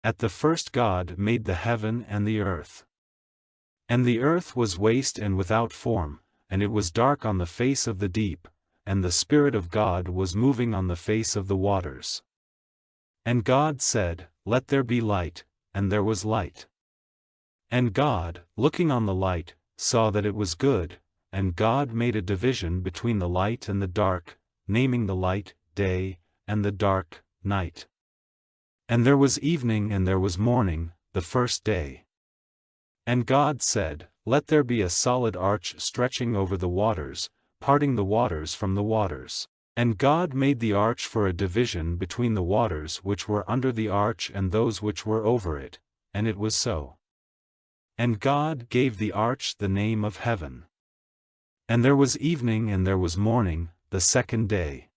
At the first God made the heaven and the earth. And the earth was waste and without form, and it was dark on the face of the deep, and the Spirit of God was moving on the face of the waters. And God said, Let there be light, and there was light. And God, looking on the light, saw that it was good, and God made a division between the light and the dark, naming the light, day, and the dark, night. And there was evening and there was morning, the first day. And God said, Let there be a solid arch stretching over the waters, parting the waters from the waters. And God made the arch for a division between the waters which were under the arch and those which were over it, and it was so. And God gave the arch the name of Heaven. And there was evening and there was morning, the second day.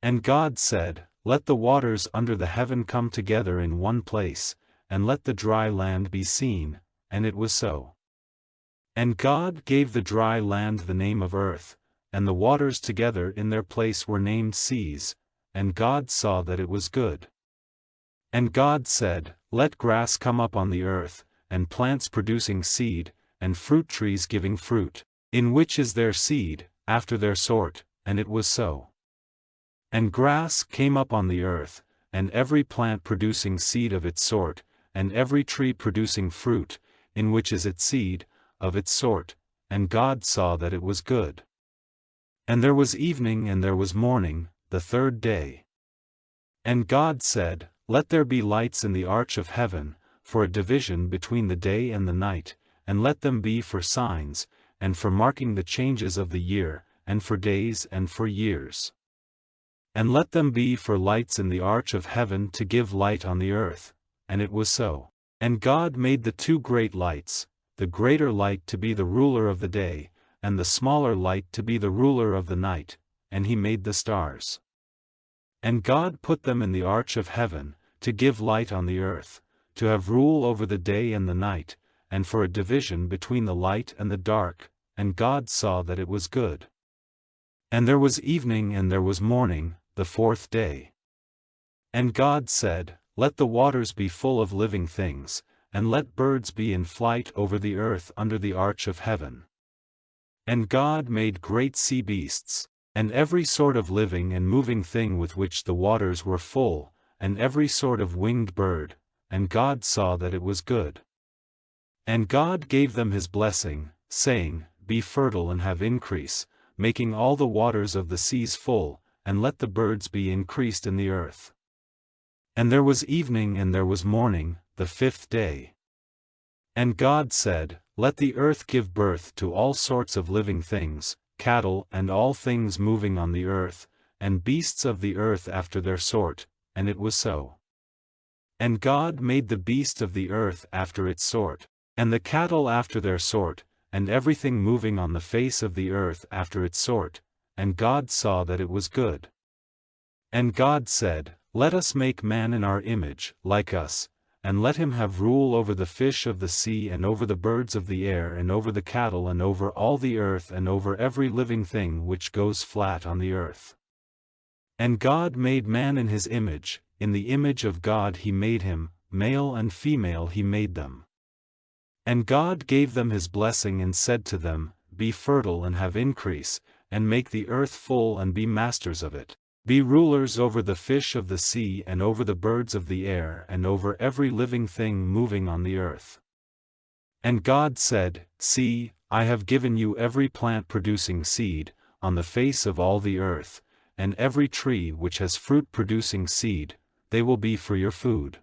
And God said, Let the waters under the heaven come together in one place, and let the dry land be seen, and it was so. And God gave the dry land the name of earth, and the waters together in their place were named seas, and God saw that it was good. And God said, Let grass come up on the earth, and plants producing seed, and fruit trees giving fruit, in which is their seed, after their sort, and it was so. And grass came up on the earth, and every plant producing seed of its sort, and every tree producing fruit, in which is its seed, of its sort, and God saw that it was good. And there was evening and there was morning, the third day. And God said, Let there be lights in the arch of heaven, for a division between the day and the night, and let them be for signs, and for marking the changes of the year, and for days and for years. And let them be for lights in the arch of heaven to give light on the earth, and it was so. And God made the two great lights, the greater light to be the ruler of the day, and the smaller light to be the ruler of the night, and he made the stars. And God put them in the arch of heaven, to give light on the earth, to have rule over the day and the night, and for a division between the light and the dark, and God saw that it was good. And there was evening and there was morning, the fourth day. And God said, Let the waters be full of living things, and let birds be in flight over the earth under the arch of heaven. And God made great sea beasts, and every sort of living and moving thing with which the waters were full, and every sort of winged bird, and God saw that it was good. And God gave them his blessing, saying, Be fertile and have increase, making all the waters of the seas full, and let the birds be increased in the earth. And there was evening and there was morning, the fifth day. And God said, Let the earth give birth to all sorts of living things, cattle and all things moving on the earth, and beasts of the earth after their sort, and it was so. And God made the beast of the earth after its sort, and the cattle after their sort, and everything moving on the face of the earth after its sort, and God saw that it was good. And God said, Let us make man in our image, like us, and let him have rule over the fish of the sea and over the birds of the air and over the cattle and over all the earth and over every living thing which goes flat on the earth. And God made man in his image, in the image of God he made him, male and female he made them. And God gave them his blessing and said to them, Be fertile and have increase, and make the earth full and be masters of it. Be rulers over the fish of the sea and over the birds of the air and over every living thing moving on the earth. And God said, See, I have given you every plant producing seed, on the face of all the earth, and every tree which has fruit producing seed, they will be for your food.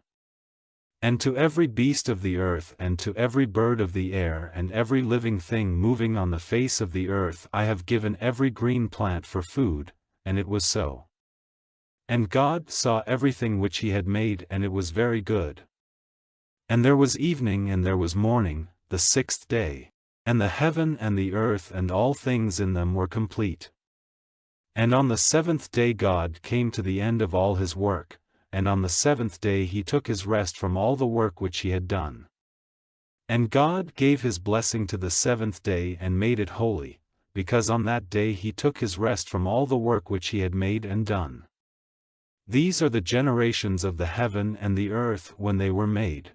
And to every beast of the earth and to every bird of the air and every living thing moving on the face of the earth I have given every green plant for food, and it was so. And God saw everything which he had made and it was very good. And there was evening and there was morning, the sixth day, and the heaven and the earth and all things in them were complete. And on the seventh day God came to the end of all his work, and on the seventh day he took his rest from all the work which he had done. And God gave his blessing to the seventh day and made it holy, because on that day he took his rest from all the work which he had made and done. These are the generations of the heaven and the earth when they were made.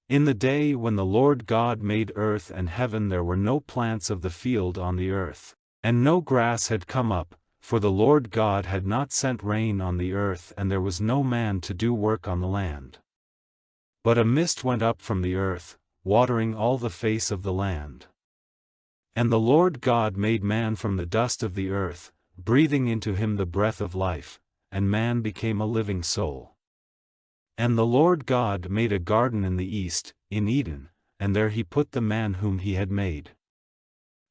In the day when the Lord God made earth and heaven there were no plants of the field on the earth, and no grass had come up, for the Lord God had not sent rain on the earth and there was no man to do work on the land. But a mist went up from the earth, watering all the face of the land. And the Lord God made man from the dust of the earth, breathing into him the breath of life, and man became a living soul. And the Lord God made a garden in the east, in Eden, and there he put the man whom he had made.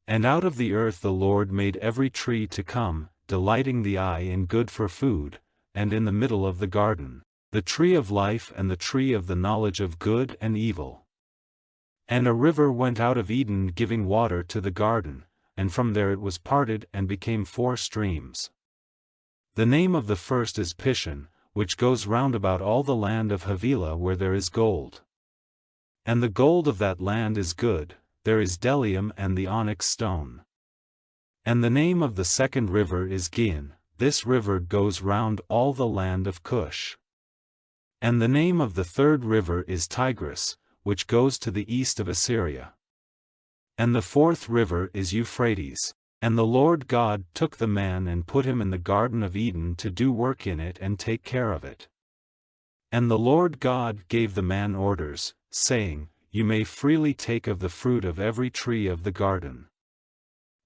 And out of the earth the Lord made every tree to come, delighting the eye and good for food, and in the middle of the garden, the tree of life and the tree of the knowledge of good and evil. And a river went out of Eden giving water to the garden, and from there it was parted and became 4 streams. The name of the first is Pishon, which goes round about all the land of Havilah where there is gold. And the gold of that land is good, there is bdellium and the onyx stone. And the name of the second river is Gihon, this river goes round all the land of Cush. And the name of the third river is Tigris, which goes to the east of Assyria. And the fourth river is Euphrates. And the Lord God took the man and put him in the Garden of Eden to do work in it and take care of it. And the Lord God gave the man orders, saying, You may freely take of the fruit of every tree of the garden.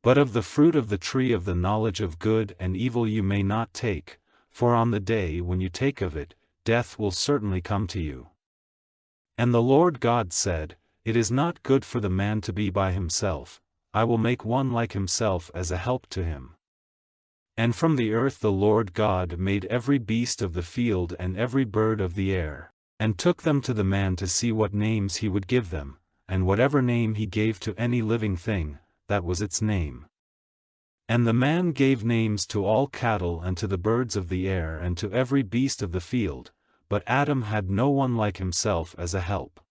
But of the fruit of the tree of the knowledge of good and evil you may not take, for on the day when you take of it, death will certainly come to you. And the Lord God said, It is not good for the man to be by himself. I will make one like himself as a help to him. And from the earth the Lord God made every beast of the field and every bird of the air, and took them to the man to see what names he would give them, and whatever name he gave to any living thing, that was its name. And the man gave names to all cattle and to the birds of the air and to every beast of the field, but Adam had no one like himself as a help.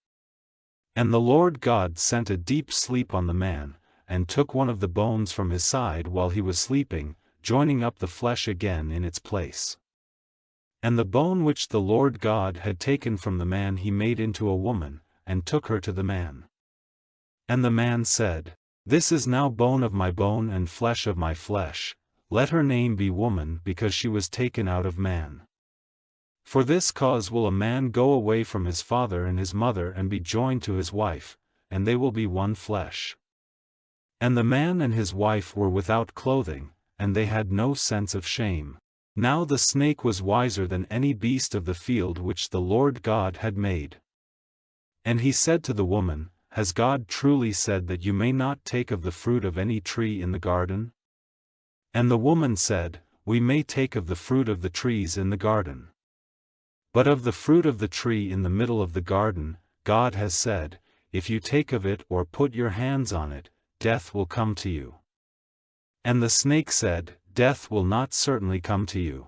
And the Lord God sent a deep sleep on the man, and took one of the bones from his side while he was sleeping, joining up the flesh again in its place. And the bone which the Lord God had taken from the man he made into a woman, and took her to the man. And the man said, This is now bone of my bone and flesh of my flesh, let her name be woman because she was taken out of man. For this cause will a man go away from his father and his mother and be joined to his wife, and they will be one flesh. And the man and his wife were without clothing, and they had no sense of shame. Now the snake was wiser than any beast of the field which the Lord God had made. And he said to the woman, Has God truly said that you may not take of the fruit of any tree in the garden? And the woman said, We may take of the fruit of the trees in the garden. But of the fruit of the tree in the middle of the garden, God has said, If you take of it or put your hands on it, death will come to you. And the snake said, Death will not certainly come to you.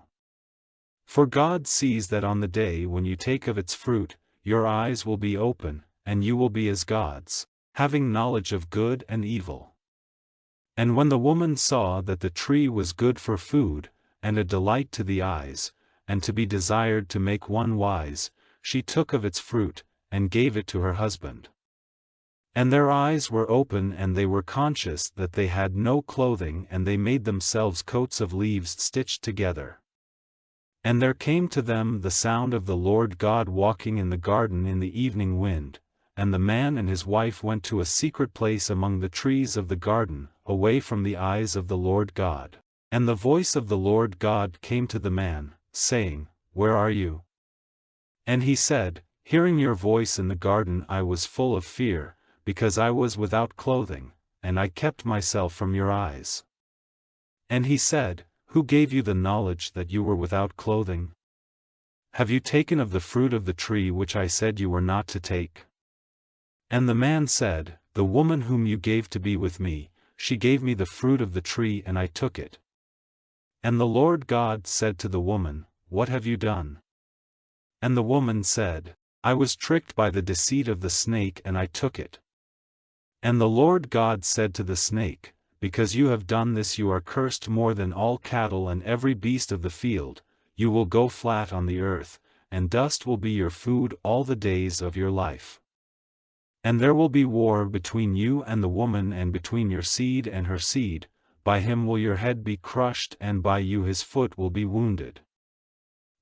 For God sees that on the day when you take of its fruit, your eyes will be open, and you will be as gods, having knowledge of good and evil. And when the woman saw that the tree was good for food, and a delight to the eyes, and to be desired to make one wise, she took of its fruit, and gave it to her husband. And their eyes were open and they were conscious that they had no clothing and they made themselves coats of leaves stitched together. And there came to them the sound of the Lord God walking in the garden in the evening wind, and the man and his wife went to a secret place among the trees of the garden, away from the eyes of the Lord God. And the voice of the Lord God came to the man, saying, Where are you? And he said, Hearing your voice in the garden I was full of fear, because I was without clothing, and I kept myself from your eyes. And he said, Who gave you the knowledge that you were without clothing? Have you taken of the fruit of the tree which I said you were not to take? And the man said, The woman whom you gave to be with me, she gave me the fruit of the tree and I took it. And the Lord God said to the woman, What have you done? And the woman said, I was tricked by the deceit of the snake and I took it. And the Lord God said to the snake, Because you have done this you are cursed more than all cattle and every beast of the field, you will go flat on the earth, and dust will be your food all the days of your life. And there will be war between you and the woman and between your seed and her seed, by him will your head be crushed and by you his foot will be wounded.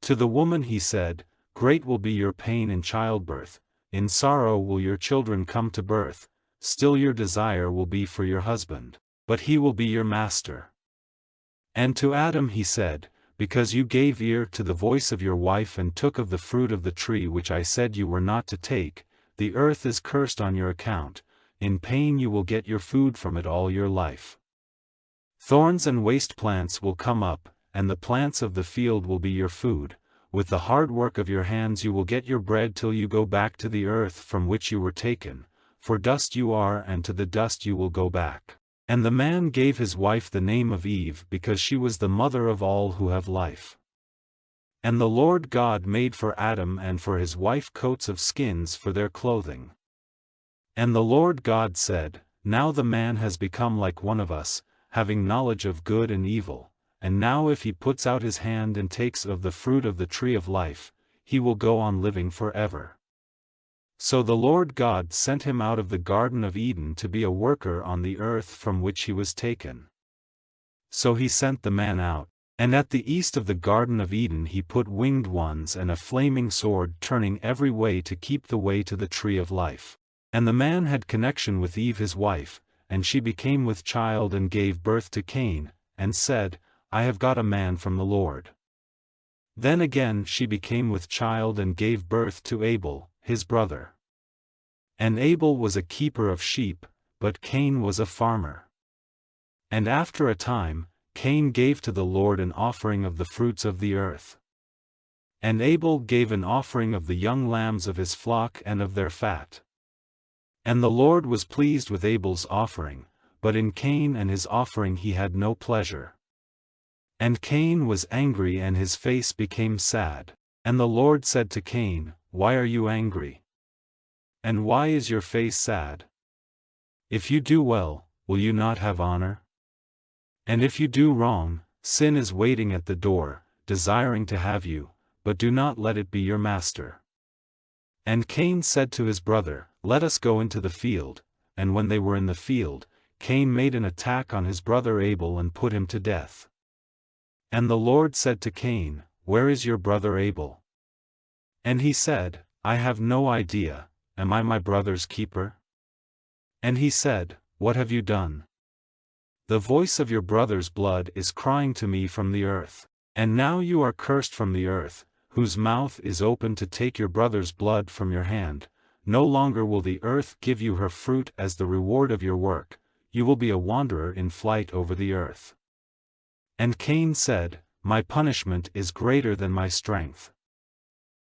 To the woman he said, Great will be your pain in childbirth, in sorrow will your children come to birth, still your desire will be for your husband, but he will be your master. And to Adam he said, Because you gave ear to the voice of your wife and took of the fruit of the tree which I said you were not to take, the earth is cursed on your account, in pain you will get your food from it all your life. Thorns and waste plants will come up, and the plants of the field will be your food, with the hard work of your hands you will get your bread till you go back to the earth from which you were taken, for dust you are and to the dust you will go back. And the man gave his wife the name of Eve because she was the mother of all who have life. And the Lord God made for Adam and for his wife coats of skins for their clothing. And the Lord God said, Now the man has become like one of us, having knowledge of good and evil, and now if he puts out his hand and takes of the fruit of the tree of life, he will go on living forever. So the Lord God sent him out of the Garden of Eden to be a worker on the earth from which he was taken. So he sent the man out, and at the east of the Garden of Eden he put winged ones and a flaming sword turning every way to keep the way to the tree of life. And the man had connection with Eve his wife, and she became with child and gave birth to Cain, and said, I have got a man from the Lord. Then again she became with child and gave birth to Abel, his brother. And Abel was a keeper of sheep, but Cain was a farmer. And after a time, Cain gave to the Lord an offering of the fruits of the earth. And Abel gave an offering of the young lambs of his flock and of their fat. And the Lord was pleased with Abel's offering, but in Cain and his offering he had no pleasure. And Cain was angry and his face became sad. And the Lord said to Cain, Why are you angry? And why is your face sad? If you do well, will you not have honor? And if you do wrong, sin is waiting at the door, desiring to have you, but do not let it be your master. And Cain said to his brother, Let us go into the field. And when they were in the field, Cain made an attack on his brother Abel and put him to death. And the Lord said to Cain, Where is your brother Abel? And he said, I have no idea, am I my brother's keeper? And he said, What have you done? The voice of your brother's blood is crying to me from the earth. And now you are cursed from the earth, whose mouth is open to take your brother's blood from your hand. No longer will the earth give you her fruit as the reward of your work, you will be a wanderer in flight over the earth. And Cain said, My punishment is greater than my strength.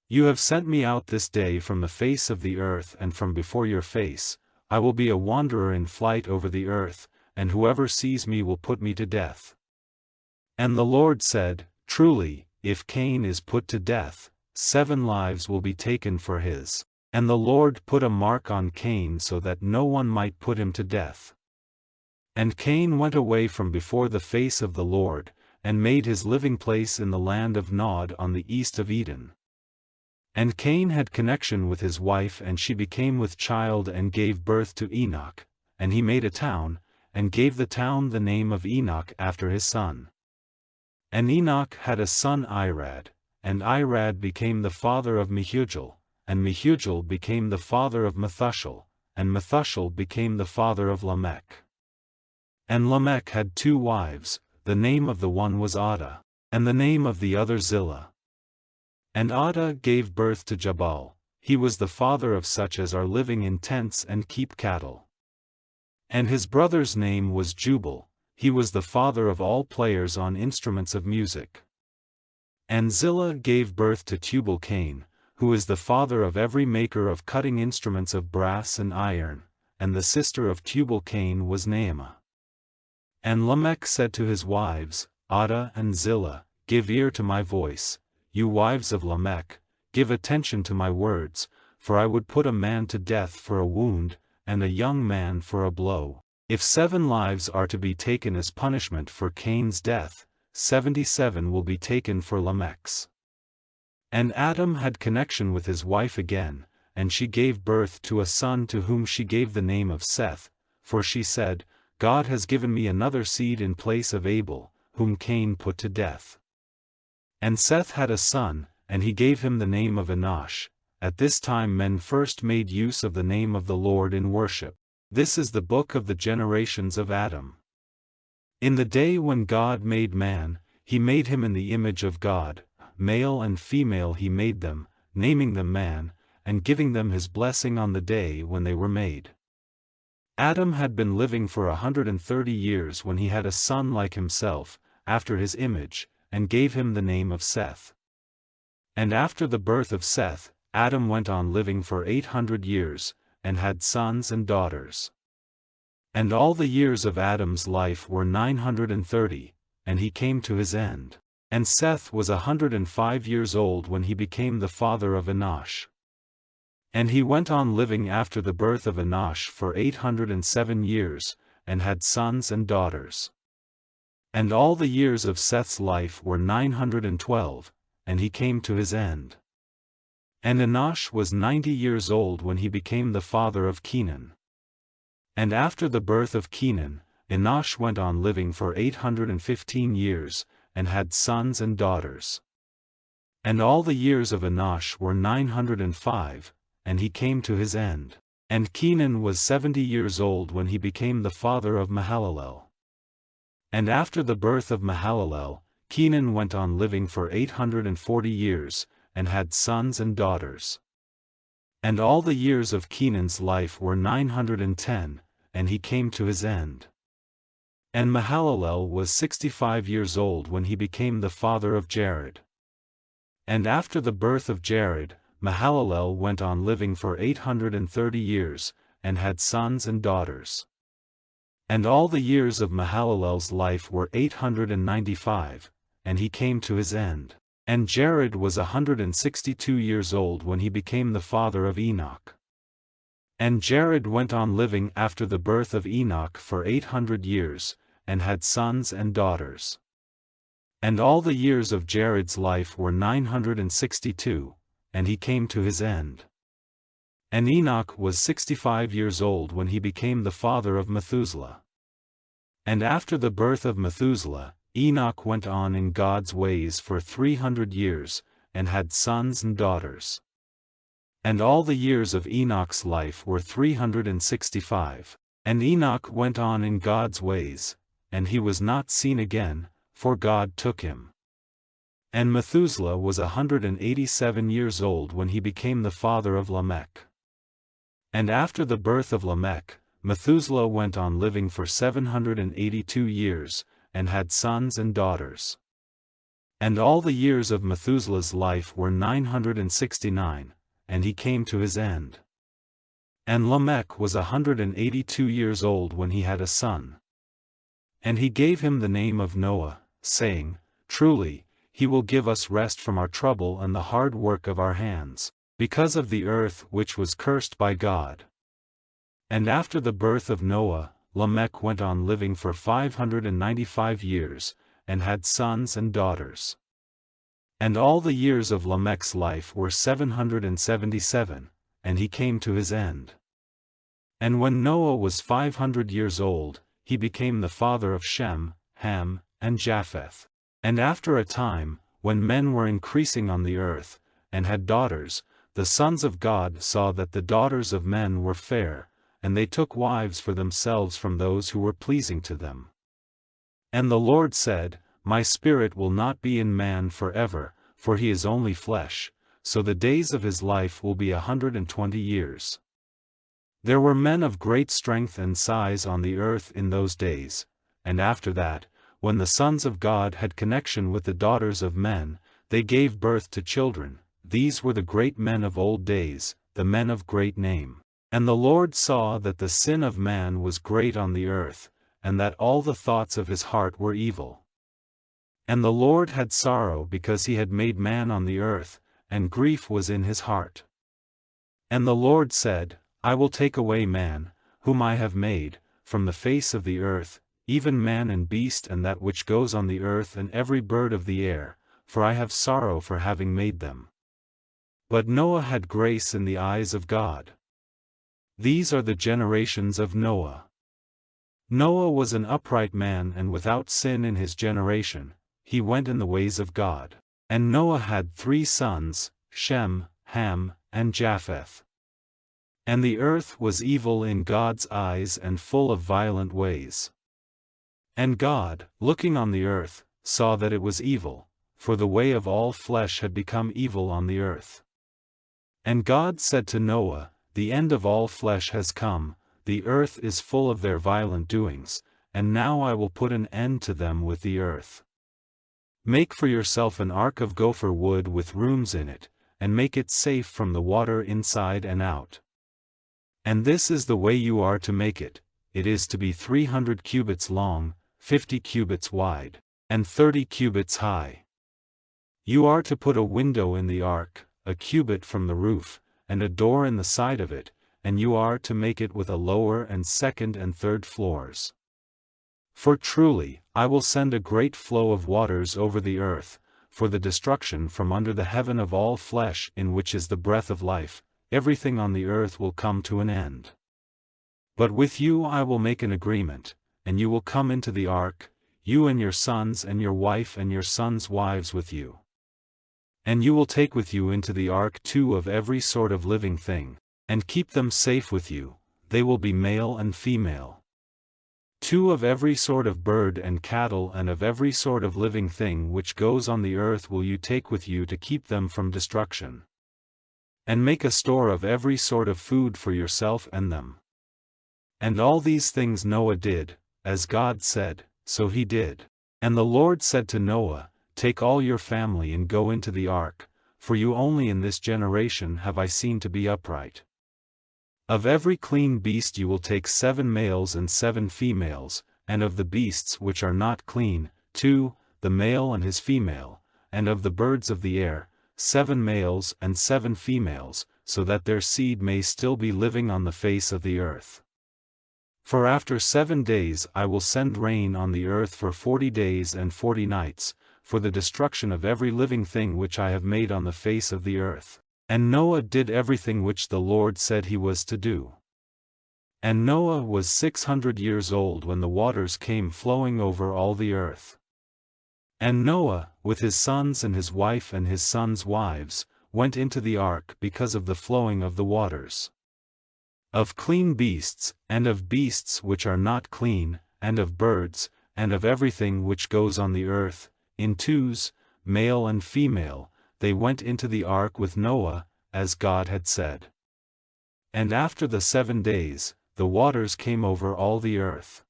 You have sent me out this day from the face of the earth and from before your face, I will be a wanderer in flight over the earth, and whoever sees me will put me to death. And the Lord said, Truly, if Cain is put to death, 7 lives will be taken for his. And the Lord put a mark on Cain so that no one might put him to death. And Cain went away from before the face of the Lord, and made his living place in the land of Nod on the east of Eden. And Cain had connection with his wife and she became with child and gave birth to Enoch, and he made a town, and gave the town the name of Enoch after his son. And Enoch had a son Irad, and Irad became the father of Mehujael, and Mehujael became the father of Methuselah, and Methuselah became the father of Lamech. And Lamech had 2 wives, the name of the one was Adah, and the name of the other Zillah. And Adah gave birth to Jabal, he was the father of such as are living in tents and keep cattle. And his brother's name was Jubal, he was the father of all players on instruments of music. And Zillah gave birth to Tubal-Cain, who is the father of every maker of cutting instruments of brass and iron, and the sister of Tubal-Cain was Naamah. And Lamech said to his wives, Adah and Zillah, Give ear to my voice, you wives of Lamech, give attention to my words, for I would put a man to death for a wound, and a young man for a blow. If 7 lives are to be taken as punishment for Cain's death, 77 will be taken for Lamech's. And Adam had connection with his wife again, and she gave birth to a son to whom she gave the name of Seth, for she said, God has given me another seed in place of Abel, whom Cain put to death. And Seth had a son, and he gave him the name of Enosh. At this time men first made use of the name of the Lord in worship. This is the book of the generations of Adam. In the day when God made man, he made him in the image of God, male and female he made them, naming them man, and giving them his blessing on the day when they were made. Adam had been living for 130 years when he had a son like himself, after his image, and gave him the name of Seth. And after the birth of Seth, Adam went on living for 800 years, and had sons and daughters. And all the years of Adam's life were 930, and he came to his end. And Seth was 105 years old when he became the father of Enosh. And he went on living after the birth of Enosh for 807 years, and had sons and daughters. And all the years of Seth's life were 912, and he came to his end. And Enosh was 90 years old when he became the father of Kenan. And after the birth of Kenan, Enosh went on living for 815 years, and had sons and daughters. And all the years of Enosh were 905, and he came to his end. And Kenan was 70 years old when he became the father of Mahalalel. And after the birth of Mahalalel, Kenan went on living for 840 years, and had sons and daughters. And all the years of Kenan's life were 910, and he came to his end. And Mahalalel was 65 years old when he became the father of Jared. And after the birth of Jared, Mahalalel went on living for 830 years, and had sons and daughters. And all the years of Mahalalel's life were 895, and he came to his end. And Jared was 162 years old when he became the father of Enoch. And Jared went on living after the birth of Enoch for 800 years, and had sons and daughters. And all the years of Jared's life were 962, and he came to his end. And Enoch was 65 years old when he became the father of Methuselah. And after the birth of Methuselah, Enoch went on in God's ways for 300 years, and had sons and daughters. And all the years of Enoch's life were 365. And Enoch went on in God's ways, and he was not seen again, for God took him. And Methuselah was 187 years old when he became the father of Lamech. And after the birth of Lamech, Methuselah went on living for 782 years, and had sons and daughters. And all the years of Methuselah's life were 969, and he came to his end. And Lamech was 182 years old when he had a son. And he gave him the name of Noah, saying, Truly, he will give us rest from our trouble and the hard work of our hands, because of the earth which was cursed by God. And after the birth of Noah, Lamech went on living for 595 years, and had sons and daughters. And all the years of Lamech's life were 777, and he came to his end. And when Noah was 500 years old, he became the father of Shem, Ham, and Japheth. And after a time, when men were increasing on the earth, and had daughters, the sons of God saw that the daughters of men were fair, and they took wives for themselves from those who were pleasing to them. And the Lord said, My spirit will not be in man forever, for he is only flesh, so the days of his life will be 120 years. There were men of great strength and size on the earth in those days, and after that, when the sons of God had connection with the daughters of men, they gave birth to children. These were the great men of old days, the men of great name. And the Lord saw that the sin of man was great on the earth, and that all the thoughts of his heart were evil. And the Lord had sorrow because he had made man on the earth, and grief was in his heart. And the Lord said, I will take away man, whom I have made, from the face of the earth, even man and beast and that which goes on the earth and every bird of the air, for I have sorrow for having made them. But Noah had grace in the eyes of God. These are the generations of Noah. Noah was an upright man and without sin in his generation, he went in the ways of God. And Noah had 3 sons, Shem, Ham, and Japheth. And the earth was evil in God's eyes and full of violent ways. And God, looking on the earth, saw that it was evil, for the way of all flesh had become evil on the earth. And God said to Noah, The end of all flesh has come, the earth is full of their violent doings, and now I will put an end to them with the earth. Make for yourself an ark of gopher wood with rooms in it, and make it safe from the water inside and out. And this is the way you are to make it: it is to be 300 cubits long, 50 cubits wide, and 30 cubits high. You are to put a window in the ark, a cubit from the roof, and a door in the side of it, and you are to make it with a lower and second and third floors. For truly, I will send a great flow of waters over the earth, for the destruction from under the heaven of all flesh in which is the breath of life, everything on the earth will come to an end. But with you I will make an agreement, and you will come into the ark, you and your sons and your wife and your sons' wives with you. And you will take with you into the ark 2 of every sort of living thing, and keep them safe with you, they will be male and female. 2 of every sort of bird and cattle and of every sort of living thing which goes on the earth will you take with you to keep them from destruction. And make a store of every sort of food for yourself and them. And all these things Noah did, as God said, so he did. And the Lord said to Noah, Take all your family and go into the ark, for you only in this generation have I seen to be upright. Of every clean beast you will take 7 males and 7 females, and of the beasts which are not clean, 2, the male and his female, and of the birds of the air, 7 males and 7 females, so that their seed may still be living on the face of the earth. For after 7 days I will send rain on the earth for 40 days and 40 nights, for the destruction of every living thing which I have made on the face of the earth. And Noah did everything which the Lord said he was to do. And Noah was 600 years old when the waters came flowing over all the earth. And Noah, with his sons and his wife and his sons' wives, went into the ark because of the flowing of the waters. Of clean beasts, and of beasts which are not clean, and of birds, and of everything which goes on the earth, in 2s, male and female, they went into the ark with Noah, as God had said. And after the 7 days, the waters came over all the earth.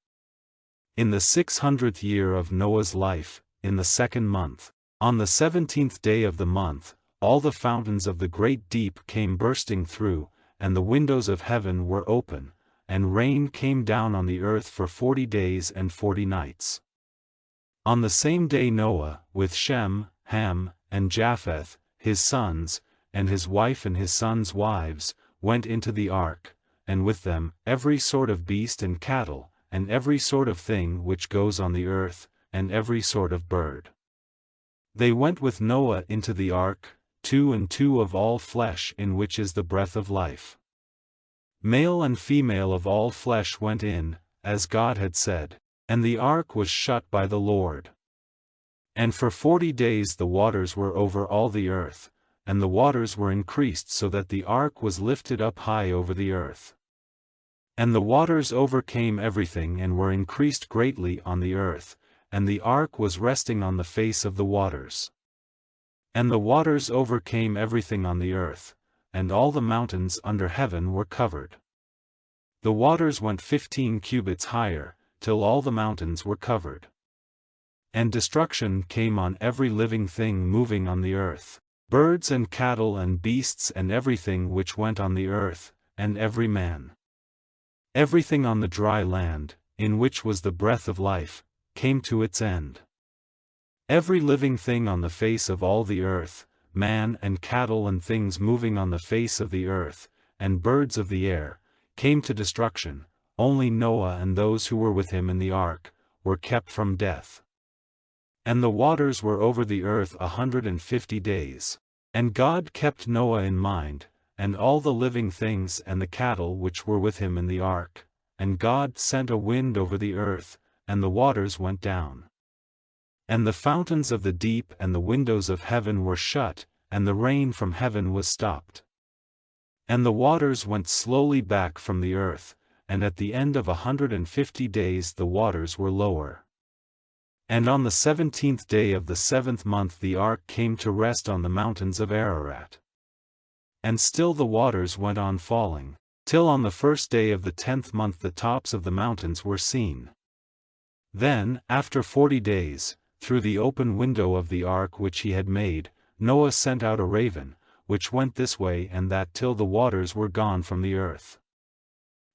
In the 600th year of Noah's life, in the 2nd month, on the 17th day of the month, all the fountains of the great deep came bursting through, and the windows of heaven were open, and rain came down on the earth for 40 days and 40 nights. On the same day Noah, with Shem, Ham, and Japheth, his sons, and his wife and his sons' wives, went into the ark, and with them every sort of beast and cattle, and every sort of thing which goes on the earth, and every sort of bird. They went with Noah into the ark, 2 and 2 of all flesh in which is the breath of life. Male and female of all flesh went in, as God had said, and the ark was shut by the Lord. And for 40 days the waters were over all the earth, and the waters were increased so that the ark was lifted up high over the earth. And the waters overcame everything and were increased greatly on the earth, and the ark was resting on the face of the waters. And the waters overcame everything on the earth, and all the mountains under heaven were covered. The waters went 15 cubits higher, till all the mountains were covered. And destruction came on every living thing moving on the earth, birds and cattle and beasts and everything which went on the earth, and every man. Everything on the dry land, in which was the breath of life, came to its end. Every living thing on the face of all the earth, man and cattle and things moving on the face of the earth, and birds of the air, came to destruction. Only Noah and those who were with him in the ark, were kept from death. And the waters were over the earth 150 days. And God kept Noah in mind, and all the living things and the cattle which were with him in the ark, and God sent a wind over the earth, and the waters went down. And the fountains of the deep and the windows of heaven were shut, and the rain from heaven was stopped. And the waters went slowly back from the earth, and at the end of 150 days the waters were lower. And on the 17th day of the 7th month the ark came to rest on the mountains of Ararat. And still the waters went on falling, till on the 1st day of the 10th month the tops of the mountains were seen. Then, after 40 days, through the open window of the ark which he had made, Noah sent out a raven, which went this way and that till the waters were gone from the earth.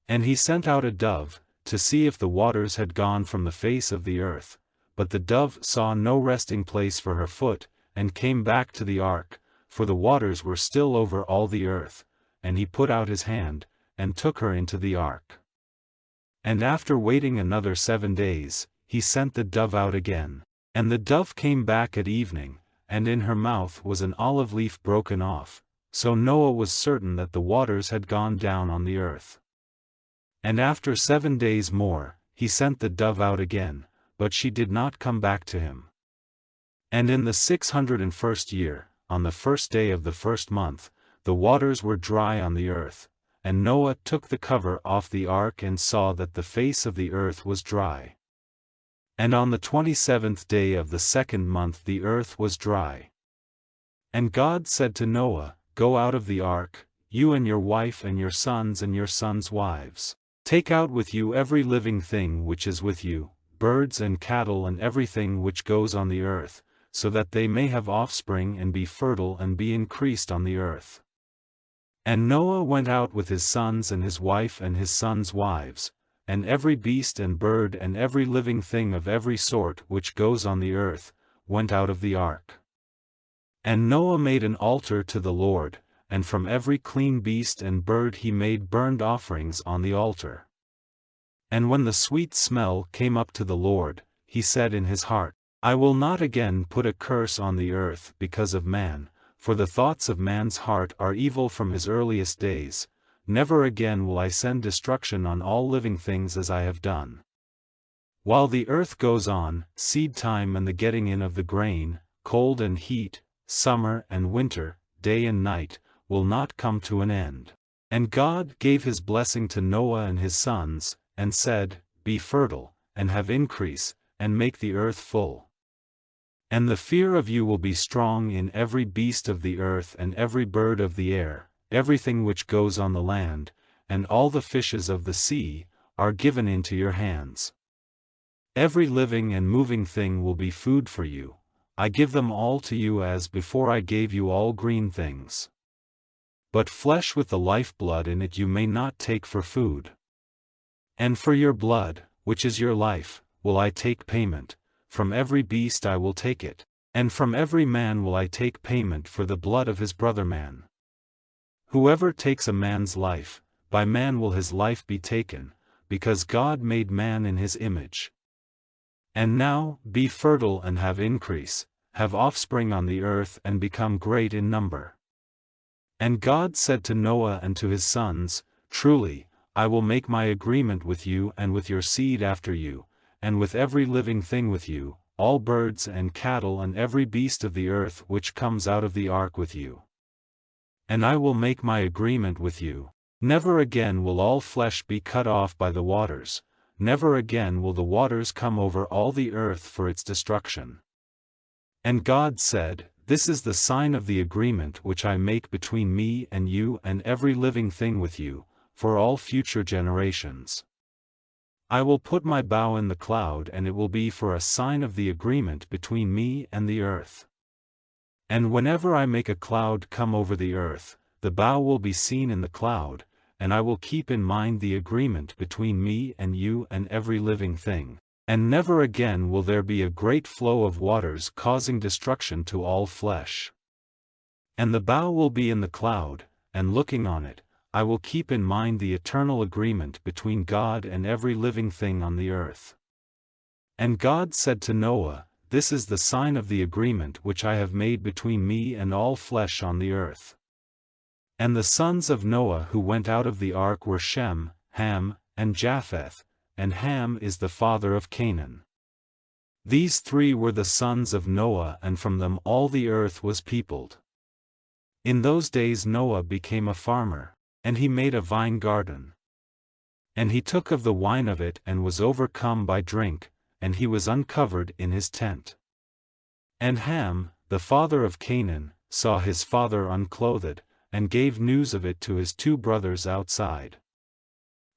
And he sent out a dove, to see if the waters had gone from the face of the earth. But the dove saw no resting place for her foot, and came back to the ark, for the waters were still over all the earth, and he put out his hand, and took her into the ark. And after waiting another 7 days, he sent the dove out again. And the dove came back at evening, and in her mouth was an olive leaf broken off, so Noah was certain that the waters had gone down on the earth. And after 7 days more, he sent the dove out again, but she did not come back to him. And in the 601st year, on the 1st day of the 1st month, the waters were dry on the earth, and Noah took the cover off the ark and saw that the face of the earth was dry. And on the 27th day of the 2nd month the earth was dry. And God said to Noah, Go out of the ark, you and your wife and your sons' wives. Take out with you every living thing which is with you, birds and cattle and everything which goes on the earth, so that they may have offspring and be fertile and be increased on the earth. And Noah went out with his sons and his wife and his sons' wives, and every beast and bird and every living thing of every sort which goes on the earth, went out of the ark. And Noah made an altar to the Lord, and from every clean beast and bird he made burnt offerings on the altar. And when the sweet smell came up to the Lord, he said in his heart, I will not again put a curse on the earth because of man, for the thoughts of man's heart are evil from his earliest days. Never again will I send destruction on all living things as I have done. While the earth goes on, seed time and the getting in of the grain, cold and heat, summer and winter, day and night, will not come to an end. And God gave his blessing to Noah and his sons, and said, Be fertile, and have increase, and make the earth full. And the fear of you will be strong in every beast of the earth and every bird of the air, everything which goes on the land, and all the fishes of the sea, are given into your hands. Every living and moving thing will be food for you. I give them all to you as before I gave you all green things. But flesh with the lifeblood in it you may not take for food. And for your blood, which is your life, will I take payment, from every beast I will take it, and from every man will I take payment for the blood of his brother man. Whoever takes a man's life, by man will his life be taken, because God made man in his image. And now, be fertile and have increase, have offspring on the earth and become great in number. And God said to Noah and to his sons, Truly, I will make my agreement with you and with your seed after you, and with every living thing with you, all birds and cattle and every beast of the earth which comes out of the ark with you. And I will make my agreement with you. Never again will all flesh be cut off by the waters, never again will the waters come over all the earth for its destruction. And God said, This is the sign of the agreement which I make between me and you and every living thing with you, for all future generations. I will put my bow in the cloud and it will be for a sign of the agreement between me and the earth. And whenever I make a cloud come over the earth, the bow will be seen in the cloud, and I will keep in mind the agreement between me and you and every living thing, and never again will there be a great flow of waters causing destruction to all flesh. And the bow will be in the cloud, and looking on it, I will keep in mind the eternal agreement between God and every living thing on the earth. And God said to Noah, "This is the sign of the agreement which I have made between me and all flesh on the earth." And the sons of Noah who went out of the ark were Shem, Ham, and Japheth, and Ham is the father of Canaan. These three were the sons of Noah, and from them all the earth was peopled. In those days Noah became a farmer, and he made a vine garden. And he took of the wine of it and was overcome by drink, and he was uncovered in his tent. And Ham, the father of Canaan, saw his father unclothed, and gave news of it to his two brothers outside.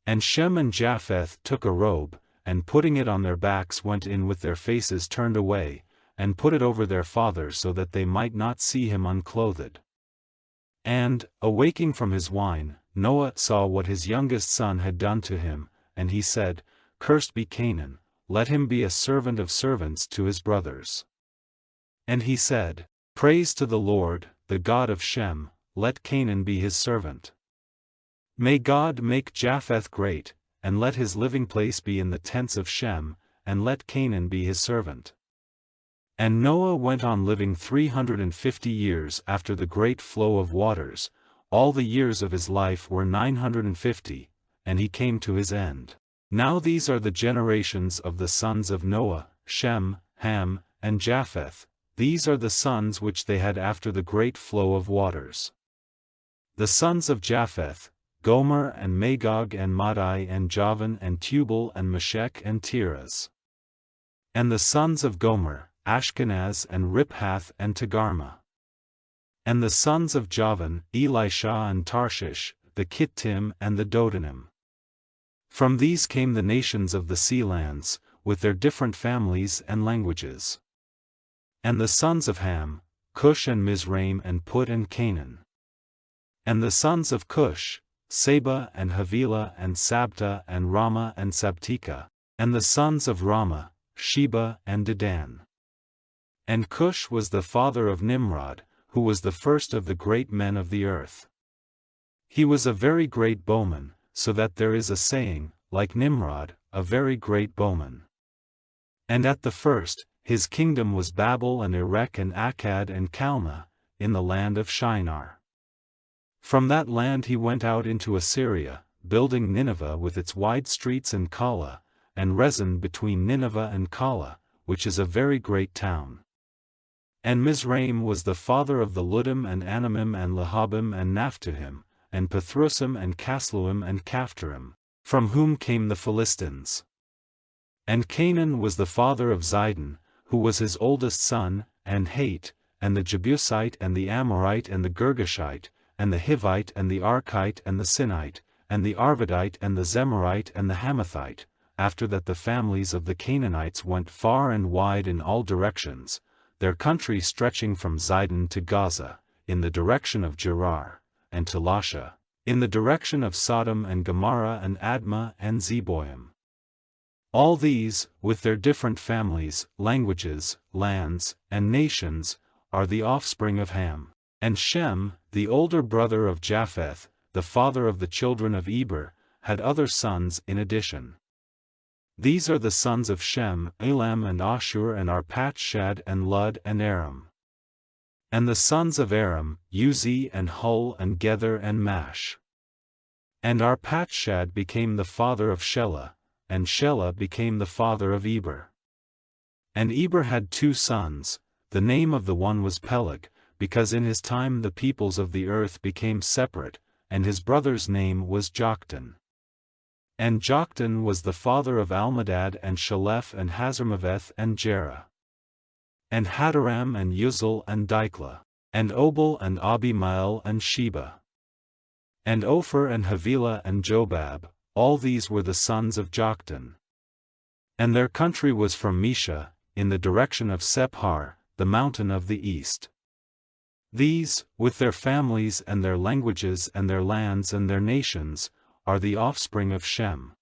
And Shem and Japheth took a robe, and putting it on their backs went in with their faces turned away, and put it over their father so that they might not see him unclothed. And, awaking from his wine, Noah saw what his youngest son had done to him, and he said, "Cursed be Canaan, let him be a servant of servants to his brothers." And he said, "Praise to the Lord, the God of Shem, let Canaan be his servant. May God make Japheth great, and let his living place be in the tents of Shem, and let Canaan be his servant." And Noah went on living 350 years after the great flow of waters. All the years of his life were 950, and he came to his end. Now these are the generations of the sons of Noah, Shem, Ham, and Japheth. These are the sons which they had after the great flow of waters. The sons of Japheth, Gomer and Magog and Madai and Javan and Tubal and Meshech and Tiras. And the sons of Gomer, Ashkenaz and Riphath and Togarmah. And the sons of Javan, Elisha and Tarshish, the Kittim and the Dodanim. From these came the nations of the sea lands, with their different families and languages. And the sons of Ham, Cush and Mizraim and Put and Canaan. And the sons of Cush, Seba and Havilah and Sabta and Rama and Sabtika, and the sons of Rama, Sheba and Dedan. And Cush was the father of Nimrod, who was the first of the great men of the earth. He was a very great bowman, so that there is a saying, like Nimrod, a very great bowman. And at the first, his kingdom was Babel and Erech and Akkad and Calneh, in the land of Shinar. From that land he went out into Assyria, building Nineveh with its wide streets and Calah, and Rezin between Nineveh and Calah, which is a very great town. And Mizraim was the father of the Ludim and Anamim and Lehabim and Naphtuhim, and Pathrusim and Casluim and Caphtorim, from whom came the Philistines. And Canaan was the father of Zidon, who was his oldest son, and Hate, and the Jebusite and the Amorite and the Girgashite, and the Hivite and the Archite and the Sinite, and the Arvadite and the Zemarite and the Hamathite. After that the families of the Canaanites went far and wide in all directions, their country stretching from Zidon to Gaza, in the direction of Gerar, and to Lasha, in the direction of Sodom and Gomorrah and Admah and Zeboim. All these, with their different families, languages, lands, and nations, are the offspring of Ham. And Shem, the older brother of Japheth, the father of the children of Eber, had other sons in addition. These are the sons of Shem, Elam and Ashur and Arpachshad and Lud and Aram. And the sons of Aram, Uzi and Hul and Gether and Mash. And Arpachshad became the father of Shelah, and Shelah became the father of Eber. And Eber had two sons, the name of the one was Peleg, because in his time the peoples of the earth became separate, and his brother's name was Joktan. And Joktan was the father of Almadad and Shalef and Hazarmaveth and Jerah. And Hadaram and Uzal and Diklah, and Obal and Abimael and Sheba. And Ophir and Havilah and Jobab, all these were the sons of Joktan. And their country was from Mesha, in the direction of Sephar, the mountain of the east. These, with their families and their languages and their lands and their nations, are the offspring of Shem.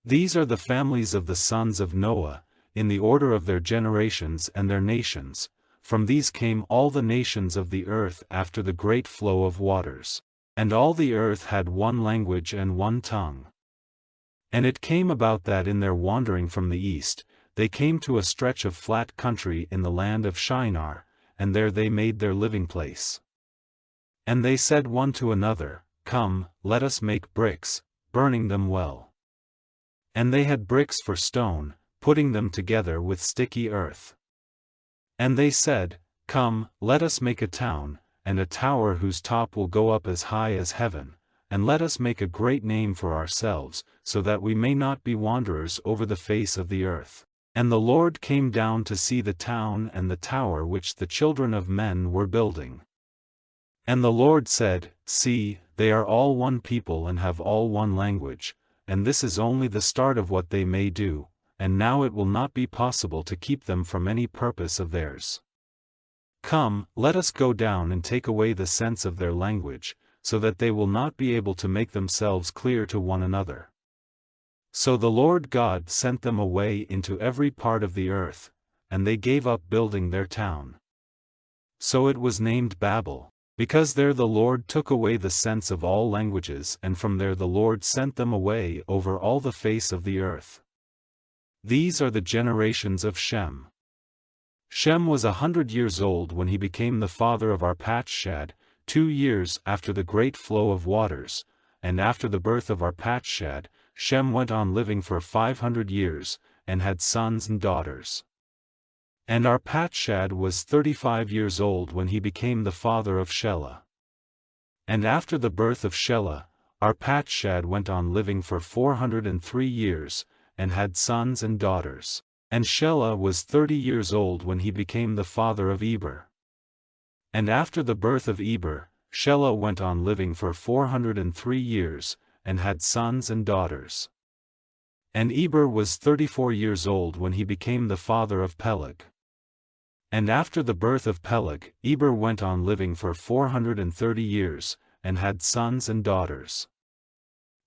These are the families of the sons of Noah, in the order of their generations and their nations. From these came all the nations of the earth after the great flow of waters. And all the earth had one language and one tongue. And it came about that in their wandering from the east, they came to a stretch of flat country in the land of Shinar, and there they made their living place. And they said one to another, Come, let us make bricks, burning them well. And they had bricks for stone, putting them together with sticky earth. And they said, Come, let us make a town, and a tower whose top will go up as high as heaven, and let us make a great name for ourselves, so that we may not be wanderers over the face of the earth. And the Lord came down to see the town and the tower which the children of men were building. And the Lord said, See, they are all one people and have all one language, and this is only the start of what they may do, and now it will not be possible to keep them from any purpose of theirs. Come, let us go down and take away the sense of their language, so that they will not be able to make themselves clear to one another. So the Lord God sent them away into every part of the earth, and they gave up building their town. So it was named Babel, because there the Lord took away the sense of all languages, and from there the Lord sent them away over all the face of the earth. These are the generations of Shem. Shem was 100 years old when he became the father of Arpachshad, 2 years after the great flow of waters, and after the birth of Arpachshad, Shem went on living for 500 years, and had sons and daughters. And Arpachshad was 35 years old when he became the father of Shelah. And after the birth of Shelah, Arpachshad went on living for 403 years, and had sons and daughters. And Shelah was 30 years old when he became the father of Eber. And after the birth of Eber, Shelah went on living for 403 years, and had sons and daughters. And Eber was 34 years old when he became the father of Peleg. And after the birth of Peleg, Eber went on living for 430 years, and had sons and daughters.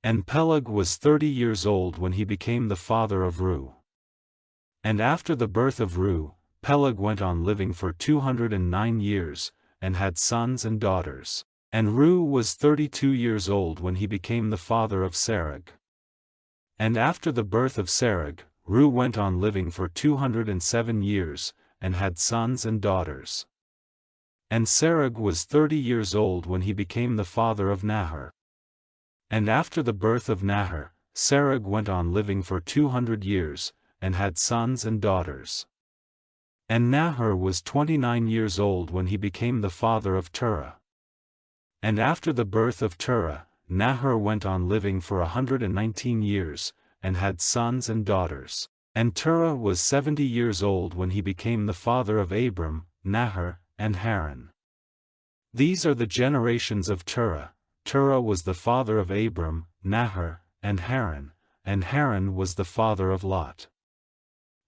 And Peleg was 30 years old when he became the father of Reu. And after the birth of Reu, Peleg went on living for 209 years, and had sons and daughters. And Reu was 32 years old when he became the father of Serug. And after the birth of Serug, Reu went on living for 207 years, and had sons and daughters. And Serug was 30 years old when he became the father of Nahor. And after the birth of Nahor, Serug went on living for 200 years, and had sons and daughters. And Nahor was 29 years old when he became the father of Terah. And after the birth of Terah, Nahor went on living for 119 years, and had sons and daughters. And Terah was 70 years old when he became the father of Abram, Nahor, and Haran. These are the generations of Terah. Terah was the father of Abram, Nahor, and Haran was the father of Lot.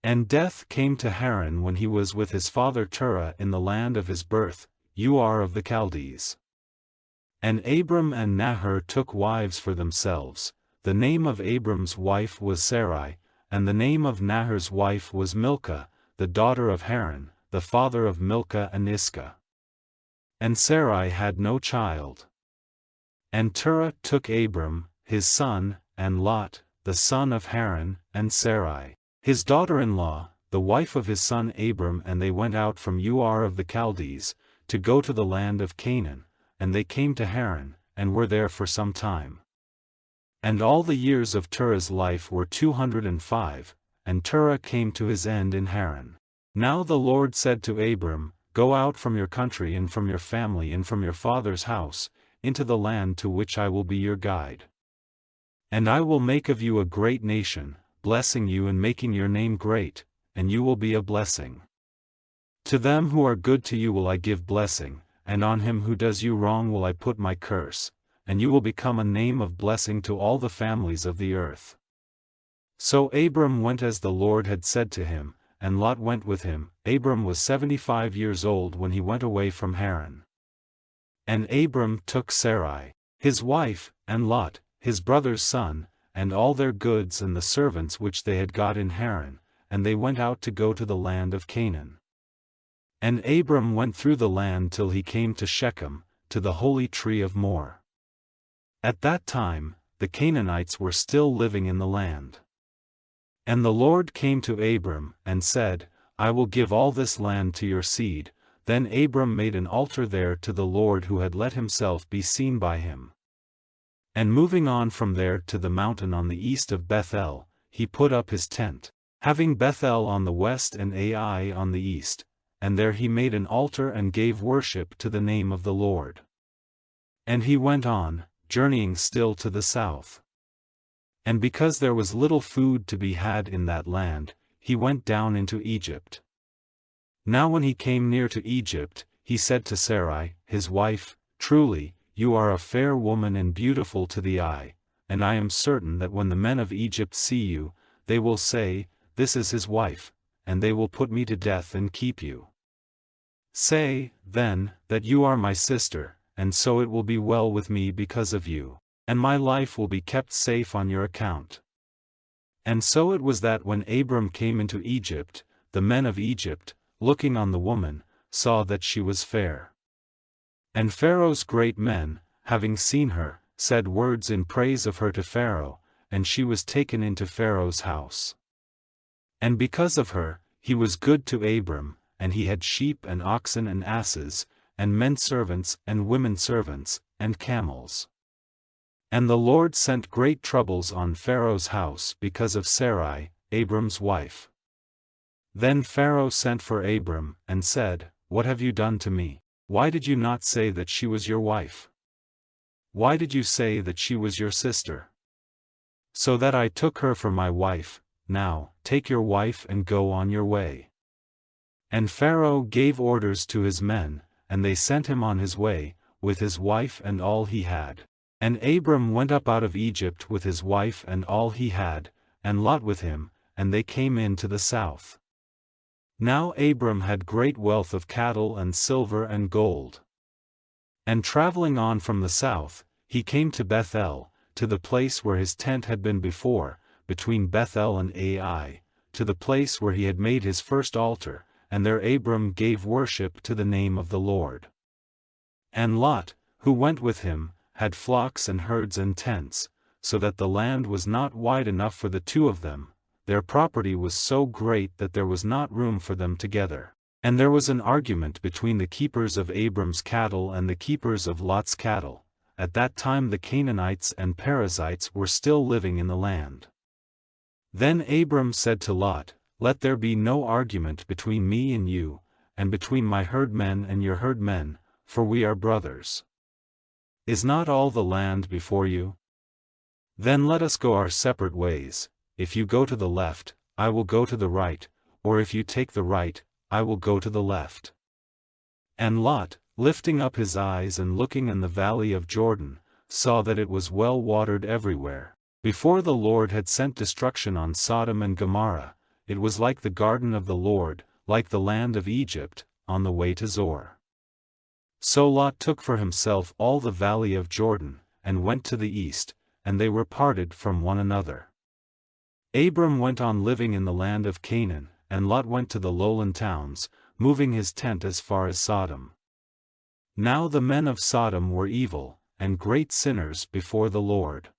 And death came to Haran when he was with his father Terah in the land of his birth, Ur of the Chaldees. And Abram and Nahor took wives for themselves. The name of Abram's wife was Sarai, and the name of Nahor's wife was Milcah, the daughter of Haran, the father of Milcah and Iscah. And Sarai had no child. And Terah took Abram, his son, and Lot, the son of Haran, and Sarai, his daughter-in-law, the wife of his son Abram, and they went out from Ur of the Chaldees, to go to the land of Canaan, and they came to Haran, and were there for some time. And all the years of Terah's life were 205, and Terah came to his end in Haran. Now the Lord said to Abram, Go out from your country and from your family and from your father's house, into the land to which I will be your guide. And I will make of you a great nation, blessing you and making your name great, and you will be a blessing. To them who are good to you will I give blessing, and on him who does you wrong will I put my curse, and you will become a name of blessing to all the families of the earth. So Abram went as the Lord had said to him, and Lot went with him. Abram was 75 years old when he went away from Haran. And Abram took Sarai, his wife, and Lot, his brother's son, and all their goods and the servants which they had got in Haran, and they went out to go to the land of Canaan. And Abram went through the land till he came to Shechem, to the holy tree of Moreh. At that time, the Canaanites were still living in the land. And the Lord came to Abram, and said, I will give all this land to your seed. Then Abram made an altar there to the Lord who had let himself be seen by him. And moving on from there to the mountain on the east of Bethel, he put up his tent, having Bethel on the west and Ai on the east, and there he made an altar and gave worship to the name of the Lord. And he went on, journeying still to the south. And because there was little food to be had in that land, he went down into Egypt. Now when he came near to Egypt, he said to Sarai, his wife, Truly, you are a fair woman and beautiful to the eye, and I am certain that when the men of Egypt see you, they will say, This is his wife, and they will put me to death and keep you. Say, then, that you are my sister, and so it will be well with me because of you, and my life will be kept safe on your account. And so it was that when Abram came into Egypt, the men of Egypt, looking on the woman, saw that she was fair. And Pharaoh's great men, having seen her, said words in praise of her to Pharaoh, and she was taken into Pharaoh's house. And because of her, he was good to Abram, and he had sheep and oxen and asses, and men servants and women servants, and camels. And the Lord sent great troubles on Pharaoh's house because of Sarai, Abram's wife. Then Pharaoh sent for Abram, and said, What have you done to me? Why did you not say that she was your wife? Why did you say that she was your sister? So that I took her for my wife. Now, take your wife and go on your way. And Pharaoh gave orders to his men, and they sent him on his way, with his wife and all he had. And Abram went up out of Egypt with his wife and all he had, and Lot with him, and they came in to the south. Now Abram had great wealth of cattle and silver and gold. And traveling on from the south, he came to Bethel, to the place where his tent had been before, between Bethel and Ai, to the place where he had made his first altar, and there Abram gave worship to the name of the Lord. And Lot, who went with him, had flocks and herds and tents, so that the land was not wide enough for the two of them. Their property was so great that there was not room for them together. And there was an argument between the keepers of Abram's cattle and the keepers of Lot's cattle. At that time the Canaanites and Perizzites were still living in the land. Then Abram said to Lot, Let there be no argument between me and you, and between my herdmen and your herdmen, for we are brothers. Is not all the land before you? Then let us go our separate ways. If you go to the left, I will go to the right, or if you take the right, I will go to the left. And Lot, lifting up his eyes and looking in the valley of Jordan, saw that it was well watered everywhere. Before the Lord had sent destruction on Sodom and Gomorrah, it was like the garden of the Lord, like the land of Egypt, on the way to Zoar. So Lot took for himself all the valley of Jordan, and went to the east, and they were parted from one another. Abram went on living in the land of Canaan, and Lot went to the lowland towns, moving his tent as far as Sodom. Now the men of Sodom were evil, and great sinners before the Lord.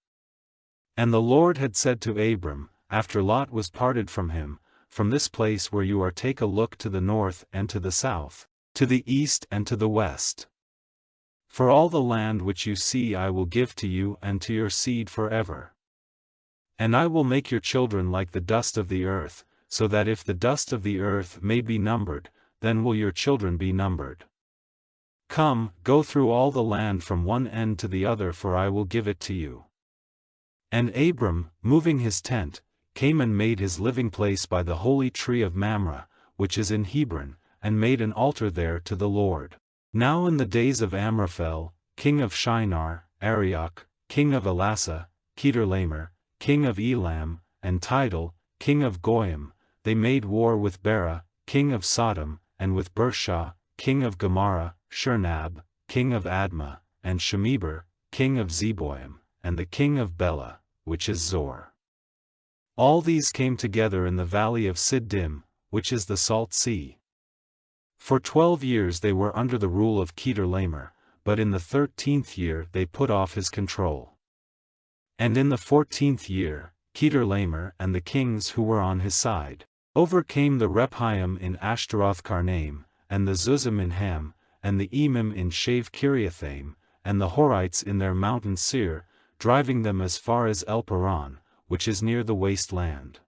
And the Lord had said to Abram, after Lot was parted from him, From this place where you are take a look to the north and to the south, to the east and to the west. For all the land which you see I will give to you and to your seed forever. And I will make your children like the dust of the earth, so that if the dust of the earth may be numbered, then will your children be numbered. Come, go through all the land from one end to the other, for I will give it to you. And Abram, moving his tent, came and made his living place by the holy tree of Mamre, which is in Hebron, and made an altar there to the Lord. Now in the days of Amraphel, king of Shinar, Arioch, king of Elasa, Kedorlaomer, king of Elam, and Tidal, king of Goyim, they made war with Bera, king of Sodom, and with Bersha, king of Gomorrah, Shernab, king of Admah, and Shemeber, king of Zeboim, and the king of Bela, which is Zor. All these came together in the valley of Siddim, which is the Salt Sea. For 12 years they were under the rule of Kedorlaomer, but in the 13th year they put off his control. And in the 14th year, Kedorlaomer and the kings who were on his side, overcame the Rephaim in Ashtaroth Karnaim, and the Zuzim in Ham, and the Emim in Shave Kiriathaim, and the Horites in their mountain Seir, driving them as far as El Paran, which is near the waste land.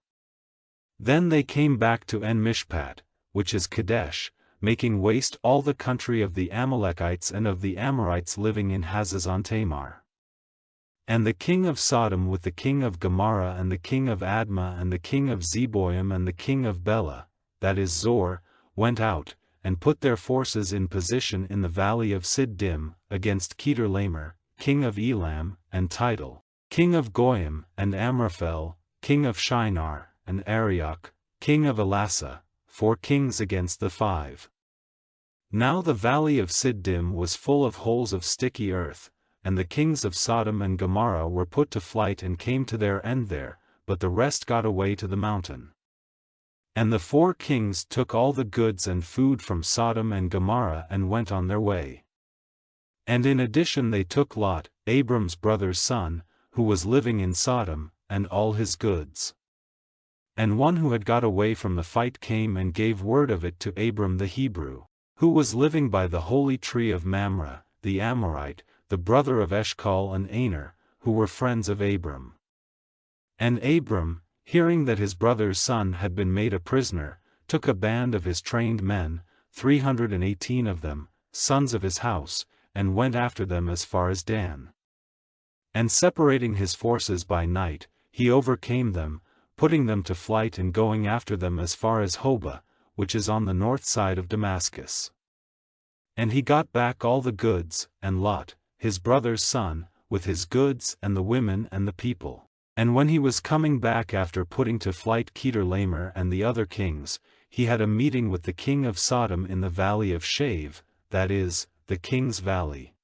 Then they came back to En-Mishpat, which is Kadesh, making waste all the country of the Amalekites and of the Amorites living in Hazazon Tamar. And the king of Sodom with the king of Gomorrah and the king of Admah and the king of Zeboim and the king of Bela, that is Zor, went out, and put their forces in position in the valley of Siddim, against Kedorlaomer, king of Elam, and Tidal, king of Goyim, and Amraphel, king of Shinar, and Arioch, king of Elasa, 4 kings against the 5. Now the valley of Siddim was full of holes of sticky earth, and the kings of Sodom and Gomorrah were put to flight and came to their end there, but the rest got away to the mountain. And the 4 kings took all the goods and food from Sodom and Gomorrah and went on their way. And in addition they took Lot, Abram's brother's son, who was living in Sodom, and all his goods. And one who had got away from the fight came and gave word of it to Abram the Hebrew, who was living by the holy tree of Mamre, the Amorite, the brother of Eshcol and Aner, who were friends of Abram. And Abram, hearing that his brother's son had been made a prisoner, took a band of his trained men, 318 of them, sons of his house, and went after them as far as Dan. And separating his forces by night, he overcame them, putting them to flight and going after them as far as Hobah, which is on the north side of Damascus. And he got back all the goods, and Lot, his brother's son, with his goods and the women and the people. And when he was coming back after putting to flight Kedorlaomer and the other kings, he had a meeting with the king of Sodom in the valley of Shave, that is, the king's valley.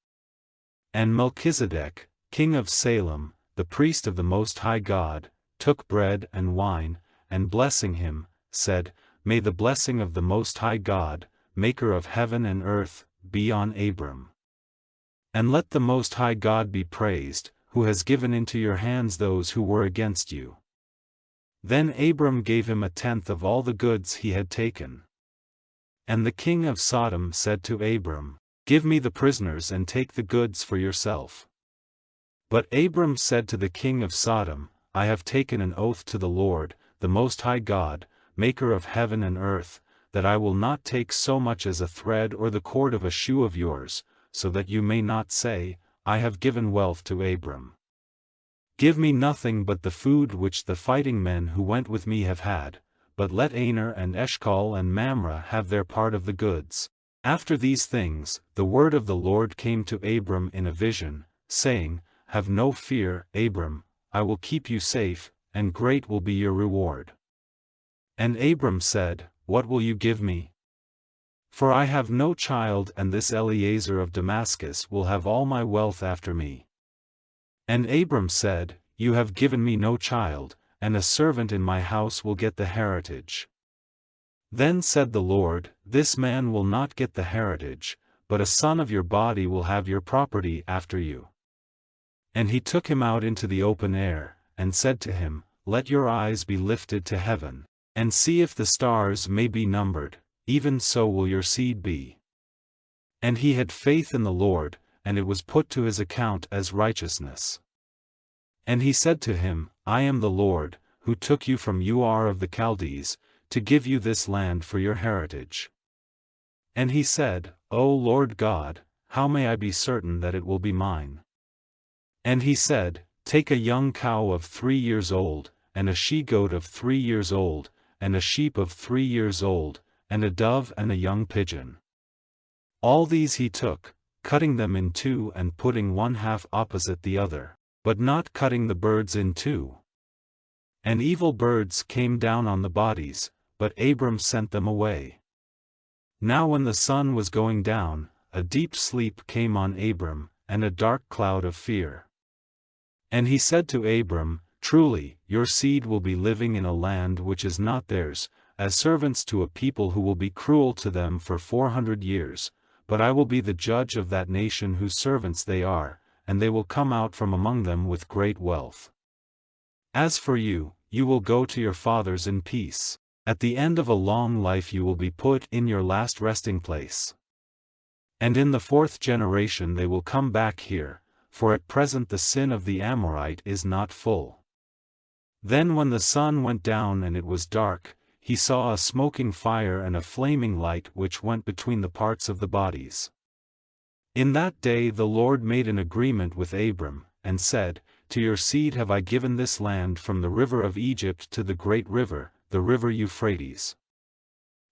And Melchizedek, king of Salem, the priest of the Most High God, took bread and wine, and blessing him, said, May the blessing of the Most High God, maker of heaven and earth, be on Abram. And let the Most High God be praised, who has given into your hands those who were against you. Then Abram gave him 1/10 of all the goods he had taken. And the king of Sodom said to Abram, Give me the prisoners and take the goods for yourself. But Abram said to the king of Sodom, I have taken an oath to the Lord, the Most High God, maker of heaven and earth, that I will not take so much as a thread or the cord of a shoe of yours, so that you may not say, I have given wealth to Abram. Give me nothing but the food which the fighting men who went with me have had, but let Aner and Eshcol and Mamre have their part of the goods. After these things, the word of the Lord came to Abram in a vision, saying, Have no fear, Abram, I will keep you safe, and great will be your reward. And Abram said, What will you give me? For I have no child, and this Eliezer of Damascus will have all my wealth after me. And Abram said, You have given me no child, and a servant in my house will get the heritage. Then said the Lord, This man will not get the heritage, but a son of your body will have your property after you. And he took him out into the open air, and said to him, Let your eyes be lifted to heaven, and see if the stars may be numbered, even so will your seed be. And he had faith in the Lord, and it was put to his account as righteousness. And he said to him, I am the Lord, who took you from Ur of the Chaldees, to give you this land for your heritage. And he said, O Lord God, how may I be certain that it will be mine? And he said, Take a young cow of 3 years old, and a she-goat of 3 years old, and a sheep of 3 years old, and a dove and a young pigeon. All these he took, cutting them in two and putting one half opposite the other, but not cutting the birds in two. And evil birds came down on the bodies, but Abram sent them away. Now when the sun was going down, a deep sleep came on Abram, and a dark cloud of fear. And he said to Abram, Truly, your seed will be living in a land which is not theirs, as servants to a people who will be cruel to them for 400 years, but I will be the judge of that nation whose servants they are, and they will come out from among them with great wealth. As for you, you will go to your fathers in peace. At the end of a long life you will be put in your last resting place. And in the 4th generation they will come back here, for at present the sin of the Amorite is not full. Then when the sun went down and it was dark, he saw a smoking fire and a flaming light which went between the parts of the bodies. In that day the Lord made an agreement with Abram, and said, To your seed have I given this land from the river of Egypt to the great river, the river Euphrates.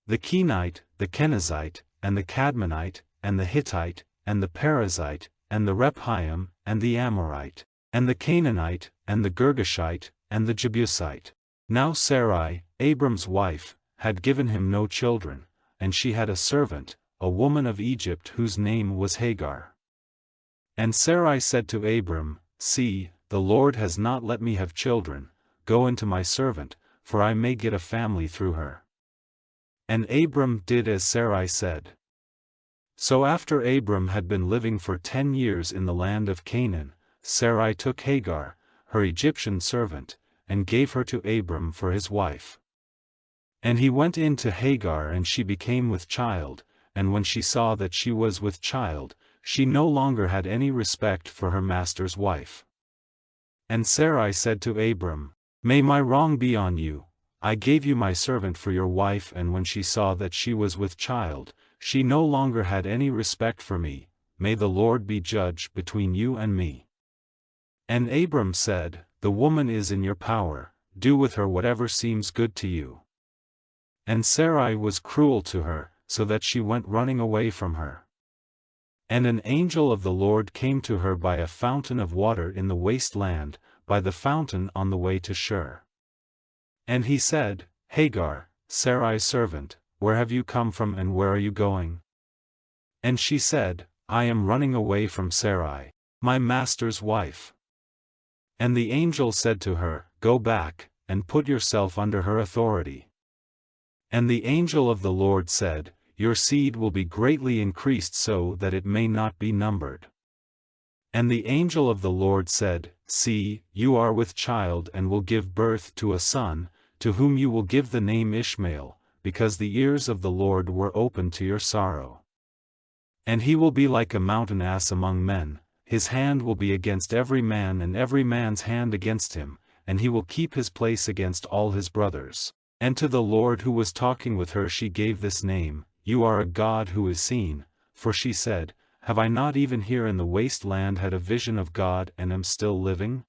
The Kenite, the Kenizzite, and the Cadmonite, and the Hittite, and the Perizzite, and the Rephaim, and the Amorite, and the Canaanite, and the Girgashite, and the Jebusite. Now Sarai, Abram's wife, had given him no children, and she had a servant, a woman of Egypt whose name was Hagar. And Sarai said to Abram, See, the Lord has not let me have children, go into my servant, for I may get a family through her. And Abram did as Sarai said. So after Abram had been living for 10 years in the land of Canaan, Sarai took Hagar, her Egyptian servant, and gave her to Abram for his wife. And he went in to Hagar and she became with child, and when she saw that she was with child, she no longer had any respect for her master's wife. And Sarai said to Abram, May my wrong be on you, I gave you my servant for your wife, and when she saw that she was with child, she no longer had any respect for me, may the Lord be judge between you and me. And Abram said, The woman is in your power, do with her whatever seems good to you. And Sarai was cruel to her, so that she went running away from her. And an angel of the Lord came to her by a fountain of water in the waste land, by the fountain on the way to Shur. And he said, Hagar, Sarai's servant, where have you come from and where are you going? And she said, I am running away from Sarai, my master's wife. And the angel said to her, Go back, and put yourself under her authority. And the angel of the Lord said, Your seed will be greatly increased so that it may not be numbered. And the angel of the Lord said, See, you are with child and will give birth to a son, to whom you will give the name Ishmael, because the ears of the Lord were open to your sorrow. And he will be like a mountain ass among men, his hand will be against every man and every man's hand against him, and he will keep his place against all his brothers. And to the Lord who was talking with her she gave this name, You are a God who is seen, for she said, Have I not even here in the waste land had a vision of God and am still living?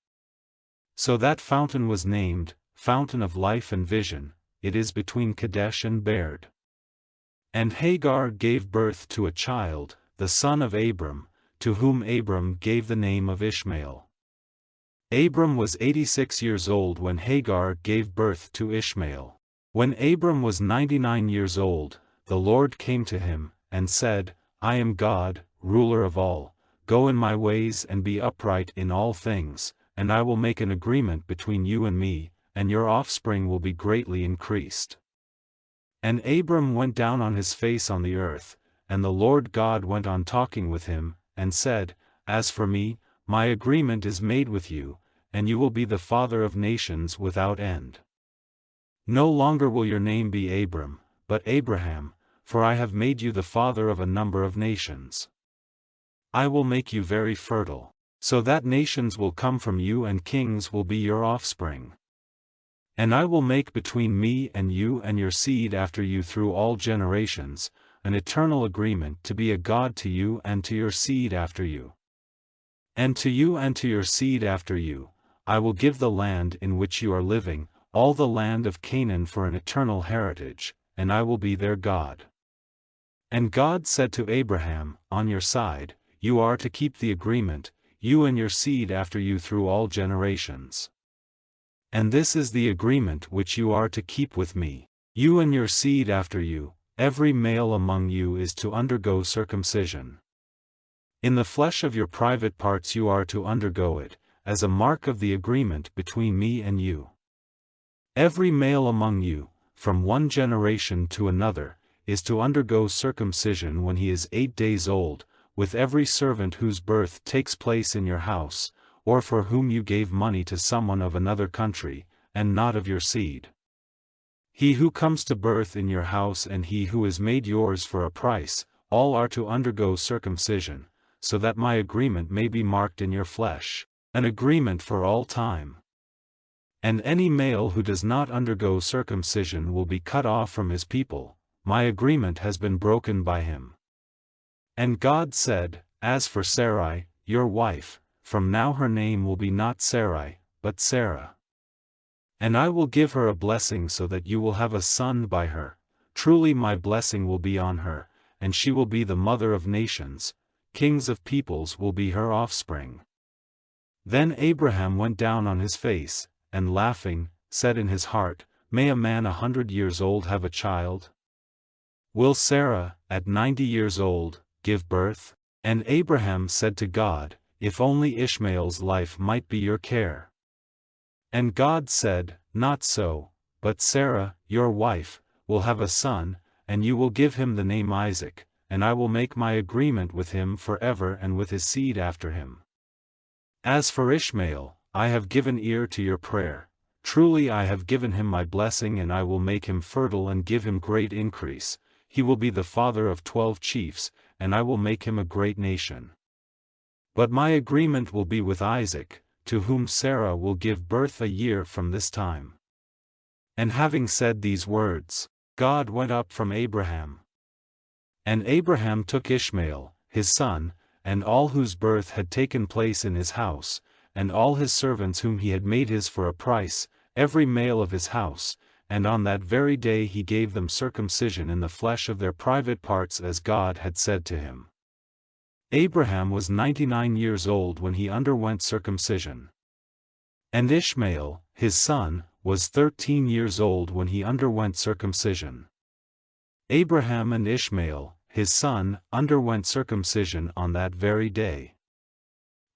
So that fountain was named, Fountain of Life and Vision, it is between Kadesh and Bered. And Hagar gave birth to a child, the son of Abram, to whom Abram gave the name of Ishmael. Abram was 86 years old when Hagar gave birth to Ishmael. When Abram was 99 years old, the Lord came to him, and said, I am God, ruler of all, go in my ways and be upright in all things, and I will make an agreement between you and me, and your offspring will be greatly increased. And Abram went down on his face on the earth, and the Lord God went on talking with him, and said, As for me, my agreement is made with you, and you will be the father of nations without end. No longer will your name be Abram, but Abraham, for I have made you the father of a number of nations. I will make you very fertile, so that nations will come from you and kings will be your offspring. And I will make between me and you and your seed after you through all generations, an eternal agreement to be a God to you and to your seed after you. And to you and to your seed after you, I will give the land in which you are living, all the land of Canaan for an eternal heritage, and I will be their God. And God said to Abraham, On your side, you are to keep the agreement, you and your seed after you through all generations. And this is the agreement which you are to keep with me, you and your seed after you, every male among you is to undergo circumcision. In the flesh of your private parts you are to undergo it, as a mark of the agreement between me and you. Every male among you, from one generation to another, is to undergo circumcision when he is 8 days old, with every servant whose birth takes place in your house, or for whom you gave money to someone of another country, and not of your seed. He who comes to birth in your house and he who is made yours for a price, all are to undergo circumcision, so that my agreement may be marked in your flesh, an agreement for all time. And any male who does not undergo circumcision will be cut off from his people, my agreement has been broken by him. And God said, As for Sarai, your wife, from now her name will be not Sarai, but Sarah. And I will give her a blessing so that you will have a son by her, truly my blessing will be on her, and she will be the mother of nations, kings of peoples will be her offspring. Then Abraham went down on his face, and laughing, said in his heart, May a man 100 years old have a child? Will Sarah, at 90 years old, give birth? And Abraham said to God, If only Ishmael's life might be your care. And God said, Not so, but Sarah, your wife, will have a son, and you will give him the name Isaac, and I will make my agreement with him forever and with his seed after him. As for Ishmael, I have given ear to your prayer, truly I have given him my blessing and I will make him fertile and give him great increase, he will be the father of 12 chiefs, and I will make him a great nation. But my agreement will be with Isaac, to whom Sarah will give birth a year from this time. And having said these words, God went up from Abraham. And Abraham took Ishmael, his son, and all whose birth had taken place in his house, and all his servants whom he had made his for a price, every male of his house, and on that very day he gave them circumcision in the flesh of their private parts as God had said to him. Abraham was 99 years old when he underwent circumcision. And Ishmael, his son, was 13 years old when he underwent circumcision. Abraham and Ishmael, his son, underwent circumcision on that very day.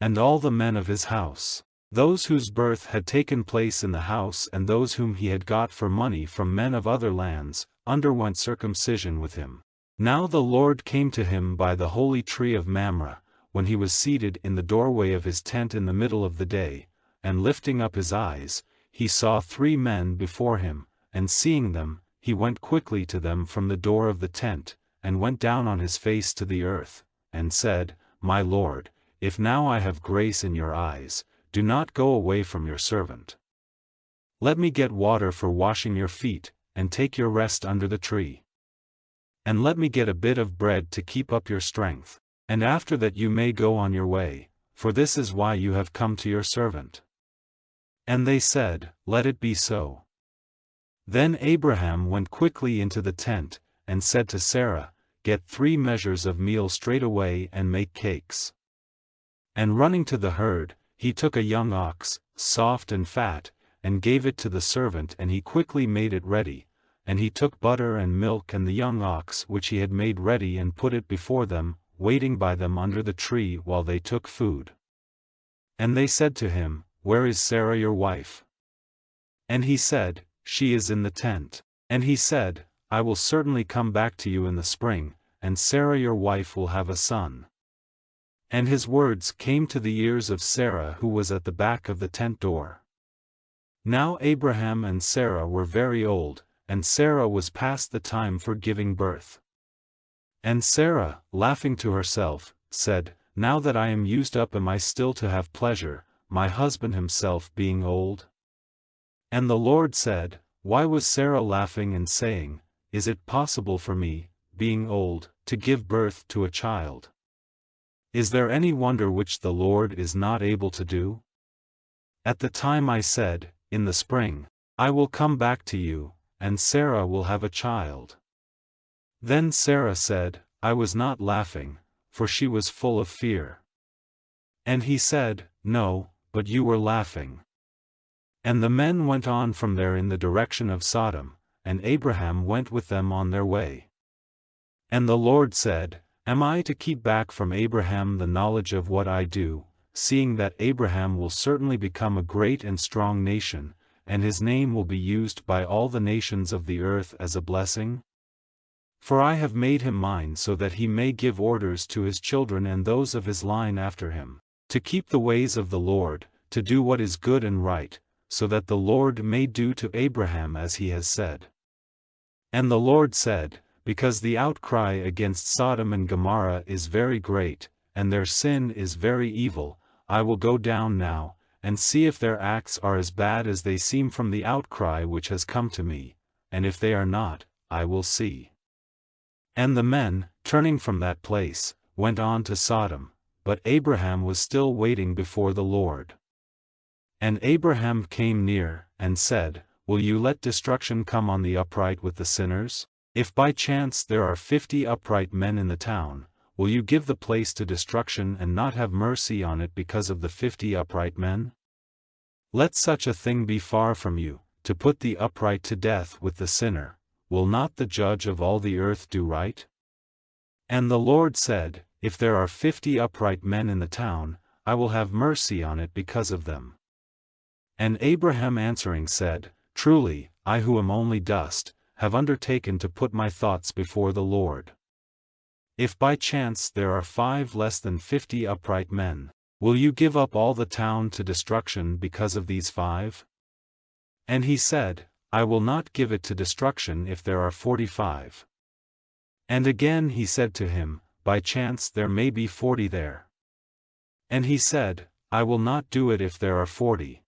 And all the men of his house, those whose birth had taken place in the house and those whom he had got for money from men of other lands, underwent circumcision with him. Now the Lord came to him by the holy tree of Mamre, when he was seated in the doorway of his tent in the middle of the day, and lifting up his eyes, he saw 3 men before him, and seeing them, he went quickly to them from the door of the tent, and went down on his face to the earth, and said, My Lord, if now I have grace in your eyes, do not go away from your servant. Let me get water for washing your feet, and take your rest under the tree. And let me get a bit of bread to keep up your strength, and after that you may go on your way, for this is why you have come to your servant. And they said, Let it be so. Then Abraham went quickly into the tent, and said to Sarah, Get 3 measures of meal straightway and make cakes. And running to the herd, he took a young ox, soft and fat, and gave it to the servant and he quickly made it ready. And he took butter and milk and the young ox which he had made ready and put it before them, waiting by them under the tree while they took food. And they said to him, Where is Sarah your wife? And he said, She is in the tent. And he said, I will certainly come back to you in the spring, and Sarah your wife will have a son. And his words came to the ears of Sarah who was at the back of the tent door. Now Abraham and Sarah were very old, and Sarah was past the time for giving birth. And Sarah, laughing to herself, said, Now that I am used up am I still to have pleasure, my husband himself being old? And the Lord said, Why was Sarah laughing and saying, Is it possible for me, being old, to give birth to a child? Is there any wonder which the Lord is not able to do? At the time I said, In the spring, I will come back to you, and Sarah will have a child. Then Sarah said, I was not laughing, for she was full of fear. And he said, No, but you were laughing. And the men went on from there in the direction of Sodom, and Abraham went with them on their way. And the Lord said, Am I to keep back from Abraham the knowledge of what I do, seeing that Abraham will certainly become a great and strong nation, and his name will be used by all the nations of the earth as a blessing? For I have made him mine so that he may give orders to his children and those of his line after him. to keep the ways of the Lord, to do what is good and right, so that the Lord may do to Abraham as he has said. And the Lord said, because the outcry against Sodom and Gomorrah is very great, and their sin is very evil, I will go down now, and see if their acts are as bad as they seem from the outcry which has come to me, and if they are not, I will see. And the men, turning from that place, went on to Sodom, but Abraham was still waiting before the Lord. And Abraham came near, and said, Will you let destruction come on the upright with the sinners? If by chance there are 50 upright men in the town, will you give the place to destruction and not have mercy on it because of the 50 upright men? Let such a thing be far from you, to put the upright to death with the sinner. Will not the judge of all the earth do right? And the Lord said, If there are 50 upright men in the town, I will have mercy on it because of them. And Abraham answering said, Truly, I who am only dust, have undertaken to put my thoughts before the Lord. If by chance there are 5 less than 50 upright men, will you give up all the town to destruction because of these 5? And he said, I will not give it to destruction if there are 45. And again he said to him, By chance there may be 40 there. And he said, I will not do it if there are 40.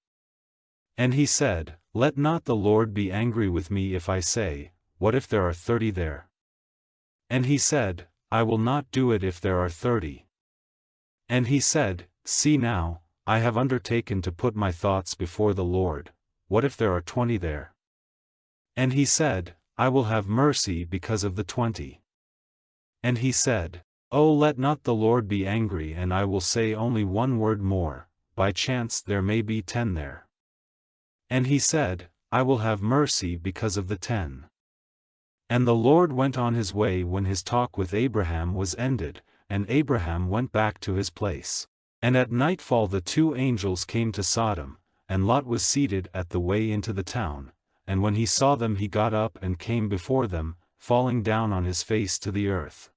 And he said, Let not the Lord be angry with me if I say, What if there are 30 there? And he said, I will not do it if there are 30. And he said, See now, I have undertaken to put my thoughts before the Lord, what if there are 20 there? And he said, I will have mercy because of the 20. And he said, Oh, let not the Lord be angry, and I will say only one word more, by chance there may be 10 there. And he said, I will have mercy because of the 10. And the Lord went on his way when his talk with Abraham was ended, and Abraham went back to his place. And at nightfall the 2 angels came to Sodom, and Lot was seated at the way into the town, and when he saw them he got up and came before them, falling down on his face to the earth.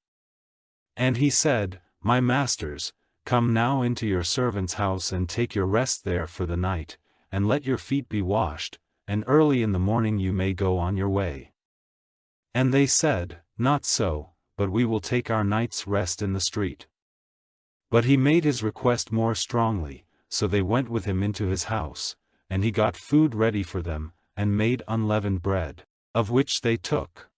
And he said, My masters, come now into your servant's house and take your rest there for the night, and let your feet be washed, and early in the morning you may go on your way. And they said, Not so, but we will take our night's rest in the street. But he made his request more strongly, so they went with him into his house, and he got food ready for them, and made unleavened bread, of which they took.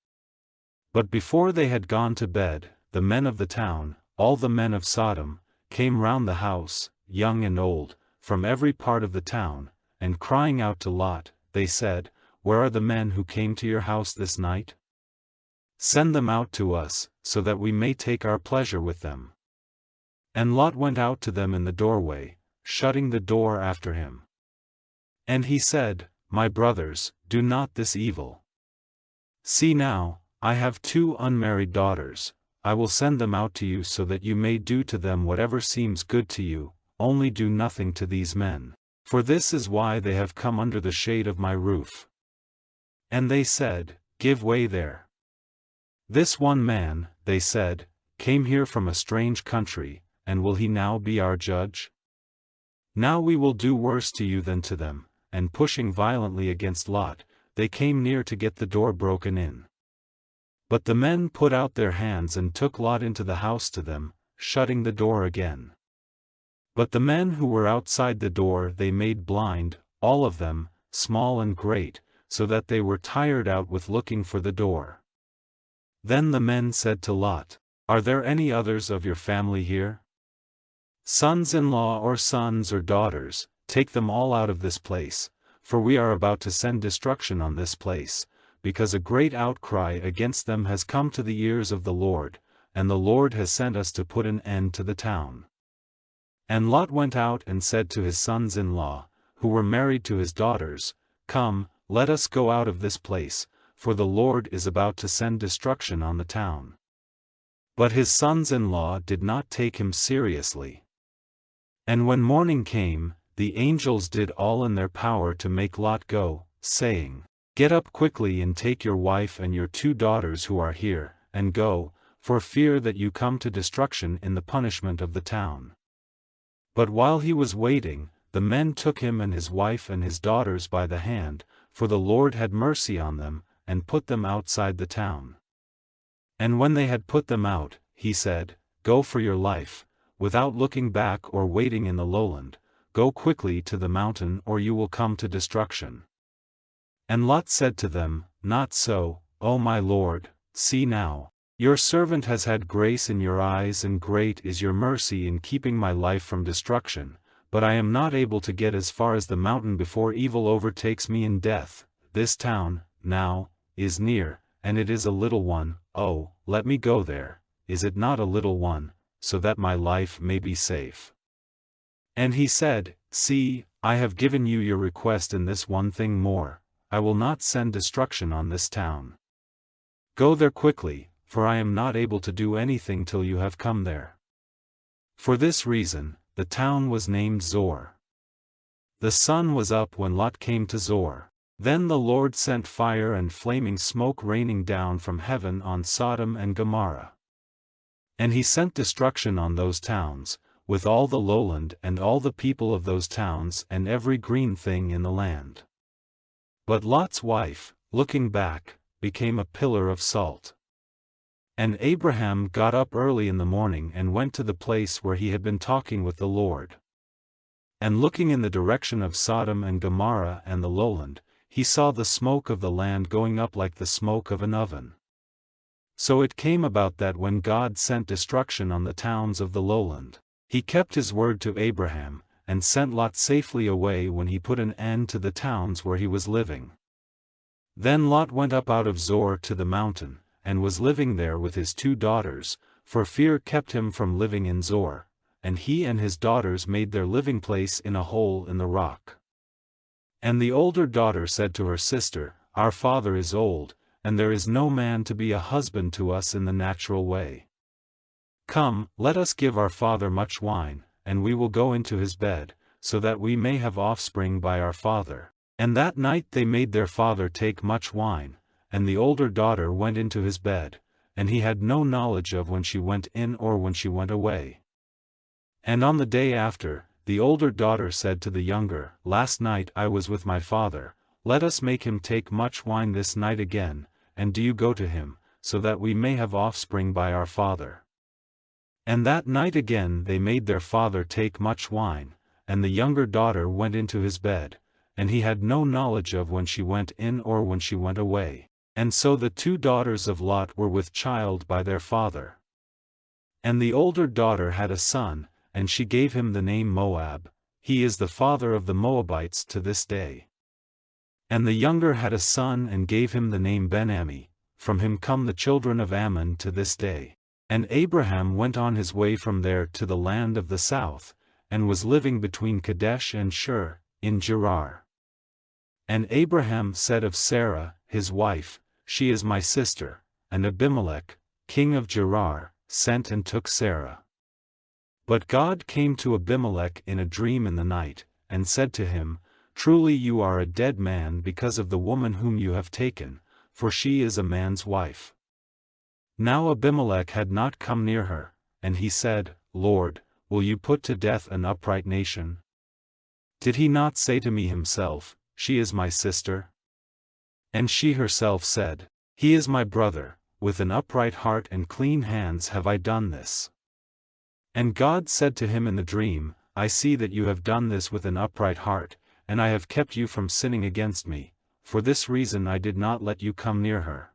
But before they had gone to bed, the men of the town, all the men of Sodom, came round the house, young and old, from every part of the town, and crying out to Lot, they said, Where are the men who came to your house this night? Send them out to us, so that we may take our pleasure with them. And Lot went out to them in the doorway, shutting the door after him. And he said, My brothers, do not this evil. See now, I have 2 unmarried daughters, I will send them out to you so that you may do to them whatever seems good to you, only do nothing to these men. For this is why they have come under the shade of my roof. And they said, Give way there. This one man, they said, came here from a strange country, and will he now be our judge? Now we will do worse to you than to them. And pushing violently against Lot, they came near to get the door broken in. But the men put out their hands and took Lot into the house to them, shutting the door again. But the men who were outside the door they made blind, all of them, small and great, so that they were tired out with looking for the door. Then the men said to Lot, Are there any others of your family here? Sons-in-law or sons or daughters, take them all out of this place, for we are about to send destruction on this place, because a great outcry against them has come to the ears of the Lord, and the Lord has sent us to put an end to the town. And Lot went out and said to his sons-in-law, who were married to his daughters, Come, let us go out of this place, for the Lord is about to send destruction on the town. But his sons-in-law did not take him seriously. And when morning came, the angels did all in their power to make Lot go, saying, Get up quickly and take your wife and your 2 daughters who are here, and go, for fear that you come to destruction in the punishment of the town. But while he was waiting, the men took him and his wife and his daughters by the hand, for the Lord had mercy on them, and put them outside the town. And when they had put them out, he said, "Go for your life, without looking back or waiting in the lowland, go quickly to the mountain or you will come to destruction." And Lot said to them, "Not so, O my Lord, see now, your servant has had grace in your eyes and great is your mercy in keeping my life from destruction, but I am not able to get as far as the mountain before evil overtakes me in death. This town, now, is near, and it is a little one, oh, let me go there, is it not a little one, so that my life may be safe?" And he said, "See, I have given you your request in this one thing more, I will not send destruction on this town. Go there quickly, for I am not able to do anything till you have come there." For this reason, the town was named Zor. The sun was up when Lot came to Zor. Then the Lord sent fire and flaming smoke raining down from heaven on Sodom and Gomorrah. And he sent destruction on those towns, with all the lowland and all the people of those towns and every green thing in the land. But Lot's wife, looking back, became a pillar of salt. And Abraham got up early in the morning and went to the place where he had been talking with the Lord. And looking in the direction of Sodom and Gomorrah and the lowland, he saw the smoke of the land going up like the smoke of an oven. So it came about that when God sent destruction on the towns of the lowland, he kept his word to Abraham, and sent Lot safely away when he put an end to the towns where he was living. Then Lot went up out of Zor to the mountain, and was living there with his 2 daughters, for fear kept him from living in Zor, and he and his daughters made their living place in a hole in the rock. And the older daughter said to her sister, "Our father is old, and there is no man to be a husband to us in the natural way. Come, let us give our father much wine, and we will go into his bed, so that we may have offspring by our father." And that night they made their father take much wine, and the older daughter went into his bed, and he had no knowledge of when she went in or when she went away. And on the day after, the older daughter said to the younger, "Last night I was with my father, let us make him take much wine this night again, and do you go to him, so that we may have offspring by our father." And that night again they made their father take much wine, and the younger daughter went into his bed, and he had no knowledge of when she went in or when she went away. And so the 2 daughters of Lot were with child by their father. And the older daughter had a son, and she gave him the name Moab, he is the father of the Moabites to this day. And the younger had a son and gave him the name Ben-Ammi, from him come the children of Ammon to this day. And Abraham went on his way from there to the land of the south, and was living between Kadesh and Shur, in Gerar. And Abraham said of Sarah, his wife, "She is my sister," and Abimelech, king of Gerar, sent and took Sarah. But God came to Abimelech in a dream in the night, and said to him, "Truly you are a dead man because of the woman whom you have taken, for she is a man's wife." Now Abimelech had not come near her, and he said, "Lord, will you put to death an upright nation? Did he not say to me himself, She is my sister? And she herself said, He is my brother, with an upright heart and clean hands have I done this." And God said to him in the dream, "I see that you have done this with an upright heart, and I have kept you from sinning against me, for this reason I did not let you come near her.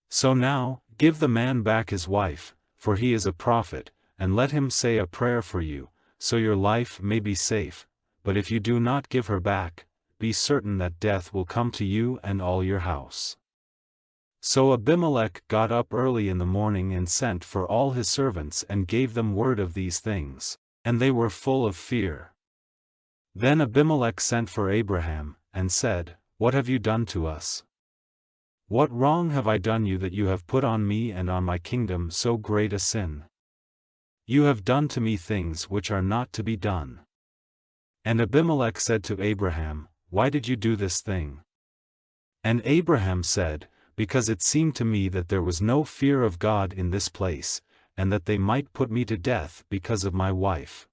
So now, give the man back his wife, for he is a prophet, and let him say a prayer for you, so your life may be safe, but if you do not give her back, be certain that death will come to you and all your house." So Abimelech got up early in the morning and sent for all his servants and gave them word of these things, and they were full of fear. Then Abimelech sent for Abraham, and said, "What have you done to us? What wrong have I done you that you have put on me and on my kingdom so great a sin? You have done to me things which are not to be done." And Abimelech said to Abraham, "Why did you do this thing?" And Abraham said, "Because it seemed to me that there was no fear of God in this place, and that they might put me to death because of my wife."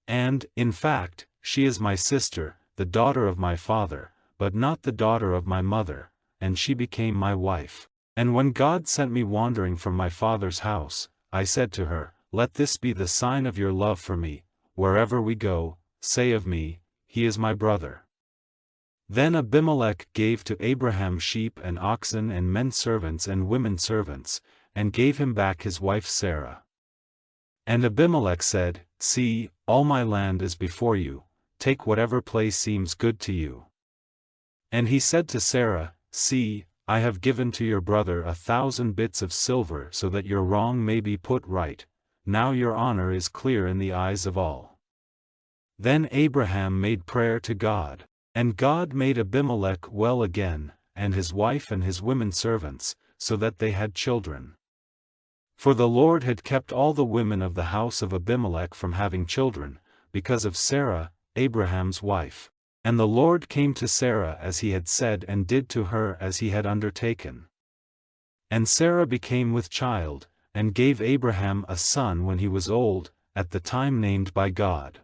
And, in fact, she is my sister, the daughter of my father, but not the daughter of my mother, and she became my wife. And when God sent me wandering from my father's house, I said to her, Let this be the sign of your love for me, wherever we go, say of me, he is my brother. Then Abimelech gave to Abraham sheep and oxen and men servants and women servants, and gave him back his wife Sarah. And Abimelech said, See, all my land is before you, take whatever place seems good to you. And he said to Sarah, See, I have given to your brother 1,000 bits of silver so that your wrong may be put right, now your honor is clear in the eyes of all. Then Abraham made prayer to God, and God made Abimelech well again, and his wife and his women servants, so that they had children. For the Lord had kept all the women of the house of Abimelech from having children, because of Sarah, Abraham's wife. And the Lord came to Sarah as he had said and did to her as he had undertaken. And Sarah became with child, and gave Abraham a son when he was old, at the time named by God.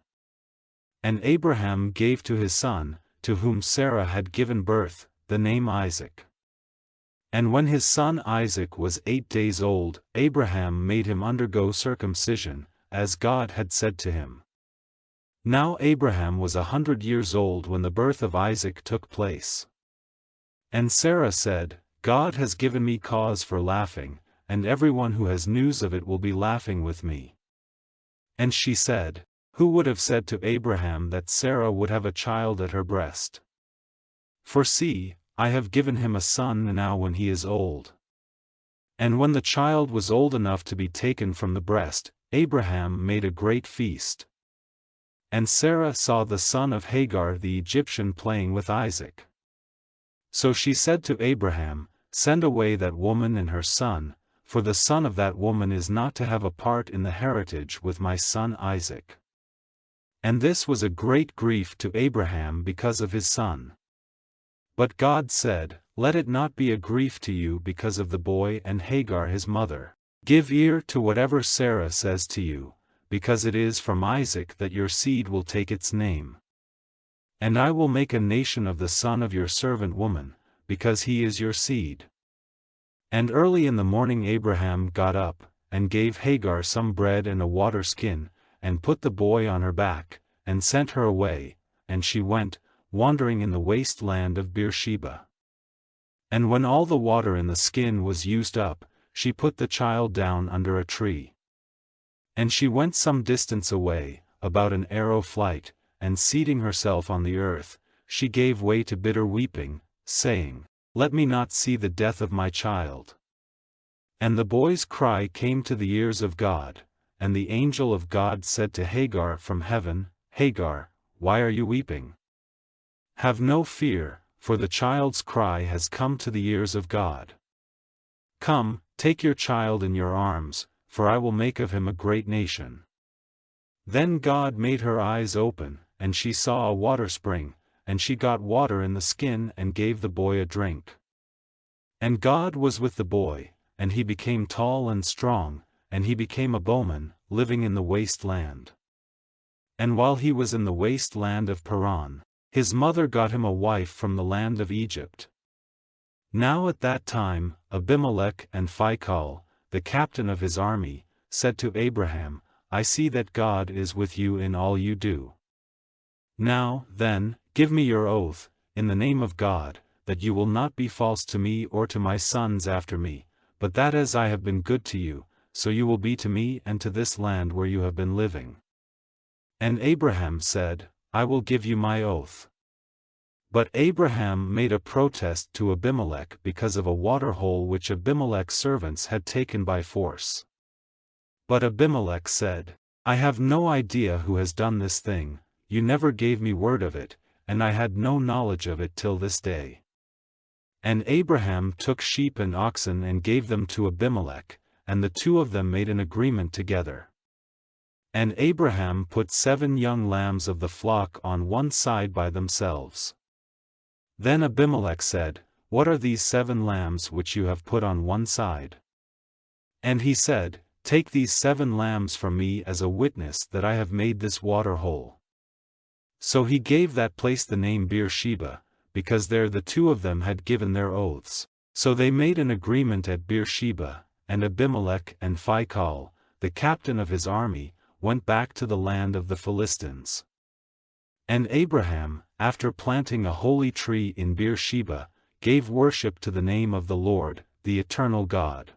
And Abraham gave to his son, to whom Sarah had given birth, the name Isaac. And when his son Isaac was 8 days old, Abraham made him undergo circumcision, as God had said to him. Now Abraham was 100 years old when the birth of Isaac took place. And Sarah said, God has given me cause for laughing, and everyone who has news of it will be laughing with me. And she said, Who would have said to Abraham that Sarah would have a child at her breast? For see, I have given him a son now when he is old. And when the child was old enough to be taken from the breast, Abraham made a great feast. And Sarah saw the son of Hagar the Egyptian playing with Isaac. So she said to Abraham, Send away that woman and her son, for the son of that woman is not to have a part in the heritage with my son Isaac. And this was a great grief to Abraham because of his son. But God said, Let it not be a grief to you because of the boy and Hagar his mother. Give ear to whatever Sarah says to you, because it is from Isaac that your seed will take its name. And I will make a nation of the son of your servant woman, because he is your seed. And early in the morning Abraham got up, and gave Hagar some bread and a water skin, and put the boy on her back, and sent her away, and she went, wandering in the waste land of Beersheba. And when all the water in the skin was used up, she put the child down under a tree. And she went some distance away, about an arrow flight, and seating herself on the earth, she gave way to bitter weeping, saying, Let me not see the death of my child. And the boy's cry came to the ears of God, and the angel of God said to Hagar from heaven, Hagar, why are you weeping? Have no fear, for the child's cry has come to the ears of God. Come, take your child in your arms, for I will make of him a great nation. Then God made her eyes open, and she saw a water spring, and she got water in the skin and gave the boy a drink. And God was with the boy, and he became tall and strong, and he became a bowman, living in the waste land. And while he was in the waste land of Paran, his mother got him a wife from the land of Egypt. Now at that time, Abimelech and Phicol, the captain of his army, said to Abraham, I see that God is with you in all you do. Now, then, give me your oath, in the name of God, that you will not be false to me or to my sons after me, but that as I have been good to you, so you will be to me and to this land where you have been living. And Abraham said, I will give you my oath. But Abraham made a protest to Abimelech because of a water hole which Abimelech's servants had taken by force. But Abimelech said, I have no idea who has done this thing, you never gave me word of it, and I had no knowledge of it till this day. And Abraham took sheep and oxen and gave them to Abimelech, and the two of them made an agreement together. And Abraham put 7 young lambs of the flock on one side by themselves. Then Abimelech said, What are these 7 lambs which you have put on one side? And he said, "Take these 7 lambs from me as a witness that I have made this water whole." So he gave that place the name Beersheba, because there the 2 of them had given their oaths. So they made an agreement at Beersheba, and Abimelech and Phicol, the captain of his army, went back to the land of the Philistines. And Abraham, after planting a holy tree in Beersheba, gave worship to the name of the Lord, the eternal God.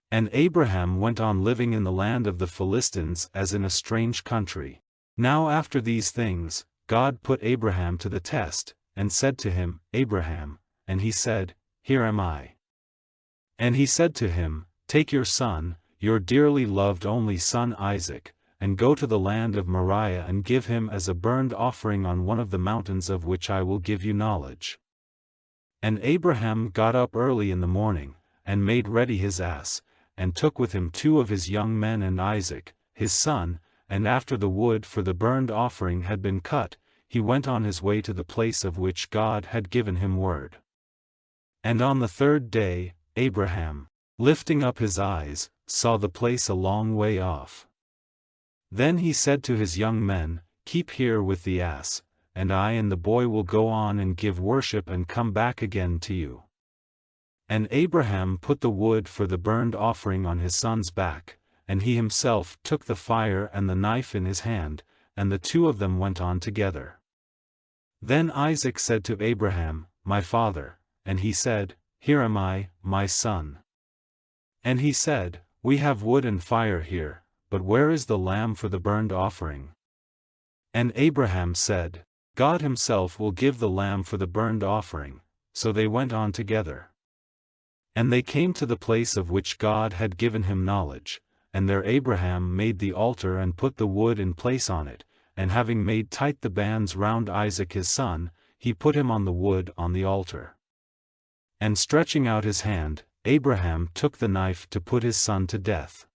And Abraham went on living in the land of the Philistines as in a strange country. Now after these things, God put Abraham to the test, and said to him, "Abraham," and he said, "Here am I." And he said to him, "Take your son, your dearly loved only son Isaac, and go to the land of Moriah and give him as a burnt offering on one of the mountains of which I will give you knowledge." And Abraham got up early in the morning, and made ready his ass, and took with him 2 of his young men and Isaac, his son, and after the wood for the burnt offering had been cut, he went on his way to the place of which God had given him word. And on the 3rd day, Abraham, lifting up his eyes, saw the place a long way off. Then he said to his young men, "Keep here with the ass, and I and the boy will go on and give worship and come back again to you." And Abraham put the wood for the burnt offering on his son's back, and he himself took the fire and the knife in his hand, and the 2 of them went on together. Then Isaac said to Abraham, "My father," and he said, "Here am I, my son." And he said, "We have wood and fire here, but where is the lamb for the burnt offering?" And Abraham said, "God himself will give the lamb for the burnt offering." So they went on together. And they came to the place of which God had given him knowledge, and there Abraham made the altar and put the wood in place on it, and having made tight the bands round Isaac his son, he put him on the wood on the altar. And stretching out his hand, Abraham took the knife to put his son to death.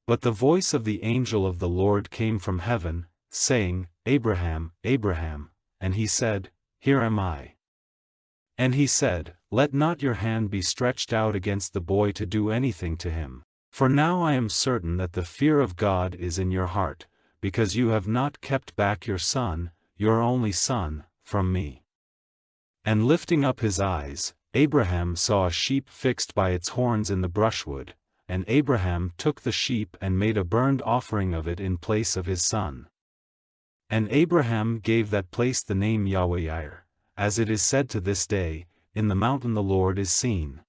But the voice of the angel of the Lord came from heaven, saying, "Abraham, Abraham," and he said, "Here am I." And he said, "Let not your hand be stretched out against the boy to do anything to him. For now I am certain that the fear of God is in your heart, because you have not kept back your son, your only son, from me." And lifting up his eyes, Abraham saw a sheep fixed by its horns in the brushwood, and Abraham took the sheep and made a burnt offering of it in place of his son. And Abraham gave that place the name Yahweh-Yireh, as it is said to this day, "In the mountain the Lord is seen."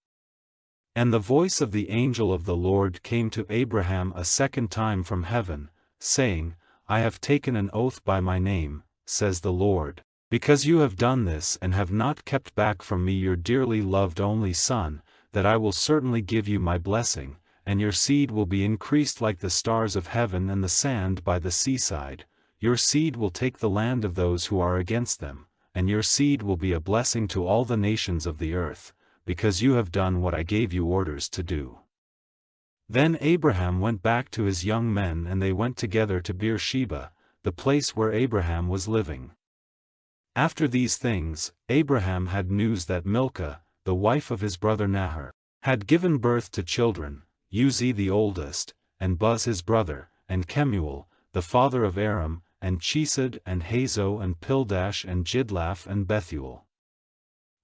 And the voice of the angel of the Lord came to Abraham a second time from heaven, saying, "I have taken an oath by my name, says the Lord, because you have done this and have not kept back from me your dearly loved only son, that I will certainly give you my blessing, and your seed will be increased like the stars of heaven and the sand by the seaside. Your seed will take the land of those who are against them, and your seed will be a blessing to all the nations of the earth, because you have done what I gave you orders to do." Then Abraham went back to his young men and they went together to Beersheba, the place where Abraham was living. After these things, Abraham had news that Milcah, the wife of his brother Nahor, had given birth to children, Uzi the oldest, and Buz his brother, and Kemuel, the father of Aram, and Chesed and Hazo and Pildash and Jidlaph and Bethuel.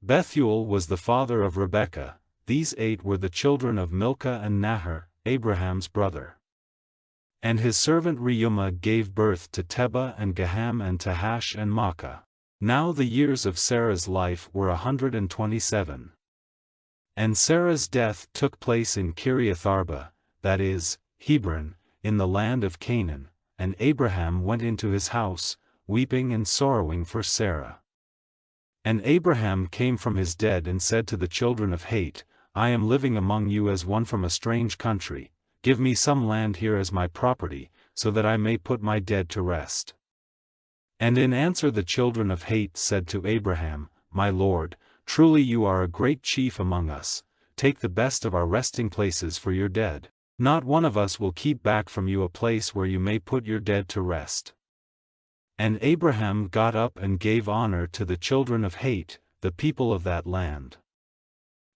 Bethuel was the father of Rebekah. These 8 were the children of Milcah and Nahor, Abraham's brother. And his servant Reumah gave birth to Tebah and Gaham and Tahash and Maachah. Now the years of Sarah's life were 127. And Sarah's death took place in Kiriath-arba, that is, Hebron, in the land of Canaan, and Abraham went into his house, weeping and sorrowing for Sarah. And Abraham came from his dead and said to the children of Het, "I am living among you as one from a strange country, give me some land here as my property, so that I may put my dead to rest." And in answer the children of Het said to Abraham, "My lord, truly you are a great chief among us, take the best of our resting places for your dead. Not one of us will keep back from you a place where you may put your dead to rest." And Abraham got up and gave honor to the children of Het, the people of that land.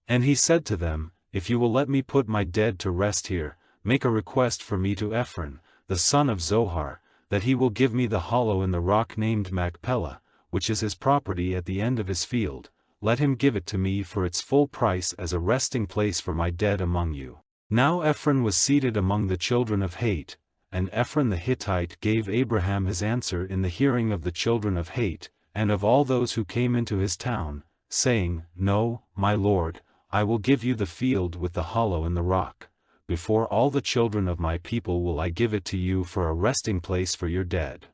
And he said to them, "If you will let me put my dead to rest here, make a request for me to Ephron, the son of Zohar, that he will give me the hollow in the rock named Machpelah, which is his property at the end of his field. Let him give it to me for its full price as a resting place for my dead among you." Now Ephron was seated among the children of Het, and Ephron the Hittite gave Abraham his answer in the hearing of the children of Het, and of all those who came into his town, saying, "No, my lord, I will give you the field with the hollow in the rock. Before all the children of my people will I give it to you for a resting place for your dead."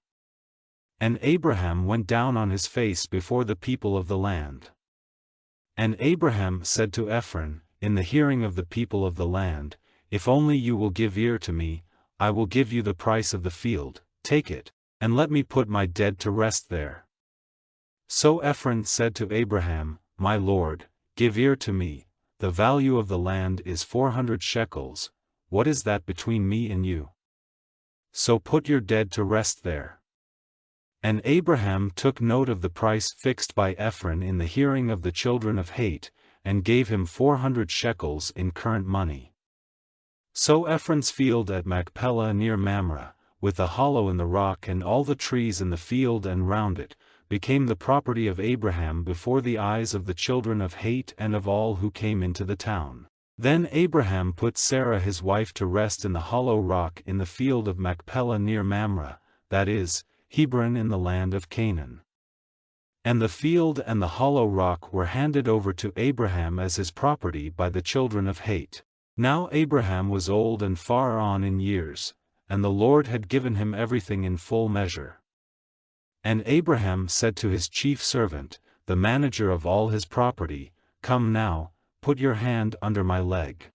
And Abraham went down on his face before the people of the land. And Abraham said to Ephron, in the hearing of the people of the land, "If only you will give ear to me, I will give you the price of the field. Take it, and let me put my dead to rest there." So Ephron said to Abraham, "My lord, give ear to me. The value of the land is 400 shekels. What is that between me and you? So put your dead to rest there." And Abraham took note of the price fixed by Ephron in the hearing of the children of Het, and gave him 400 shekels in current money. So Ephron's field at Machpelah near Mamre, with the hollow in the rock and all the trees in the field and round it, became the property of Abraham before the eyes of the children of Het and of all who came into the town. Then Abraham put Sarah his wife to rest in the hollow rock in the field of Machpelah near Mamre, that is, Hebron in the land of Canaan. And the field and the hollow rock were handed over to Abraham as his property by the children of Het. Now Abraham was old and far on in years, and the Lord had given him everything in full measure. And Abraham said to his chief servant, the manager of all his property, "Come now, put your hand under my leg.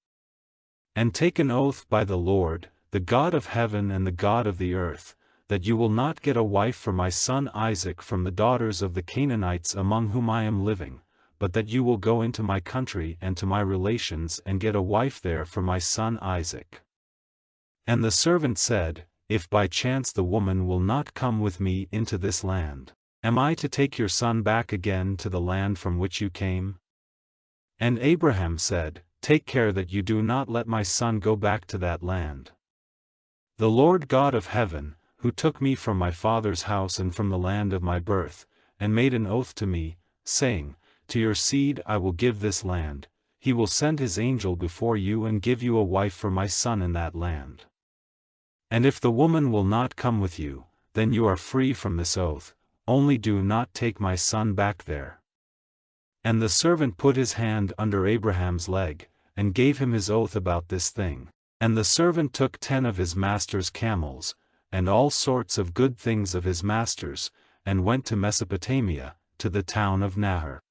And take an oath by the Lord, the God of heaven and the God of the earth, that you will not get a wife for my son Isaac from the daughters of the Canaanites among whom I am living, but that you will go into my country and to my relations and get a wife there for my son Isaac." And the servant said, "If by chance the woman will not come with me into this land, am I to take your son back again to the land from which you came?" And Abraham said, "Take care that you do not let my son go back to that land. The Lord God of heaven, who took me from my father's house and from the land of my birth, and made an oath to me, saying, 'To your seed I will give this land,' he will send his angel before you and give you a wife for my son in that land. And if the woman will not come with you, then you are free from this oath, only do not take my son back there." And the servant put his hand under Abraham's leg, and gave him his oath about this thing. And the servant took 10 of his master's camels, and all sorts of good things of his master's, and went to Mesopotamia, to the town of Nahor.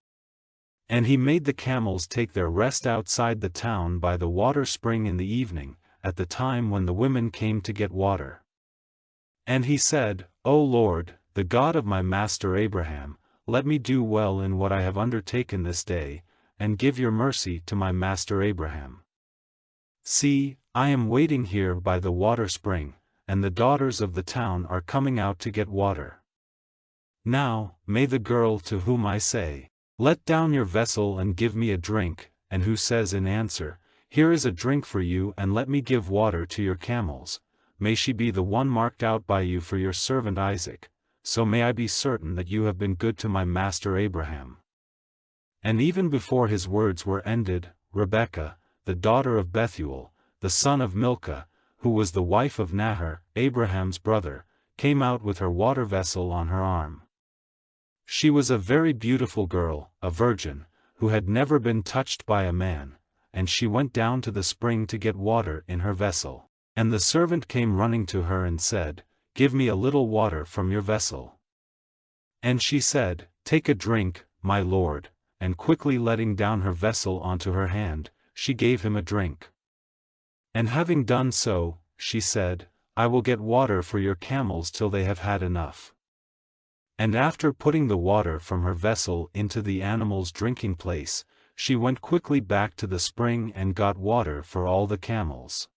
And he made the camels take their rest outside the town by the water spring in the evening, at the time when the women came to get water. And he said, "O Lord, the God of my master Abraham, let me do well in what I have undertaken this day, and give your mercy to my master Abraham. See, I am waiting here by the water spring, and the daughters of the town are coming out to get water. Now, may the girl to whom I say, 'Let down your vessel and give me a drink,' and who says in answer, 'Here is a drink for you and let me give water to your camels,' may she be the one marked out by you for your servant Isaac, so may I be certain that you have been good to my master Abraham." And even before his words were ended, Rebekah, the daughter of Bethuel, the son of Milcah, who was the wife of Nahor, Abraham's brother, came out with her water vessel on her arm. She was a very beautiful girl, a virgin, who had never been touched by a man, and she went down to the spring to get water in her vessel. And the servant came running to her and said, "Give me a little water from your vessel." And she said, "Take a drink, my lord," and quickly letting down her vessel onto her hand, she gave him a drink. And having done so, she said, "I will get water for your camels till they have had enough." And after putting the water from her vessel into the animals' drinking place, she went quickly back to the spring and got water for all the camels.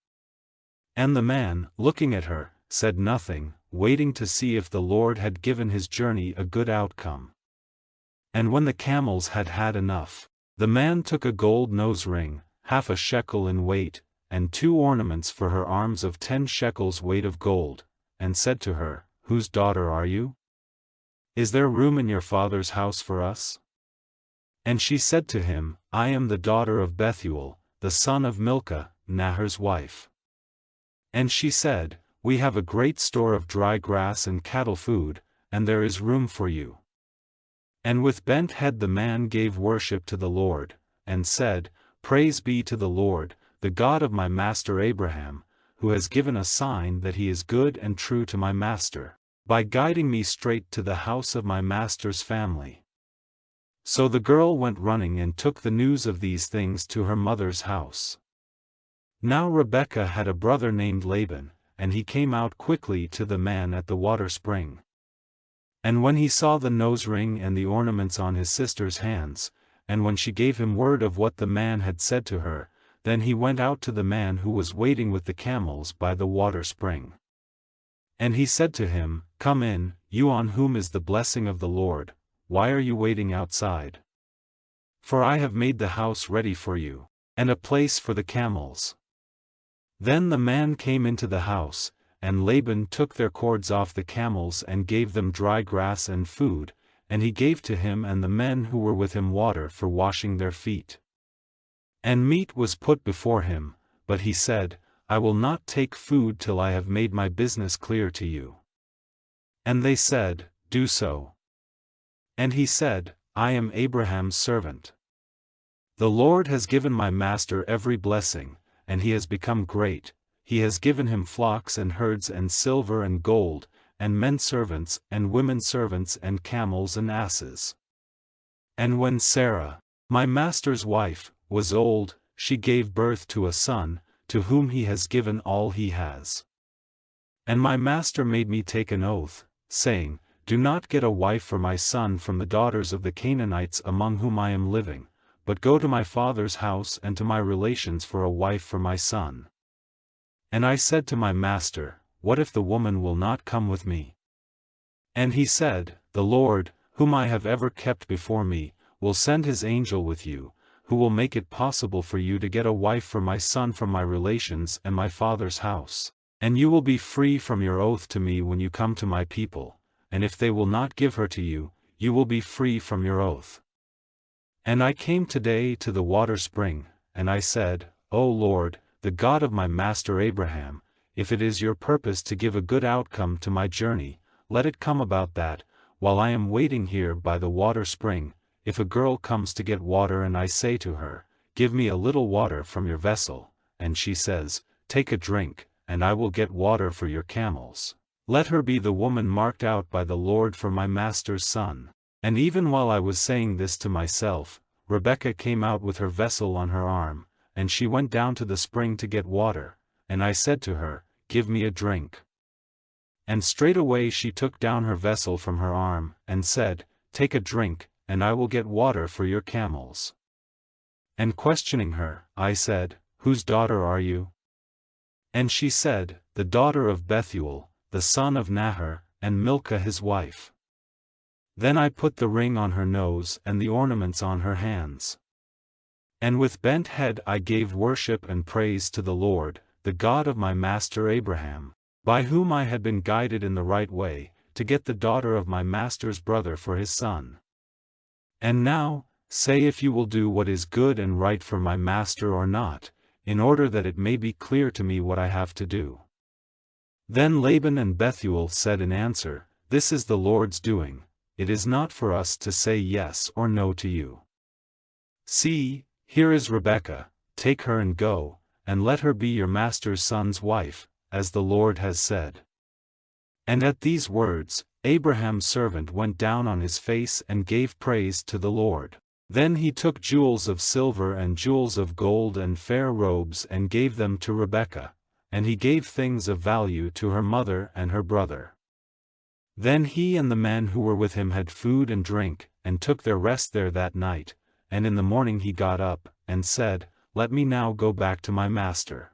And the man, looking at her, said nothing, waiting to see if the Lord had given his journey a good outcome. And when the camels had had enough, the man took a gold nose ring, half a shekel in weight, and 2 ornaments for her arms of 10 shekels weight of gold, and said to her, Whose daughter are you? Is there room in your father's house for us? And she said to him, I am the daughter of Bethuel, the son of Milcah, Nahor's wife. And she said, We have a great store of dry grass and cattle food, and there is room for you. And with bent head the man gave worship to the Lord, and said, Praise be to the Lord, the God of my master Abraham, who has given a sign that he is good and true to my master, by guiding me straight to the house of my master's family. So the girl went running and took the news of these things to her mother's house. Now Rebekah had a brother named Laban, and he came out quickly to the man at the water spring. And when he saw the nose ring and the ornaments on his sister's hands, and when she gave him word of what the man had said to her, then he went out to the man who was waiting with the camels by the water spring. And he said to him, Come in, you on whom is the blessing of the Lord, why are you waiting outside? For I have made the house ready for you, and a place for the camels. Then the man came into the house, and Laban took their cords off the camels and gave them dry grass and food, and he gave to him and the men who were with him water for washing their feet. And meat was put before him, but he said, I will not take food till I have made my business clear to you. And they said, Do so. And he said, I am Abraham's servant. The Lord has given my master every blessing, and he has become great. He has given him flocks and herds and silver and gold, and men servants and women servants and camels and asses. And when Sarah, my master's wife, was old, she gave birth to a son, to whom he has given all he has. And my master made me take an oath, saying, Do not get a wife for my son from the daughters of the Canaanites among whom I am living, but go to my father's house and to my relations for a wife for my son. And I said to my master, What if the woman will not come with me? And he said, The Lord, whom I have ever kept before me, will send his angel with you, who will make it possible for you to get a wife for my son from my relations and my father's house, and you will be free from your oath to me when you come to my people, and if they will not give her to you, you will be free from your oath. And I came today to the water spring, and I said, O Lord, the God of my master Abraham, if it is your purpose to give a good outcome to my journey, let it come about that, while I am waiting here by the water spring, if a girl comes to get water and I say to her, Give me a little water from your vessel, and she says, Take a drink, and I will get water for your camels, let her be the woman marked out by the Lord for my master's son. And even while I was saying this to myself, Rebekah came out with her vessel on her arm, and she went down to the spring to get water, and I said to her, Give me a drink. And straightway she took down her vessel from her arm, and said, Take a drink, and I will get water for your camels. And questioning her, I said, Whose daughter are you? And she said, The daughter of Bethuel, the son of Nahor, and Milcah his wife. Then I put the ring on her nose and the ornaments on her hands. And with bent head I gave worship and praise to the Lord, the God of my master Abraham, by whom I had been guided in the right way, to get the daughter of my master's brother for his son. And now, say if you will do what is good and right for my master or not, in order that it may be clear to me what I have to do. Then Laban and Bethuel said in answer, This is the Lord's doing, it is not for us to say yes or no to you. See, here is Rebekah, take her and go, and let her be your master's son's wife, as the Lord has said. And at these words, Abraham's servant went down on his face and gave praise to the Lord. Then he took jewels of silver and jewels of gold and fair robes and gave them to Rebekah, and he gave things of value to her mother and her brother. Then he and the men who were with him had food and drink, and took their rest there that night, and in the morning he got up, and said, Let me now go back to my master.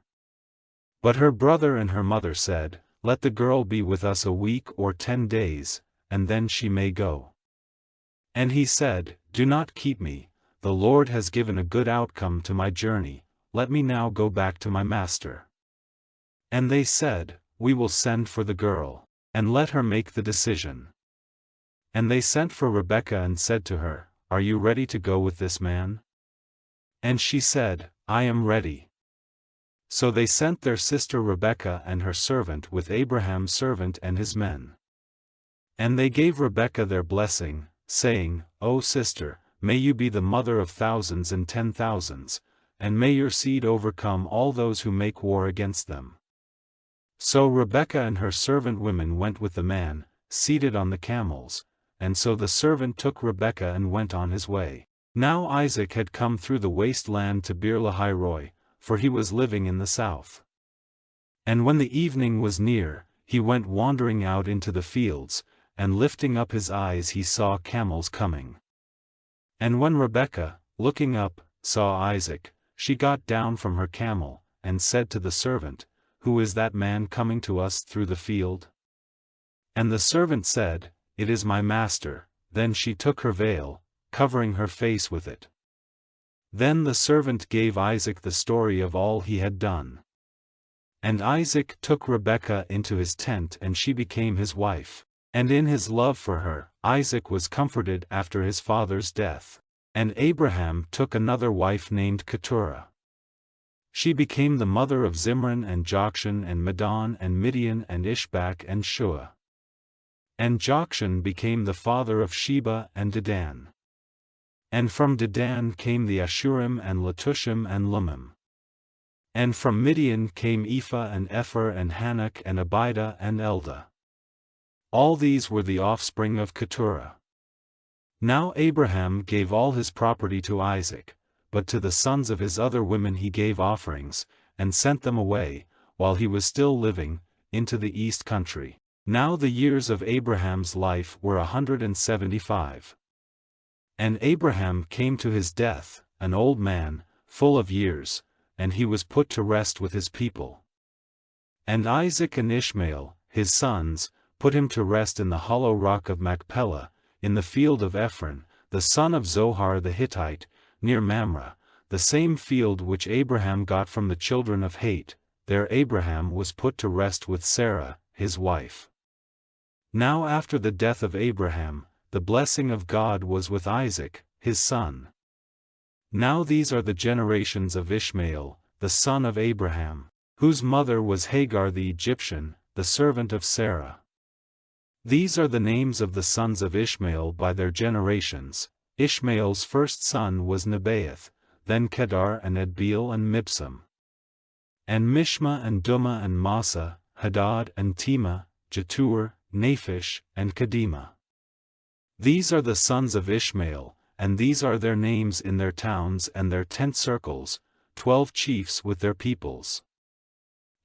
But her brother and her mother said, Let the girl be with us a week or 10 days, and then she may go. And he said, Do not keep me, the Lord has given a good outcome to my journey, let me now go back to my master. And they said, we will send for the girl, and let her make the decision. And they sent for Rebekah and said to her, are you ready to go with this man? And she said, I am ready. So they sent their sister Rebekah and her servant with Abraham's servant and his men. And they gave Rebekah their blessing, saying, O sister, may you be the mother of thousands and 10,000s, and may your seed overcome all those who make war against them. So Rebekah and her servant women went with the man, seated on the camels, and so the servant took Rebekah and went on his way. Now Isaac had come through the waste land to Beer-lahai-roi, for he was living in the south. And when the evening was near, he went wandering out into the fields, and lifting up his eyes he saw camels coming. And when Rebekah, looking up, saw Isaac, she got down from her camel, and said to the servant, who is that man coming to us through the field? And the servant said, it is my master. Then she took her veil, covering her face with it. Then the servant gave Isaac the story of all he had done. And Isaac took Rebekah into his tent and she became his wife. And in his love for her, Isaac was comforted after his father's death. And Abraham took another wife named Keturah. She became the mother of Zimran and Jokshan and Medan and Midian and Ishbak and Shua. And Jokshan became the father of Sheba and Dedan. And from Dedan came the Ashurim and Letushim and Lumim. And from Midian came Ephah and Epher and Hanok and Abidah and Eldah. All these were the offspring of Keturah. Now Abraham gave all his property to Isaac, but to the sons of his other women he gave offerings, and sent them away, while he was still living, into the east country. Now the years of Abraham's life were 175. And Abraham came to his death, an old man, full of years, and he was put to rest with his people. And Isaac and Ishmael, his sons, put him to rest in the hollow rock of Machpelah, in the field of Ephron, the son of Zohar the Hittite, near Mamre, the same field which Abraham got from the children of Het. There Abraham was put to rest with Sarah, his wife. Now after the death of Abraham, the blessing of God was with Isaac, his son. Now these are the generations of Ishmael, the son of Abraham, whose mother was Hagar the Egyptian, the servant of Sarah. These are the names of the sons of Ishmael by their generations. Ishmael's first son was Nebaioth, then Kedar and Adbeel and Mibsam. And Mishma and Dumah and Massa, Hadad and Tema, Jetur, Naphish, and Kedemah. These are the sons of Ishmael, and these are their names in their towns and their tent circles, 12 chiefs with their peoples.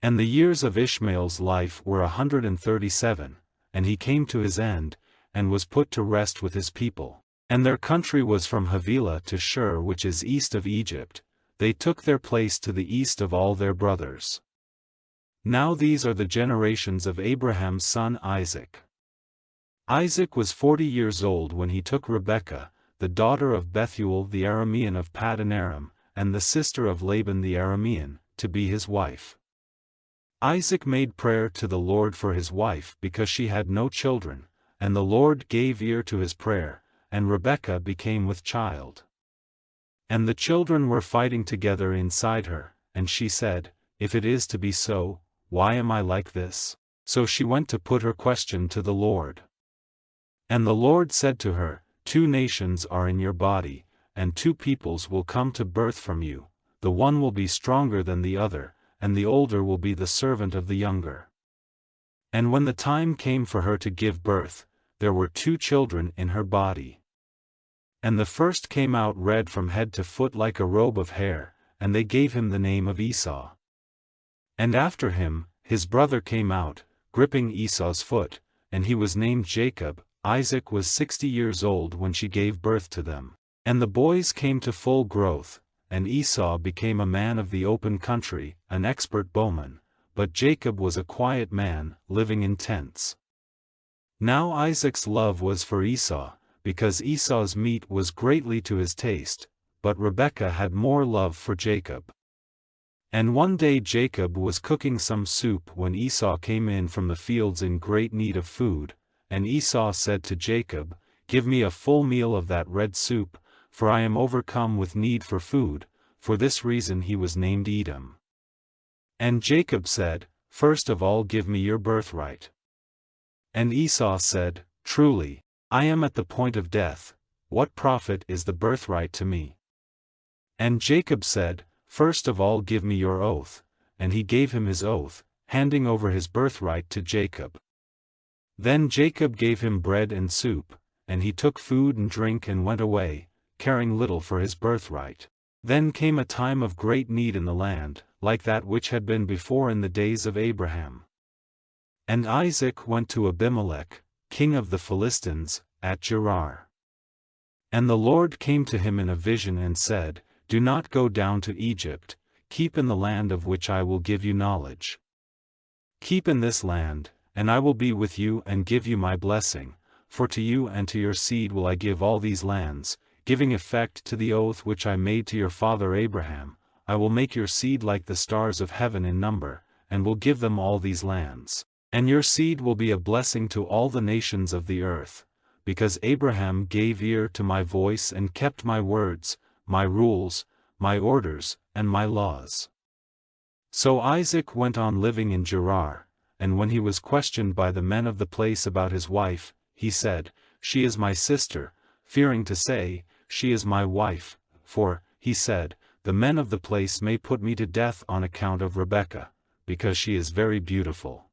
And the years of Ishmael's life were 137, and he came to his end, and was put to rest with his people. And their country was from Havilah to Shur, which is east of Egypt. They took their place to the east of all their brothers. Now these are the generations of Abraham's son Isaac. Isaac was 40 years old when he took Rebekah, the daughter of Bethuel the Aramean of Paddan Aram, and the sister of Laban the Aramean, to be his wife. Isaac made prayer to the Lord for his wife because she had no children, and the Lord gave ear to his prayer, and Rebekah became with child. And the children were fighting together inside her, and she said, if it is to be so, why am I like this? So she went to put her question to the Lord. And the Lord said to her, 2 nations are in your body, and 2 peoples will come to birth from you, the one will be stronger than the other, and the older will be the servant of the younger. And when the time came for her to give birth, there were 2 children in her body. And the first came out red from head to foot like a robe of hair, and they gave him the name of Esau. And after him, his brother came out, gripping Esau's foot, and he was named Jacob. Isaac was 60 years old when she gave birth to them. And the boys came to full growth, and Esau became a man of the open country, an expert bowman, but Jacob was a quiet man, living in tents. Now Isaac's love was for Esau, because Esau's meat was greatly to his taste, but Rebekah had more love for Jacob. And one day Jacob was cooking some soup when Esau came in from the fields in great need of food, and Esau said to Jacob, "Give me a full meal of that red soup, for I am overcome with need for food." For this reason he was named Edom. And Jacob said, "First of all give me your birthright." And Esau said, "Truly, I am at the point of death, what profit is the birthright to me?" And Jacob said, "First of all give me your oath," and he gave him his oath, handing over his birthright to Jacob. Then Jacob gave him bread and soup, and he took food and drink and went away, caring little for his birthright. Then came a time of great need in the land, like that which had been before in the days of Abraham. And Isaac went to Abimelech, king of the Philistines, at Gerar. And the Lord came to him in a vision and said, "Do not go down to Egypt, keep in the land of which I will give you knowledge. Keep in this land, and I will be with you and give you my blessing, for to you and to your seed will I give all these lands, giving effect to the oath which I made to your father Abraham. I will make your seed like the stars of heaven in number, and will give them all these lands. And your seed will be a blessing to all the nations of the earth, because Abraham gave ear to my voice and kept my words, my rules, my orders, and my laws." So Isaac went on living in Gerar, and when he was questioned by the men of the place about his wife, he said, "She is my sister," fearing to say, "She is my wife," for, he said, "The men of the place may put me to death on account of Rebekah, because she is very beautiful."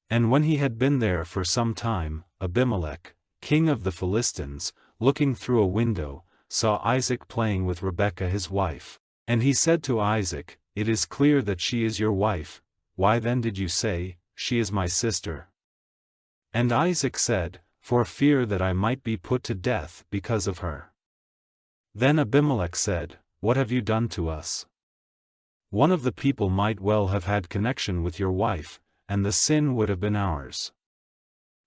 And when he had been there for some time, Abimelech, king of the Philistines, looking through a window, saw Isaac playing with Rebekah his wife. And he said to Isaac, "It is clear that she is your wife, why then did you say, 'She is my sister'?" And Isaac said, "For fear that I might be put to death because of her." Then Abimelech said, "What have you done to us? One of the people might well have had connection with your wife, and the sin would have been ours."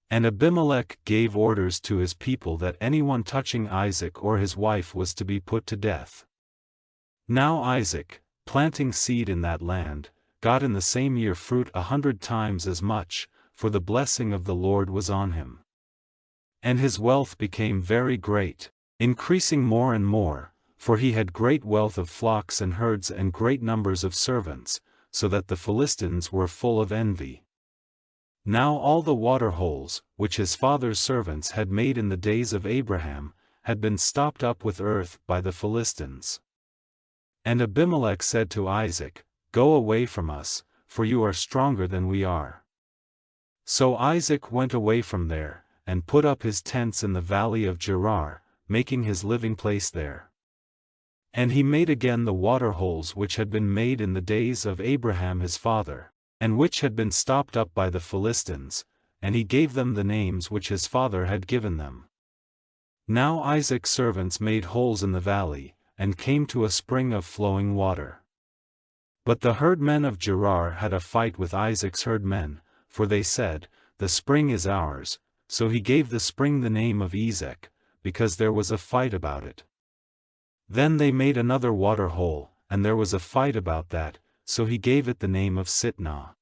And Abimelech gave orders to his people that anyone touching Isaac or his wife was to be put to death. Now Isaac, planting seed in that land, got in the same year fruit 100 times as much, for the blessing of the Lord was on him. And his wealth became very great, increasing more and more, for he had great wealth of flocks and herds and great numbers of servants, so that the Philistines were full of envy. Now all the water holes, which his father's servants had made in the days of Abraham, had been stopped up with earth by the Philistines. And Abimelech said to Isaac, "Go away from us, for you are stronger than we are." So Isaac went away from there, and put up his tents in the valley of Gerar, making his living place there. And he made again the water holes which had been made in the days of Abraham his father, and which had been stopped up by the Philistines, and he gave them the names which his father had given them. Now Isaac's servants made holes in the valley, and came to a spring of flowing water. But the herdmen of Gerar had a fight with Isaac's herdmen, for they said, "The spring is ours," so he gave the spring the name of Esek, because there was a fight about it. Then they made another water hole, and there was a fight about that, so he gave it the name of Sitnah.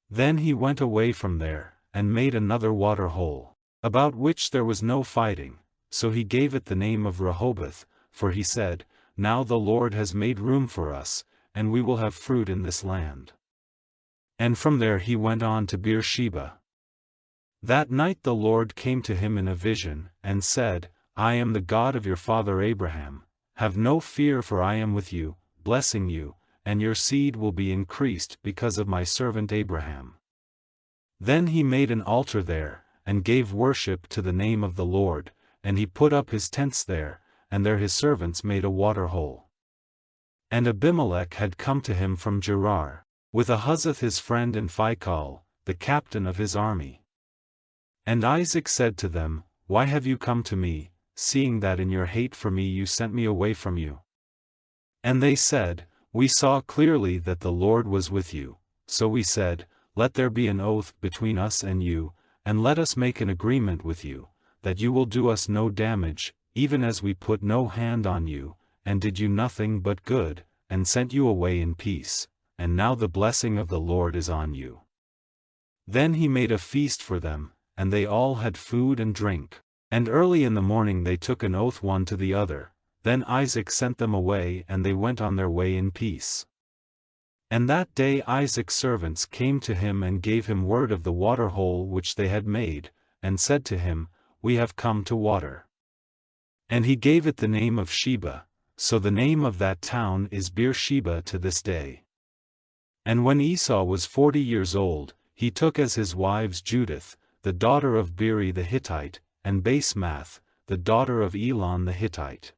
Then he went away from there, and made another water hole, about which there was no fighting, so he gave it the name of Rehoboth, for he said, "Now the Lord has made room for us, and we will have fruit in this land." And from there he went on to Beersheba. That night the Lord came to him in a vision, and said, "I am the God of your father Abraham. Have no fear, for I am with you, blessing you, and your seed will be increased because of my servant Abraham." Then he made an altar there, and gave worship to the name of the Lord, and he put up his tents there, and there his servants made a water hole. And Abimelech had come to him from Gerar, with Ahuzath his friend and Phicol, the captain of his army. And Isaac said to them, "Why have you come to me, seeing that in your hate for me you sent me away from you?" And they said, "We saw clearly that the Lord was with you, so we said, Let there be an oath between us and you, and let us make an agreement with you, that you will do us no damage, even as we put no hand on you, and did you nothing but good, and sent you away in peace, and now the blessing of the Lord is on you." Then he made a feast for them, and they all had food and drink. And early in the morning they took an oath one to the other. Then Isaac sent them away, and they went on their way in peace. And that day Isaac's servants came to him and gave him word of the water hole which they had made, and said to him, "We have come to water." And he gave it the name of Sheba, so the name of that town is Beersheba to this day. And when Esau was 40 years old, he took as his wives Judith, the daughter of Beeri the Hittite, and Basemath, the daughter of Elon the Hittite.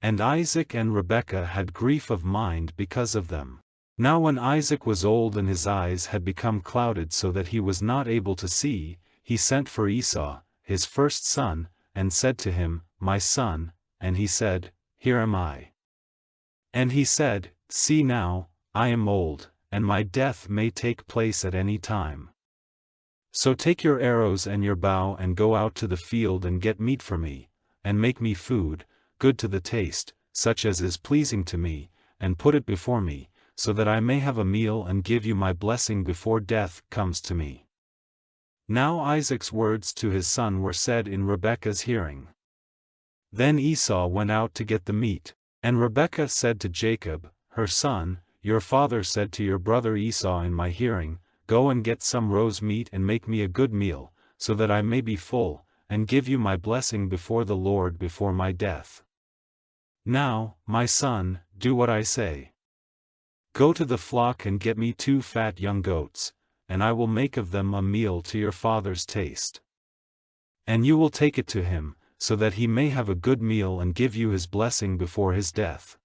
And Isaac and Rebekah had grief of mind because of them. Now when Isaac was old and his eyes had become clouded so that he was not able to see, he sent for Esau, his first son, and said to him, "My son," and he said, "Here am I." And he said, "See now, I am old, and my death may take place at any time. So take your arrows and your bow and go out to the field and get meat for me, and make me food, good to the taste, such as is pleasing to me, and put it before me, so that I may have a meal and give you my blessing before death comes to me." Now Isaac's words to his son were said in Rebekah's hearing. Then Esau went out to get the meat, and Rebekah said to Jacob, her son, "Your father said to your brother Esau in my hearing, Go and get some roast meat and make me a good meal, so that I may be full, and give you my blessing before the Lord before my death. Now, my son, do what I say. Go to the flock and get me 2 fat young goats, and I will make of them a meal to your father's taste. And you will take it to him, so that he may have a good meal and give you his blessing before his death."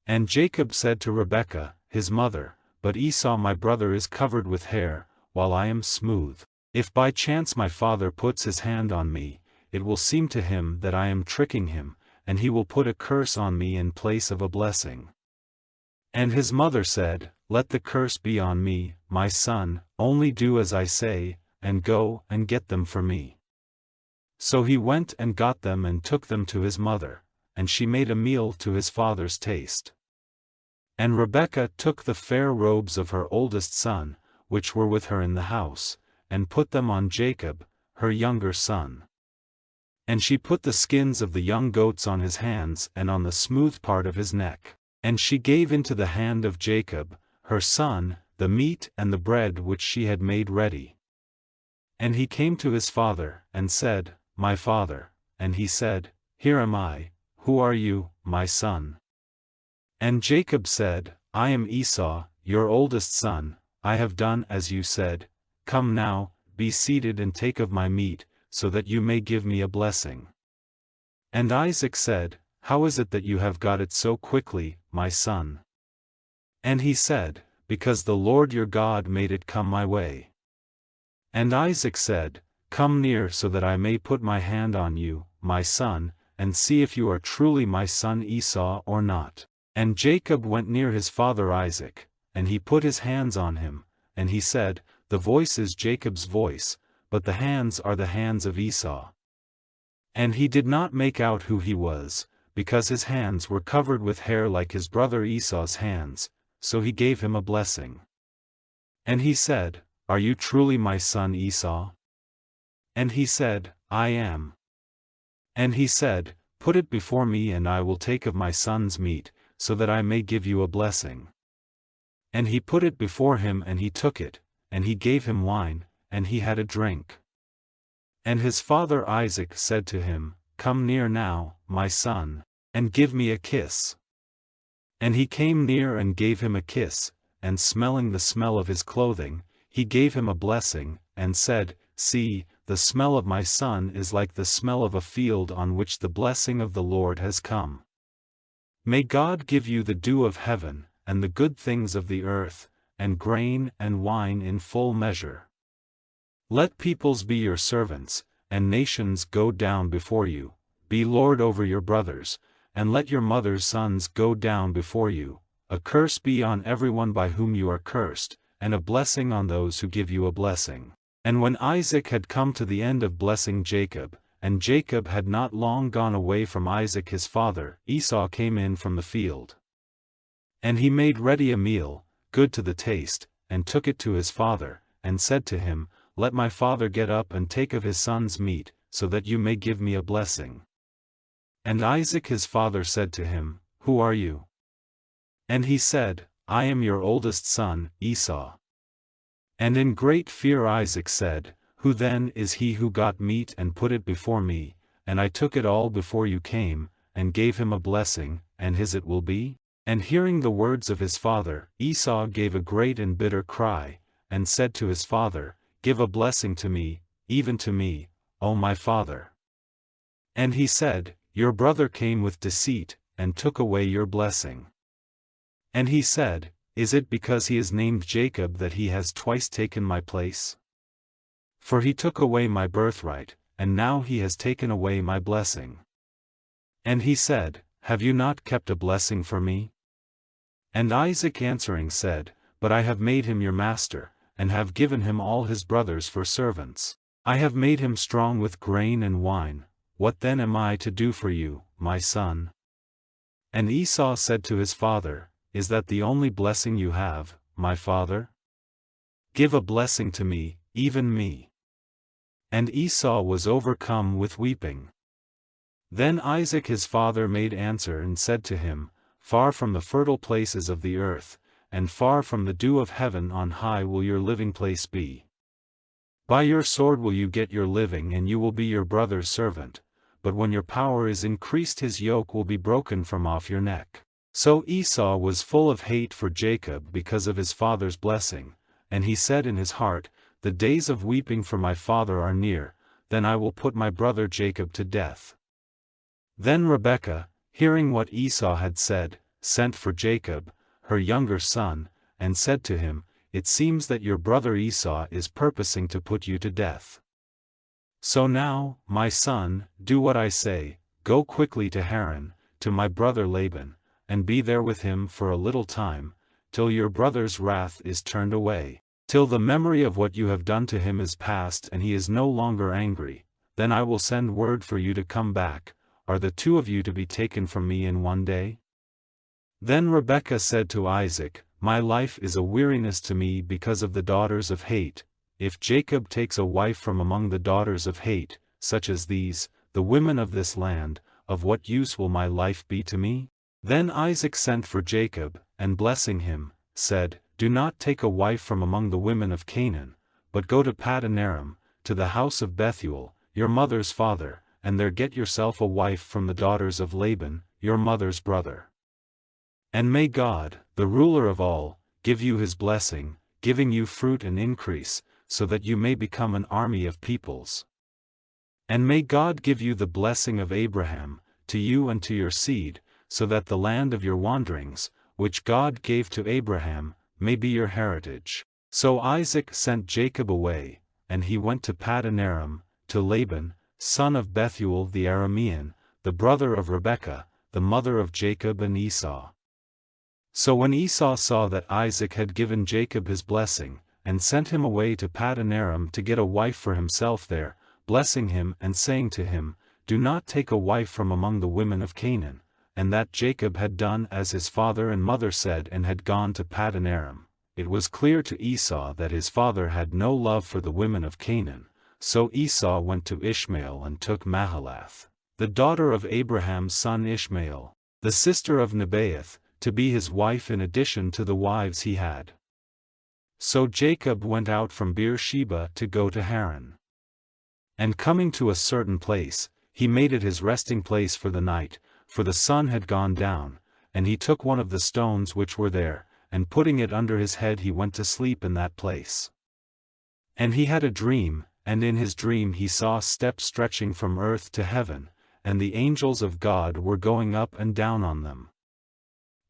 And Jacob said to Rebekah, his mother, "But Esau my brother is covered with hair, while I am smooth. If by chance my father puts his hand on me, it will seem to him that I am tricking him, and he will put a curse on me in place of a blessing." And his mother said, "Let the curse be on me, my son, only do as I say, and go and get them for me." So he went and got them and took them to his mother, and she made a meal to his father's taste. And Rebekah took the fair robes of her oldest son, which were with her in the house, and put them on Jacob, her younger son. And she put the skins of the young goats on his hands and on the smooth part of his neck. And she gave into the hand of Jacob, her son, the meat and the bread which she had made ready. And he came to his father, and said, "My father," and he said, "Here am I, who are you, my son?" And Jacob said, "I am Esau, your oldest son, I have done as you said, come now, be seated and take of my meat, so that you may give me a blessing." And Isaac said, "How is it that you have got it so quickly, my son?" And he said, "Because the Lord your God made it come my way." And Isaac said, "Come near so that I may put my hand on you, my son, and see if you are truly my son Esau or not." And Jacob went near his father Isaac, and he put his hands on him, and he said, "The voice is Jacob's voice, but the hands are the hands of Esau." And he did not make out who he was, because his hands were covered with hair like his brother Esau's hands, so he gave him a blessing. And he said, "Are you truly my son Esau?" And he said, "I am." And he said, "Put it before me and I will take of my son's meat, so that I may give you a blessing." And he put it before him and he took it, and he gave him wine, and he had a drink. And his father Isaac said to him, "Come near now, my son, and give me a kiss." And he came near and gave him a kiss, and smelling the smell of his clothing, he gave him a blessing, and said, "See, the smell of my son is like the smell of a field on which the blessing of the Lord has come. May God give you the dew of heaven, and the good things of the earth, and grain and wine in full measure. Let peoples be your servants, and nations go down before you, be lord over your brothers, and let your mother's sons go down before you. A curse be on everyone by whom you are cursed, and a blessing on those who give you a blessing." And when Isaac had come to the end of blessing Jacob, and Jacob had not long gone away from Isaac his father, Esau came in from the field. And he made ready a meal, good to the taste, and took it to his father, and said to him, Let my father get up and take of his son's meat, so that you may give me a blessing. And Isaac his father said to him, Who are you? And he said, I am your oldest son, Esau. And in great fear Isaac said, Who then is he who got meat and put it before me, and I took it all before you came, and gave him a blessing, and his it will be? And hearing the words of his father, Esau gave a great and bitter cry, and said to his father, Give a blessing to me, even to me, O my father. And he said, Your brother came with deceit, and took away your blessing. And he said, Is it because he is named Jacob that he has twice taken my place? For he took away my birthright, and now he has taken away my blessing. And he said, Have you not kept a blessing for me? And Isaac answering said, But I have made him your master, and have given him all his brothers for servants. I have made him strong with grain and wine. What then am I to do for you, my son? And Esau said to his father, Is that the only blessing you have, my father? Give a blessing to me, even me. And Esau was overcome with weeping. Then Isaac his father made answer and said to him, Far from the fertile places of the earth, and far from the dew of heaven on high will your living place be. By your sword will you get your living, and you will be your brother's servant, but when your power is increased his yoke will be broken from off your neck. So Esau was full of hate for Jacob because of his father's blessing, and he said in his heart, The days of weeping for my father are near, then I will put my brother Jacob to death. Then Rebekah, hearing what Esau had said, sent for Jacob, her younger son, and said to him, It seems that your brother Esau is purposing to put you to death. So now, my son, do what I say, go quickly to Haran, to my brother Laban, and be there with him for a little time, till your brother's wrath is turned away, till the memory of what you have done to him is past and he is no longer angry, then I will send word for you to come back. Are the two of you to be taken from me in one day? Then Rebekah said to Isaac, My life is a weariness to me because of the daughters of hate. If Jacob takes a wife from among the daughters of hate, such as these, the women of this land, of what use will my life be to me? Then Isaac sent for Jacob, and blessing him, said, Do not take a wife from among the women of Canaan, but go to Paddan Aram, to the house of Bethuel, your mother's father, and there get yourself a wife from the daughters of Laban, your mother's brother. And may God, the ruler of all, give you his blessing, giving you fruit and increase, so that you may become an army of peoples. And may God give you the blessing of Abraham, to you and to your seed, so that the land of your wanderings, which God gave to Abraham, may be your heritage. So Isaac sent Jacob away, and he went to Paddan Aram, to Laban, son of Bethuel the Aramean, the brother of Rebekah, the mother of Jacob and Esau. So when Esau saw that Isaac had given Jacob his blessing, and sent him away to Paddan Aram to get a wife for himself there, blessing him and saying to him, Do not take a wife from among the women of Canaan, and that Jacob had done as his father and mother said and had gone to Paddan Aram, it was clear to Esau that his father had no love for the women of Canaan. So Esau went to Ishmael and took Mahalath, the daughter of Abraham's son Ishmael, the sister of Nebaioth, to be his wife in addition to the wives he had. So Jacob went out from Beersheba to go to Haran. And coming to a certain place, he made it his resting place for the night, for the sun had gone down, and he took one of the stones which were there, and putting it under his head he went to sleep in that place. And he had a dream, and in his dream he saw steps stretching from earth to heaven, and the angels of God were going up and down on them.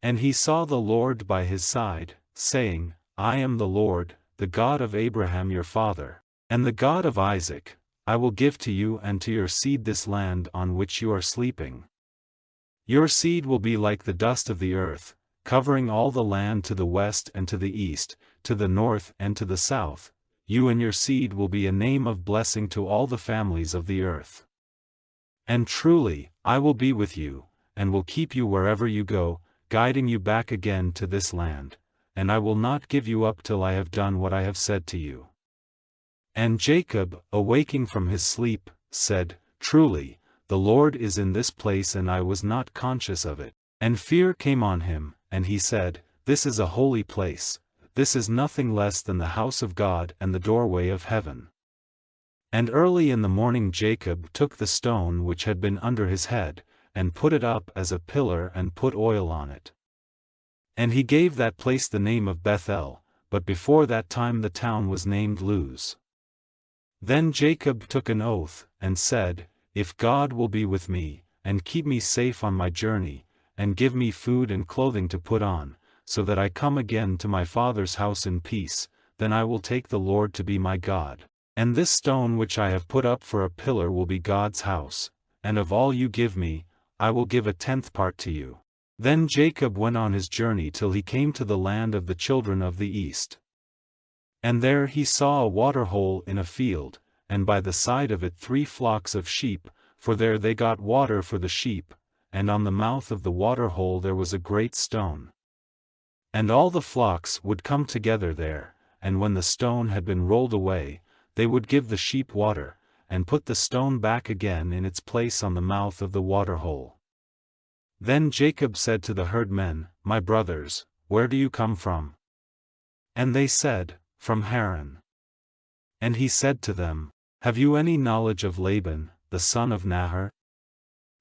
And he saw the Lord by his side, saying, I am the Lord, the God of Abraham your father, and the God of Isaac. I will give to you and to your seed this land on which you are sleeping. Your seed will be like the dust of the earth, covering all the land to the west and to the east, to the north and to the south. You and your seed will be a name of blessing to all the families of the earth. And truly, I will be with you, and will keep you wherever you go, guiding you back again to this land, and I will not give you up till I have done what I have said to you." And Jacob, awaking from his sleep, said, "Truly, the Lord is in this place, and I was not conscious of it." And fear came on him, and he said, "This is a holy place, this is nothing less than the house of God and the doorway of heaven." And early in the morning Jacob took the stone which had been under his head, and put it up as a pillar and put oil on it. And he gave that place the name of Bethel, but before that time the town was named Luz. Then Jacob took an oath, and said, "If God will be with me, and keep me safe on my journey, and give me food and clothing to put on, so that I come again to my father's house in peace, then I will take the Lord to be my God. And this stone which I have put up for a pillar will be God's house, and of all you give me, I will give a 10th part to you." Then Jacob went on his journey till he came to the land of the children of the east. And there he saw a water hole in a field, and by the side of it 3 flocks of sheep, for there they got water for the sheep, and on the mouth of the water hole there was a great stone. And all the flocks would come together there, and when the stone had been rolled away, they would give the sheep water, and put the stone back again in its place on the mouth of the water hole. Then Jacob said to the herdmen, "My brothers, where do you come from?" And they said, "From Haran." And he said to them, "Have you any knowledge of Laban, the son of Nahor?"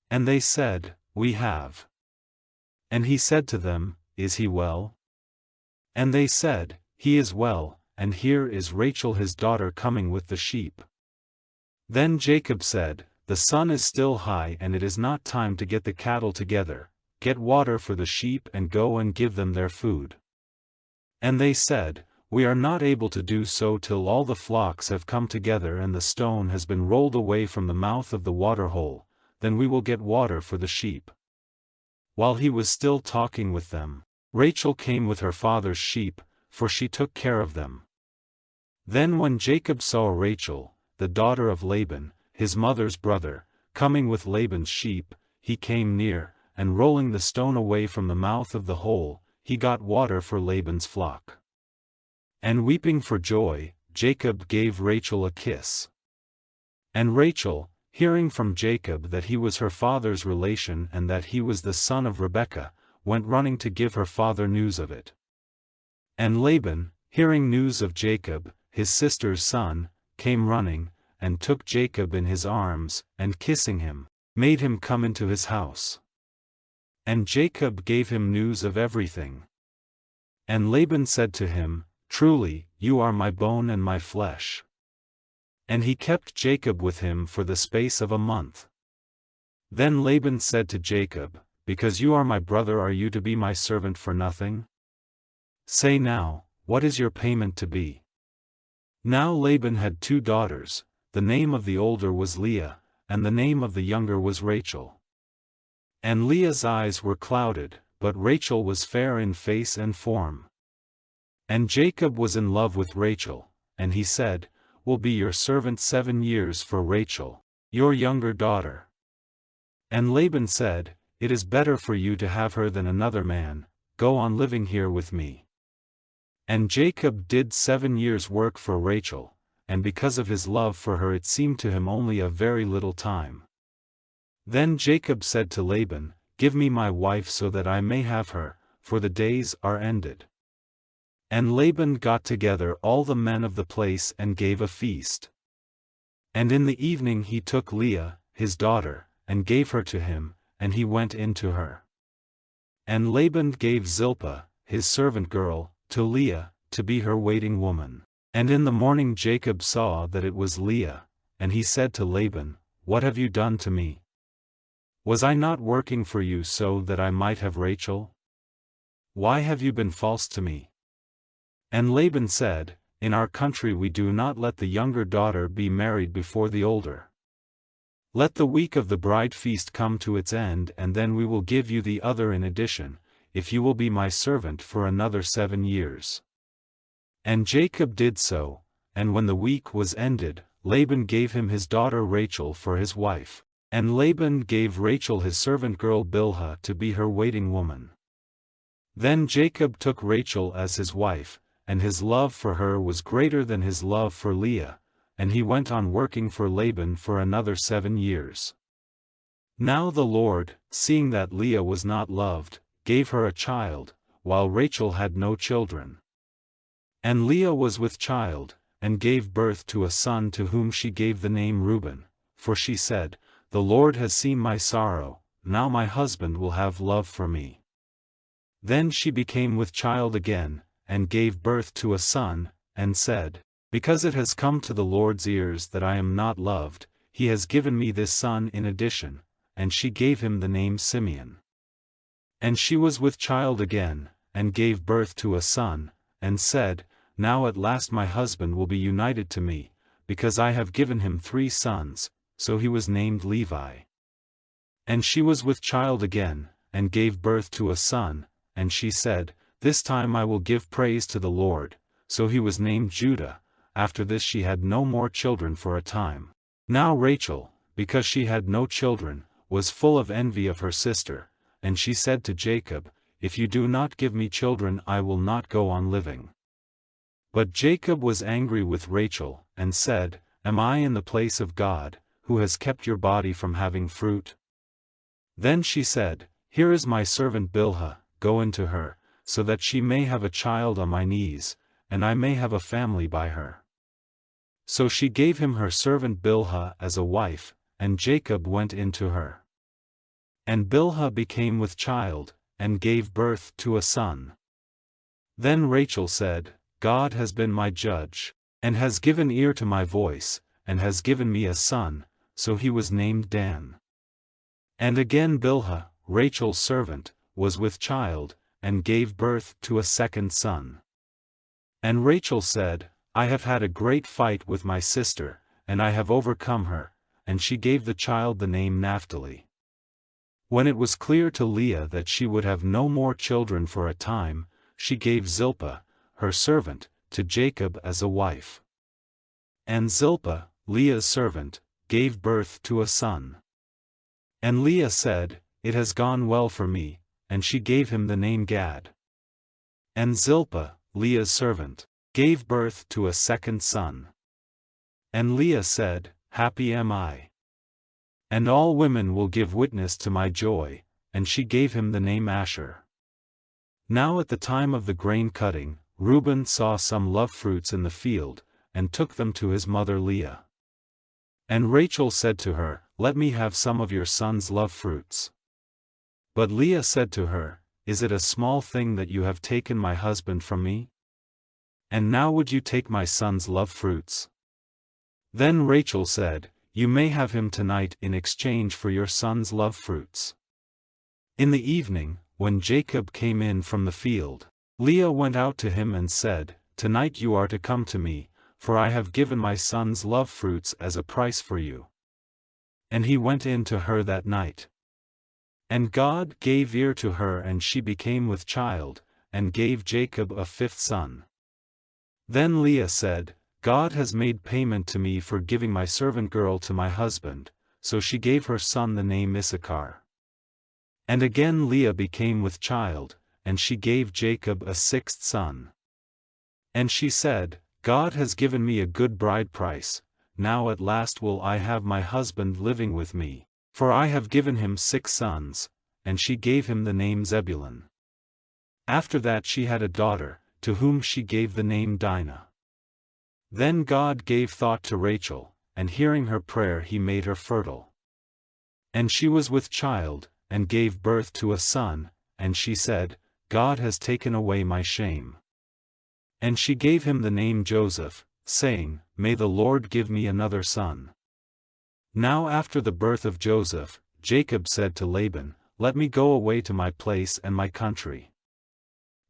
And they said, "We have." And he said to them, "Is he well?" And they said, "He is well, and here is Rachel his daughter coming with the sheep." Then Jacob said, "The sun is still high and it is not time to get the cattle together, get water for the sheep and go and give them their food." And they said, "We are not able to do so till all the flocks have come together and the stone has been rolled away from the mouth of the water hole, then we will get water for the sheep." While he was still talking with them, Rachel came with her father's sheep, for she took care of them. Then when Jacob saw Rachel, the daughter of Laban, his mother's brother, coming with Laban's sheep, he came near, and rolling the stone away from the mouth of the hole, he got water for Laban's flock. And weeping for joy, Jacob gave Rachel a kiss. And Rachel, hearing from Jacob that he was her father's relation and that he was the son of Rebekah, went running to give her father news of it. And Laban, hearing news of Jacob, his sister's son, came running, and took Jacob in his arms, and kissing him, made him come into his house. And Jacob gave him news of everything. And Laban said to him, "Truly, you are my bone and my flesh." And he kept Jacob with him for the space of a month. Then Laban said to Jacob, "Because you are my brother, are you to be my servant for nothing? Say now, what is your payment to be?" Now Laban had 2 daughters, the name of the older was Leah, and the name of the younger was Rachel. And Leah's eyes were clouded, but Rachel was fair in face and form. And Jacob was in love with Rachel, and he said, "Will be your servant 7 years for Rachel, your younger daughter." And Laban said, "It is better for you to have her than another man, go on living here with me." And Jacob did 7 years' work for Rachel, and because of his love for her it seemed to him only a very little time. Then Jacob said to Laban, "Give me my wife so that I may have her, for the days are ended." And Laban got together all the men of the place and gave a feast. And in the evening he took Leah, his daughter, and gave her to him, and he went in to her. And Laban gave Zilpah, his servant girl, to Leah, to be her waiting woman. And in the morning Jacob saw that it was Leah, and he said to Laban, "What have you done to me? Was I not working for you so that I might have Rachel? Why have you been false to me?" And Laban said, "In our country we do not let the younger daughter be married before the older. Let the week of the bride feast come to its end and then we will give you the other in addition, if you will be my servant for another 7 years." And Jacob did so, and when the week was ended, Laban gave him his daughter Rachel for his wife, and Laban gave Rachel his servant girl Bilhah to be her waiting woman. Then Jacob took Rachel as his wife, and his love for her was greater than his love for Leah, and he went on working for Laban for another 7 years. Now the Lord, seeing that Leah was not loved, gave her a child, while Rachel had no children. And Leah was with child, and gave birth to a son to whom she gave the name Reuben, for she said, "The Lord has seen my sorrow, now my husband will have love for me." Then she became with child again, and gave birth to a son, and said, "Because it has come to the Lord's ears that I am not loved, he has given me this son in addition," and she gave him the name Simeon. And she was with child again, and gave birth to a son, and said, "Now at last my husband will be united to me, because I have given him 3 sons, so he was named Levi." And she was with child again, and gave birth to a son, and she said, "This time I will give praise to the Lord," so he was named Judah. After this she had no more children for a time. Now Rachel, because she had no children, was full of envy of her sister, and she said to Jacob, "If you do not give me children I will not go on living." But Jacob was angry with Rachel, and said, "Am I in the place of God, who has kept your body from having fruit?" Then she said, "Here is my servant Bilhah, go into her, so that she may have a child on my knees, and I may have a family by her." So she gave him her servant Bilhah as a wife, and Jacob went into her. And Bilhah became with child, and gave birth to a son. Then Rachel said, "God has been my judge, and has given ear to my voice, and has given me a son," so he was named Dan. And again Bilhah, Rachel's servant, was with child, and gave birth to a second son. And Rachel said, "I have had a great fight with my sister, and I have overcome her," and she gave the child the name Naphtali. When it was clear to Leah that she would have no more children for a time, she gave Zilpah, her servant, to Jacob as a wife. And Zilpah, Leah's servant, gave birth to a son. And Leah said, "It has gone well for me," and she gave him the name Gad. And Zilpah, Leah's servant, gave birth to a second son. And Leah said, "Happy am I. And all women will give witness to my joy," and she gave him the name Asher. Now at the time of the grain cutting, Reuben saw some love fruits in the field, and took them to his mother Leah. And Rachel said to her, "Let me have some of your son's love fruits." But Leah said to her, "Is it a small thing that you have taken my husband from me? And now would you take my son's love fruits?" Then Rachel said, "You may have him tonight in exchange for your son's love fruits." In the evening, when Jacob came in from the field, Leah went out to him and said, "Tonight you are to come to me, for I have given my son's love fruits as a price for you." And he went in to her that night. And God gave ear to her, and she became with child, and gave Jacob a 5th son. Then Leah said, "God has made payment to me for giving my servant girl to my husband," so she gave her son the name Issachar. And again Leah became with child, and she gave Jacob a 6th son. And she said, "God has given me a good bride price, now at last will I have my husband living with me, for I have given him 6 sons, and she gave him the name Zebulun. After that she had a daughter, to whom she gave the name Dinah. Then God gave thought to Rachel, and hearing her prayer he made her fertile. And she was with child, and gave birth to a son, and she said, "God has taken away my shame." And she gave him the name Joseph, saying, "May the Lord give me another son." Now after the birth of Joseph, Jacob said to Laban, "Let me go away to my place and my country.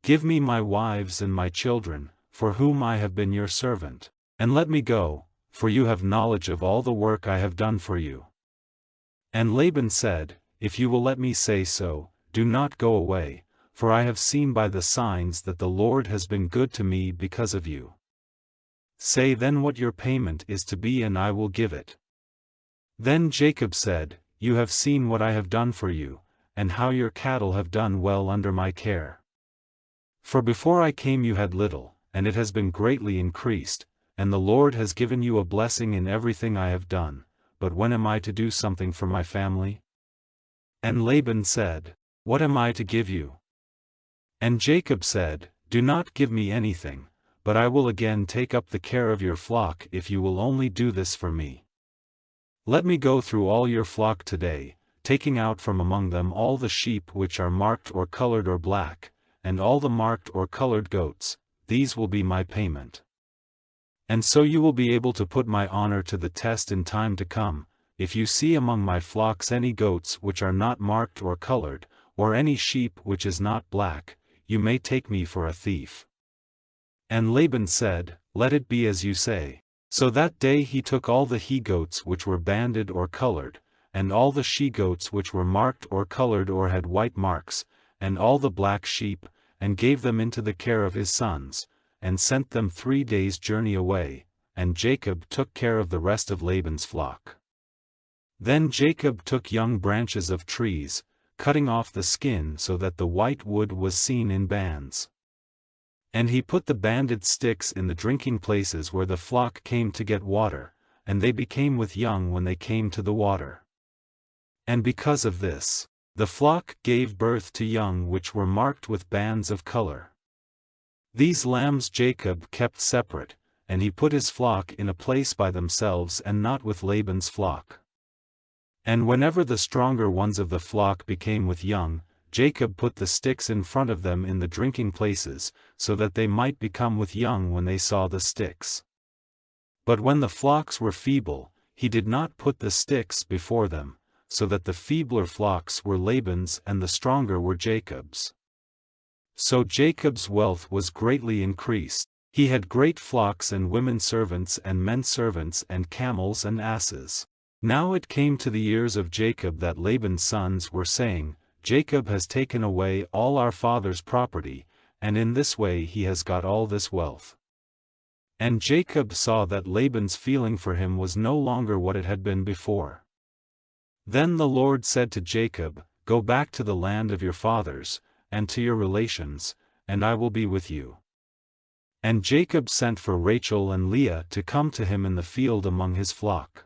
Give me my wives and my children, for whom I have been your servant, and let me go, for you have knowledge of all the work I have done for you." And Laban said, "If you will let me say so, do not go away, for I have seen by the signs that the Lord has been good to me because of you. Say then what your payment is to be and I will give it." Then Jacob said, "You have seen what I have done for you, and how your cattle have done well under my care. For before I came you had little, and it has been greatly increased, and the Lord has given you a blessing in everything I have done, but when am I to do something for my family?" And Laban said, "What am I to give you?" And Jacob said, "Do not give me anything, but I will again take up the care of your flock if you will only do this for me. Let me go through all your flock today, taking out from among them all the sheep which are marked or colored or black, and all the marked or colored goats, these will be my payment. And so you will be able to put my honor to the test in time to come. If you see among my flocks any goats which are not marked or colored, or any sheep which is not black, you may take me for a thief." And Laban said, "Let it be as you say." So that day he took all the he-goats which were banded or colored, and all the she-goats which were marked or colored or had white marks, and all the black sheep, and gave them into the care of his sons, and sent them 3 days' journey away, and Jacob took care of the rest of Laban's flock. Then Jacob took young branches of trees, cutting off the skin so that the white wood was seen in bands. And he put the banded sticks in the drinking places where the flock came to get water, and they became with young when they came to the water. And because of this, the flock gave birth to young which were marked with bands of color. These lambs Jacob kept separate, and he put his flock in a place by themselves and not with Laban's flock. And whenever the stronger ones of the flock became with young, Jacob put the sticks in front of them in the drinking places, so that they might become with young when they saw the sticks. But when the flocks were feeble, he did not put the sticks before them, so that the feebler flocks were Laban's and the stronger were Jacob's. So Jacob's wealth was greatly increased. He had great flocks and women servants and men servants and camels and asses. Now it came to the ears of Jacob that Laban's sons were saying, "Jacob has taken away all our father's property, and in this way he has got all this wealth." And Jacob saw that Laban's feeling for him was no longer what it had been before. Then the Lord said to Jacob, "Go back to the land of your fathers, and to your relations, and I will be with you." And Jacob sent for Rachel and Leah to come to him in the field among his flock.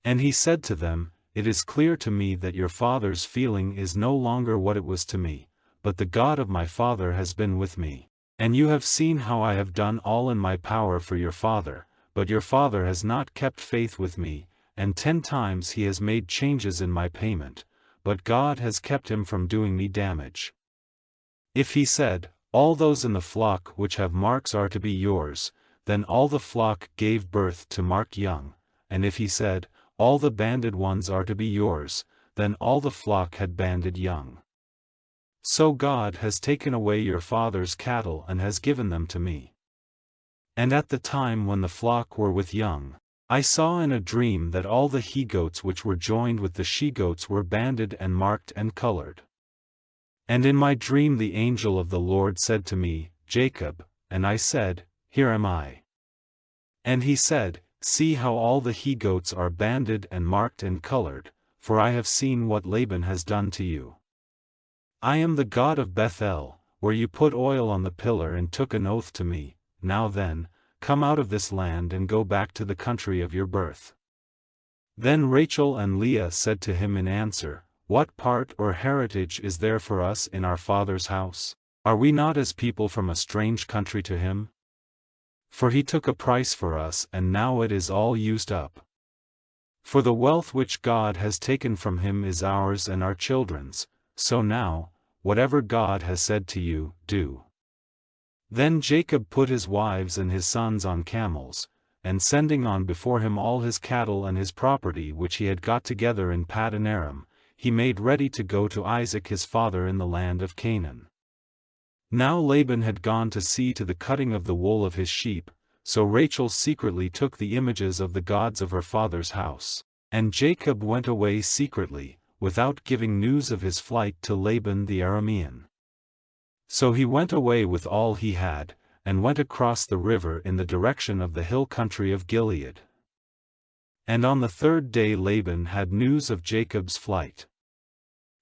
And he said to them, "It is clear to me that your father's feeling is no longer what it was to me, but the God of my father has been with me. And you have seen how I have done all in my power for your father, but your father has not kept faith with me, and 10 times he has made changes in my payment, but God has kept him from doing me damage. If he said, 'All those in the flock which have marks are to be yours,' then all the flock gave birth to mark young, and if he said, 'All the banded ones are to be yours,' then all the flock had banded young. So God has taken away your father's cattle and has given them to me. And at the time when the flock were with young, I saw in a dream that all the he-goats which were joined with the she-goats were banded and marked and colored. And in my dream the angel of the Lord said to me, 'Jacob,' and I said, 'Here am I.' And he said, 'See how all the he-goats are banded and marked and colored, for I have seen what Laban has done to you. I am the God of Bethel, where you put oil on the pillar and took an oath to me. Now then, come out of this land and go back to the country of your birth.' Then Rachel and Leah said to him in answer, 'What part or heritage is there for us in our father's house? Are we not as people from a strange country to him? For he took a price for us and now it is all used up. For the wealth which God has taken from him is ours and our children's, so now, whatever God has said to you, do.' Then Jacob put his wives and his sons on camels, and sending on before him all his cattle and his property which he had got together in Paddan Aram, he made ready to go to Isaac his father in the land of Canaan. Now Laban had gone to see to the cutting of the wool of his sheep, so Rachel secretly took the images of the gods of her father's house, and Jacob went away secretly, without giving news of his flight to Laban the Aramean. So he went away with all he had, and went across the river in the direction of the hill country of Gilead. And on the 3rd day Laban had news of Jacob's flight.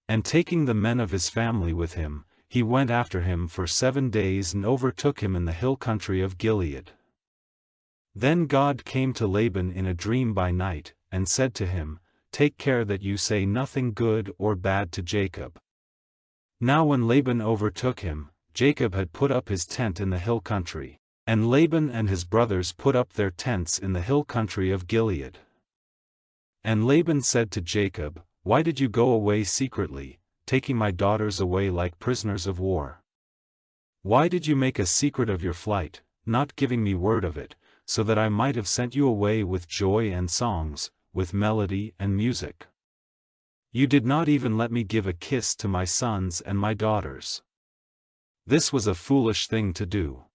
And taking the men of his family with him, he went after him for 7 days and overtook him in the hill country of Gilead. Then God came to Laban in a dream by night, and said to him, "Take care that you say nothing good or bad to Jacob." Now when Laban overtook him, Jacob had put up his tent in the hill country, and Laban and his brothers put up their tents in the hill country of Gilead. And Laban said to Jacob, "Why did you go away secretly, taking my daughters away like prisoners of war? Why did you make a secret of your flight, not giving me word of it, so that I might have sent you away with joy and songs, with melody and music? You did not even let me give a kiss to my sons and my daughters. This was a foolish thing to do.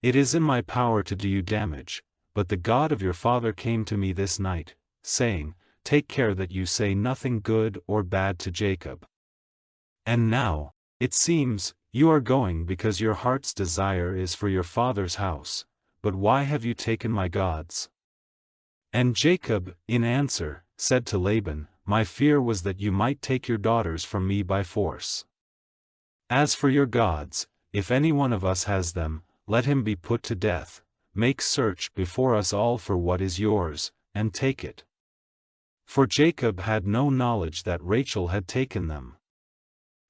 It is in my power to do you damage, but the God of your father came to me this night, saying, 'Take care that you say nothing good or bad to Jacob.' And now, it seems, you are going because your heart's desire is for your father's house, but why have you taken my gods?" And Jacob, in answer, said to Laban, "My fear was that you might take your daughters from me by force. As for your gods, if any one of us has them, let him be put to death. Make search before us all for what is yours, and take it." For Jacob had no knowledge that Rachel had taken them.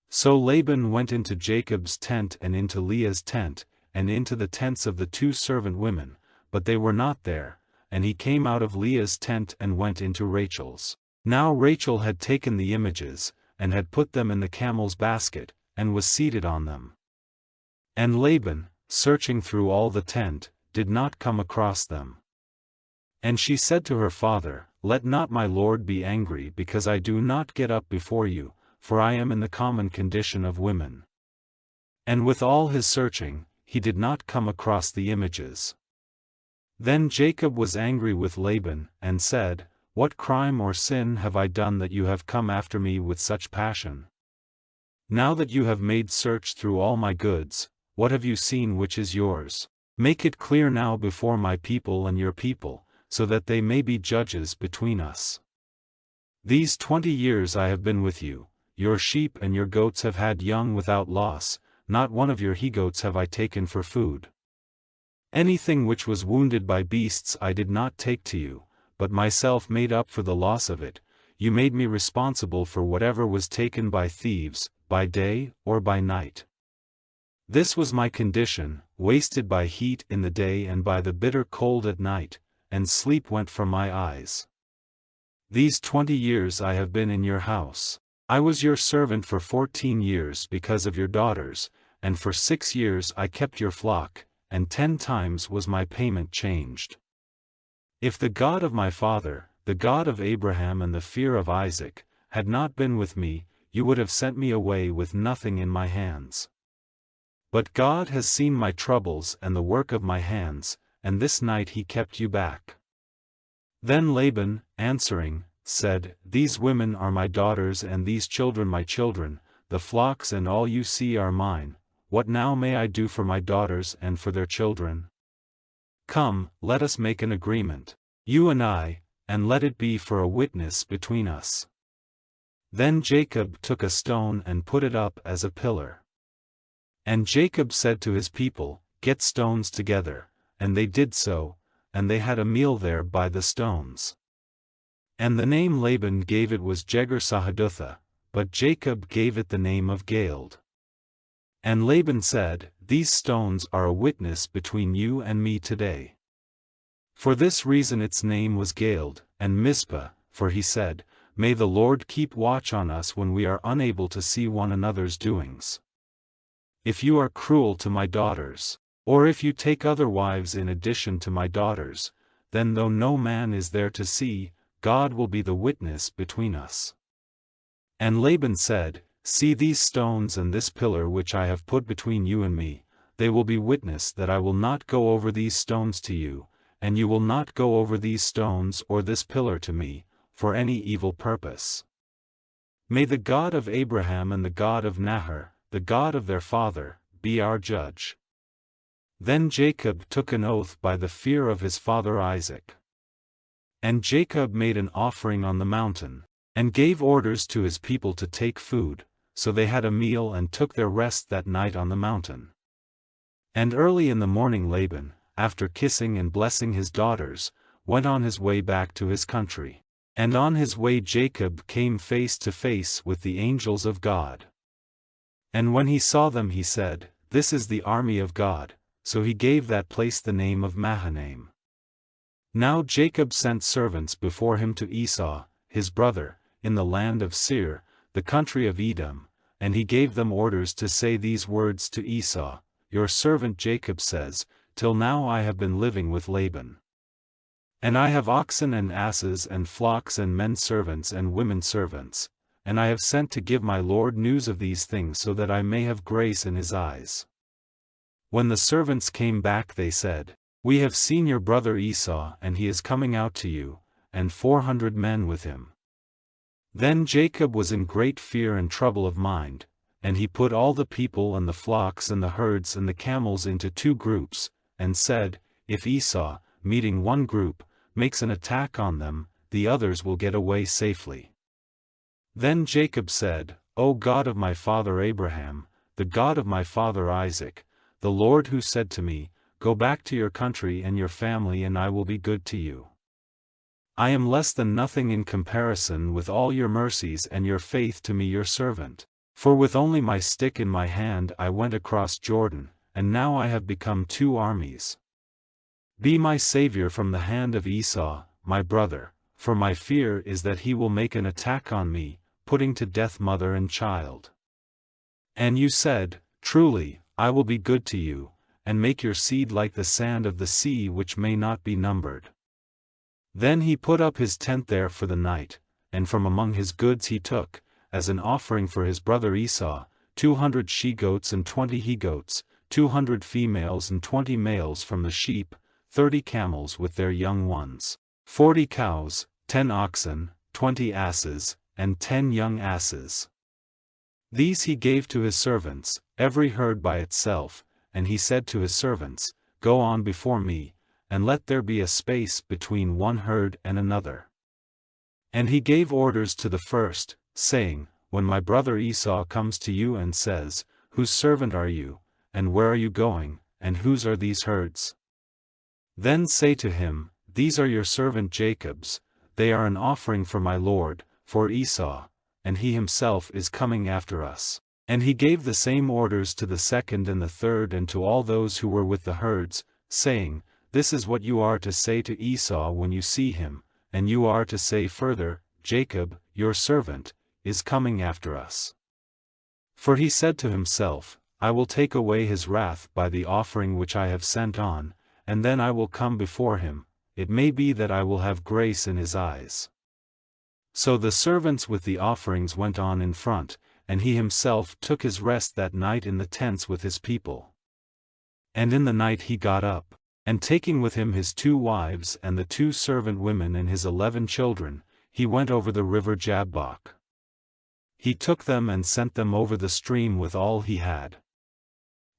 So Laban went into Jacob's tent and into Leah's tent, and into the tents of the 2 servant women, but they were not there, and he came out of Leah's tent and went into Rachel's. Now Rachel had taken the images, and had put them in the camel's basket, and was seated on them. And Laban, searching through all the tent, did not come across them. And she said to her father, "Let not my lord be angry because I do not get up before you, for I am in the common condition of women." And with all his searching, he did not come across the images. Then Jacob was angry with Laban, and said, "What crime or sin have I done that you have come after me with such passion? Now that you have made search through all my goods, what have you seen which is yours? Make it clear now before my people and your people, so that they may be judges between us. These 20 years I have been with you, your sheep and your goats have had young without loss, not one of your he-goats have I taken for food. Anything which was wounded by beasts I did not take to you, but myself made up for the loss of it. You made me responsible for whatever was taken by thieves, by day or by night. This was my condition, wasted by heat in the day and by the bitter cold at night, and sleep went from my eyes. These 20 years I have been in your house. I was your servant for 14 years because of your daughters, and for 6 years I kept your flock, and 10 times was my payment changed. If the God of my father, the God of Abraham and the fear of Isaac, had not been with me, you would have sent me away with nothing in my hands. But God has seen my troubles and the work of my hands, and this night he kept you back." Then Laban, answering, said, "These women are my daughters and these children my children, the flocks and all you see are mine. What now may I do for my daughters and for their children? Come, let us make an agreement, you and I, and let it be for a witness between us." Then Jacob took a stone and put it up as a pillar. And Jacob said to his people, "Get stones together," and they did so, and they had a meal there by the stones. And the name Laban gave it was Jegar-sahadutha, but Jacob gave it the name of Galeed. And Laban said, "These stones are a witness between you and me today." For this reason its name was Galeed, and Mizpah, for he said, "May the Lord keep watch on us when we are unable to see one another's doings. If you are cruel to my daughters, or if you take other wives in addition to my daughters, then though no man is there to see, God will be the witness between us." And Laban said, "See these stones and this pillar which I have put between you and me, they will be witness that I will not go over these stones to you, and you will not go over these stones or this pillar to me, for any evil purpose. May the God of Abraham and the God of Nahor, the God of their father, be our judge." Then Jacob took an oath by the fear of his father Isaac. And Jacob made an offering on the mountain, and gave orders to his people to take food, so they had a meal and took their rest that night on the mountain. And early in the morning Laban, after kissing and blessing his daughters, went on his way back to his country. And on his way Jacob came face to face with the angels of God. And when he saw them he said, "This is the army of God," so he gave that place the name of Mahanaim. Now Jacob sent servants before him to Esau, his brother, in the land of Seir, the country of Edom, and he gave them orders to say these words to Esau, "Your servant Jacob says, till now I have been living with Laban. And I have oxen and asses and flocks and men servants and women servants, and I have sent to give my Lord news of these things so that I may have grace in his eyes." When the servants came back they said, "We have seen your brother Esau and he is coming out to you, and 400 men with him." Then Jacob was in great fear and trouble of mind, and he put all the people and the flocks and the herds and the camels into 2 groups, and said, "If Esau, meeting one group, makes an attack on them, the others will get away safely." Then Jacob said, "O God of my father Abraham, the God of my father Isaac, the Lord who said to me, 'Go back to your country and your family and I will be good to you.' I am less than nothing in comparison with all your mercies and your faith to me your servant. For with only my stick in my hand I went across Jordan, and now I have become 2 armies. Be my savior from the hand of Esau, my brother, for my fear is that he will make an attack on me, putting to death mother and child." And you said, "Truly, I will be good to you, and make your seed like the sand of the sea which may not be numbered." Then he put up his tent there for the night, and from among his goods he took, as an offering for his brother Esau, 200 she-goats and 20 he-goats, 200 females and 20 males from the sheep, 30 camels with their young ones, 40 cows, 10 oxen, 20 asses, and 10 young asses. These he gave to his servants, every herd by itself, and he said to his servants, "Go on before me, and let there be a space between one herd and another." And he gave orders to the first, saying, "When my brother Esau comes to you and says, 'Whose servant are you, and where are you going, and whose are these herds?' Then say to him, 'These are your servant Jacob's, they are an offering for my Lord, for Esau, and he himself is coming after us.'" And he gave the same orders to the second and the third and to all those who were with the herds, saying, "This is what you are to say to Esau when you see him, and you are to say further, 'Jacob, your servant, is coming after us.' For he said to himself, 'I will take away his wrath by the offering which I have sent on, and then I will come before him, it may be that I will have grace in his eyes.' So the servants with the offerings went on in front, and he himself took his rest that night in the tents with his people. And in the night he got up, and taking with him his 2 wives and the 2 servant women and his 11 children, he went over the river Jabbok. He took them and sent them over the stream with all he had.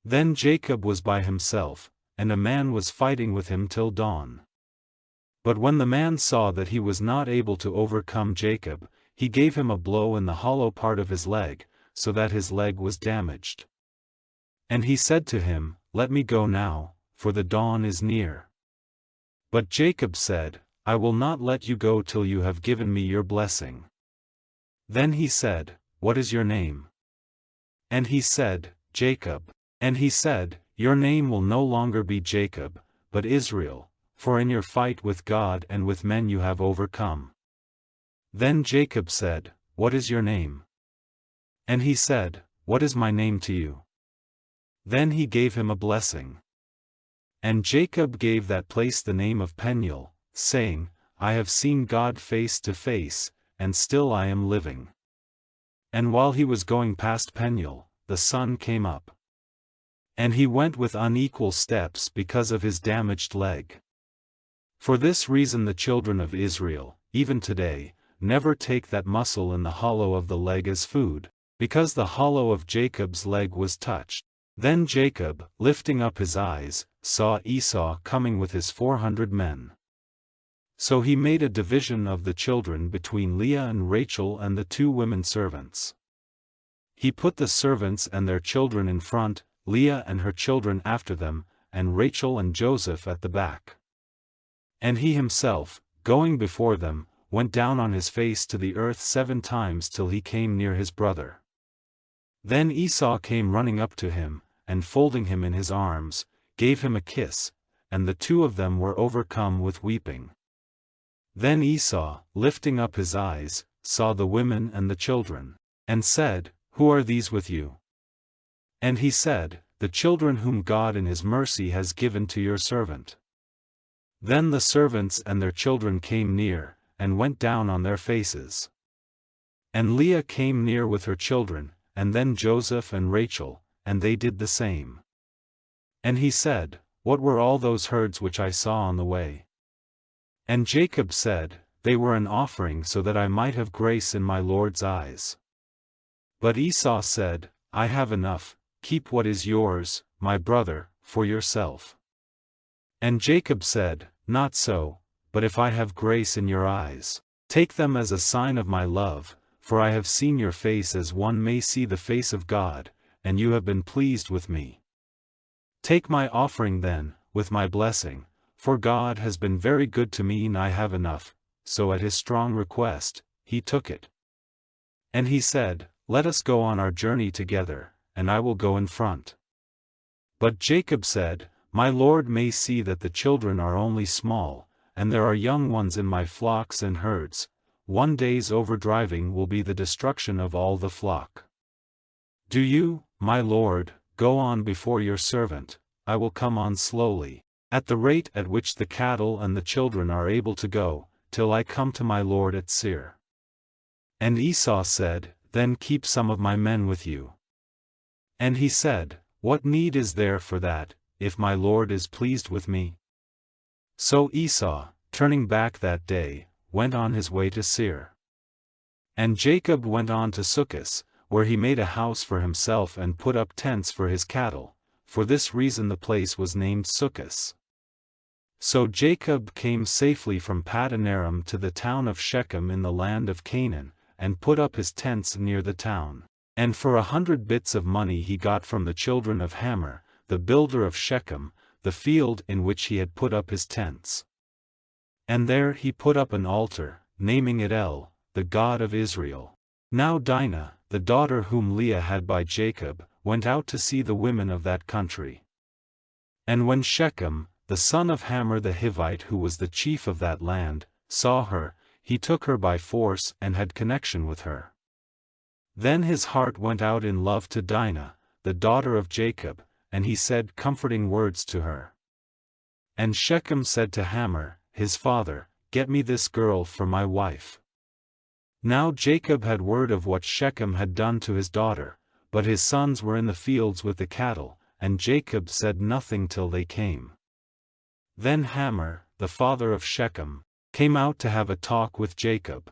Then Jacob was by himself, and a man was fighting with him till dawn. But when the man saw that he was not able to overcome Jacob, he gave him a blow in the hollow part of his leg, so that his leg was damaged. And he said to him, "Let me go now, for the dawn is near." But Jacob said, "I will not let you go till you have given me your blessing." Then he said, "What is your name?" And he said, "Jacob." And he said, "Your name will no longer be Jacob, but Israel, for in your fight with God and with men you have overcome." Then Jacob said, "What is your name?" And he said, "What is my name to you?" Then he gave him a blessing. And Jacob gave that place the name of Peniel, saying, "I have seen God face to face, and still I am living." And while he was going past Peniel, the sun came up. And he went with unequal steps because of his damaged leg. For this reason the children of Israel, even today, never take that muscle in the hollow of the leg as food, because the hollow of Jacob's leg was touched. Then Jacob, lifting up his eyes, saw Esau coming with his 400 men. So he made a division of the children between Leah and Rachel and the 2 women servants. He put the servants and their children in front, Leah and her children after them, and Rachel and Joseph at the back. And he himself, going before them, went down on his face to the earth 7 times till he came near his brother. Then Esau came running up to him, and folding him in his arms, gave him a kiss, and the 2 of them were overcome with weeping. Then Esau, lifting up his eyes, saw the women and the children, and said, Who are these with you? And he said, The children whom God in his mercy has given to your servant. Then the servants and their children came near, and went down on their faces. And Leah came near with her children, and then Joseph and Rachel, and they did the same. And he said, What were all those herds which I saw on the way? And Jacob said, They were an offering so that I might have grace in my Lord's eyes. But Esau said, I have enough, keep what is yours, my brother, for yourself. And Jacob said, Not so, but if I have grace in your eyes, take them as a sign of my love, for I have seen your face as one may see the face of God, and you have been pleased with me. Take my offering then, with my blessing, for God has been very good to me and I have enough. So at his strong request, he took it. And he said, Let us go on our journey together, and I will go in front. But Jacob said, My Lord may see that the children are only small, and there are young ones in my flocks and herds. One day's overdriving will be the destruction of all the flock. Do you, my Lord, go on before your servant, I will come on slowly, at the rate at which the cattle and the children are able to go, till I come to my Lord at Seir. And Esau said, Then keep some of my men with you. And he said, What need is there for that, if my Lord is pleased with me? So Esau, turning back that day, went on his way to Seir. And Jacob went on to Succoth, where he made a house for himself and put up tents for his cattle. For this reason the place was named Succoth. So Jacob came safely from Paddan Aram to the town of Shechem in the land of Canaan, and put up his tents near the town. And for 100 bits of money he got from the children of Hamor, the builder of Shechem, the field in which he had put up his tents. And there he put up an altar, naming it El, the God of Israel. Now Dinah, the daughter whom Leah had by Jacob, went out to see the women of that country. And when Shechem, the son of Hamor the Hivite who was the chief of that land, saw her, he took her by force and had connection with her. Then his heart went out in love to Dinah, the daughter of Jacob, and he said comforting words to her. And Shechem said to Hamor, his father, Get me this girl for my wife. Now Jacob had word of what Shechem had done to his daughter, but his sons were in the fields with the cattle, and Jacob said nothing till they came. Then Hamor, the father of Shechem, came out to have a talk with Jacob.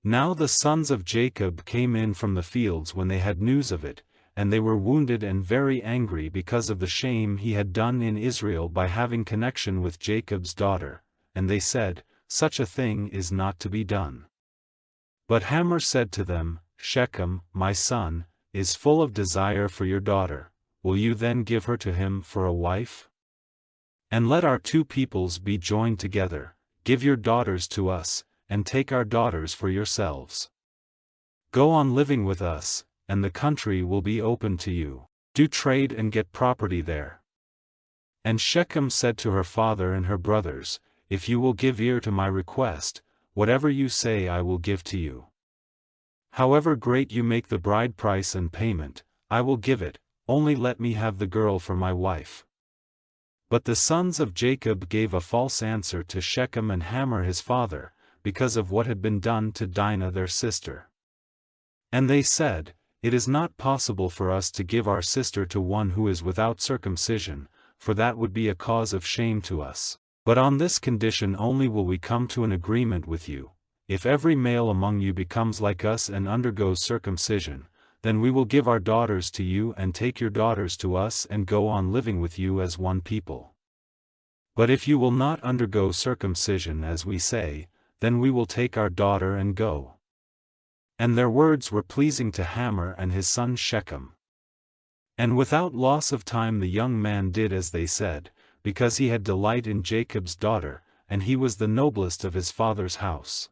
Now the sons of Jacob came in from the fields when they had news of it, and they were wounded and very angry because of the shame he had done in Israel by having connection with Jacob's daughter, and they said, Such a thing is not to be done. But Hamor said to them, Shechem, my son, is full of desire for your daughter, will you then give her to him for a wife? And let our 2 peoples be joined together, give your daughters to us, and take our daughters for yourselves. Go on living with us, and the country will be open to you. Do trade and get property there. And Shechem said to her father and her brothers, If you will give ear to my request, whatever you say I will give to you. However great you make the bride price and payment, I will give it, only let me have the girl for my wife. But the sons of Jacob gave a false answer to Shechem and Hamor his father, because of what had been done to Dinah their sister. And they said, It is not possible for us to give our sister to one who is without circumcision, for that would be a cause of shame to us. But on this condition only will we come to an agreement with you. If every male among you becomes like us and undergoes circumcision, then we will give our daughters to you and take your daughters to us and go on living with you as one people. But if you will not undergo circumcision as we say, then we will take our daughter and go. And their words were pleasing to Hamor and his son Shechem. And without loss of time the young man did as they said, because he had delight in Jacob's daughter, and he was the noblest of his father's house.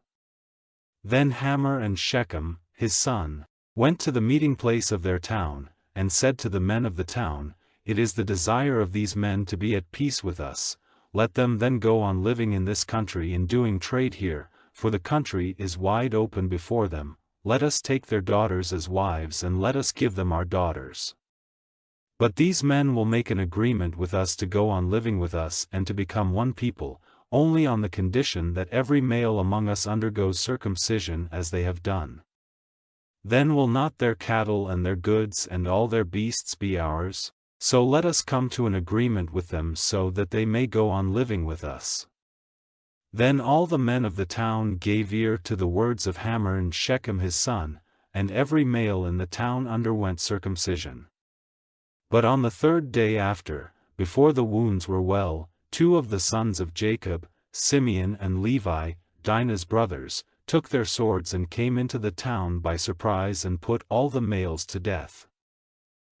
Then Hamor and Shechem, his son, went to the meeting place of their town, and said to the men of the town, It is the desire of these men to be at peace with us, let them then go on living in this country and doing trade here, for the country is wide open before them, let us take their daughters as wives and let us give them our daughters. But these men will make an agreement with us to go on living with us and to become one people, only on the condition that every male among us undergoes circumcision as they have done. Then will not their cattle and their goods and all their beasts be ours? So let us come to an agreement with them so that they may go on living with us. Then all the men of the town gave ear to the words of Hamor and Shechem his son, and every male in the town underwent circumcision. But on the third day after, before the wounds were well, 2 of the sons of Jacob, Simeon and Levi, Dinah's brothers, took their swords and came into the town by surprise and put all the males to death.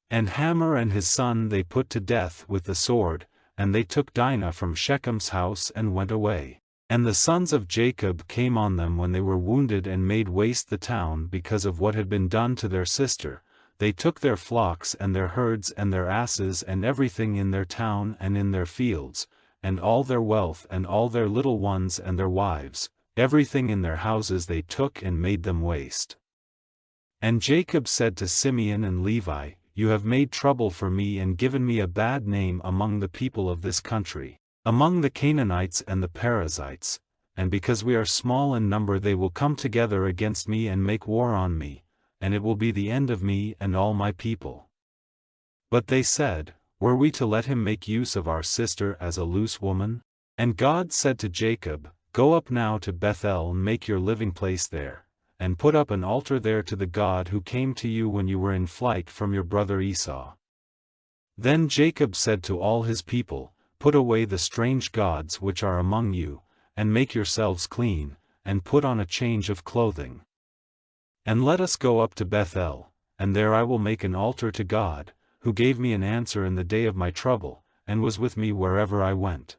And Hamor and his son they put to death with the sword, and they took Dinah from Shechem's house and went away. And the sons of Jacob came on them when they were wounded and made waste the town because of what had been done to their sister. They took their flocks and their herds and their asses and everything in their town and in their fields, and all their wealth and all their little ones and their wives, everything in their houses they took and made them waste. And Jacob said to Simeon and Levi, You have made trouble for me and given me a bad name among the people of this country, among the Canaanites and the Perizzites, and because we are small in number they will come together against me and make war on me, and it will be the end of me and all my people. But they said, Were we to let him make use of our sister as a loose woman? And God said to Jacob, Go up now to Bethel and make your living place there, and put up an altar there to the God who came to you when you were in flight from your brother Esau. Then Jacob said to all his people, Put away the strange gods which are among you, and make yourselves clean, and put on a change of clothing. And let us go up to Bethel, and there I will make an altar to God, who gave me an answer in the day of my trouble, and was with me wherever I went.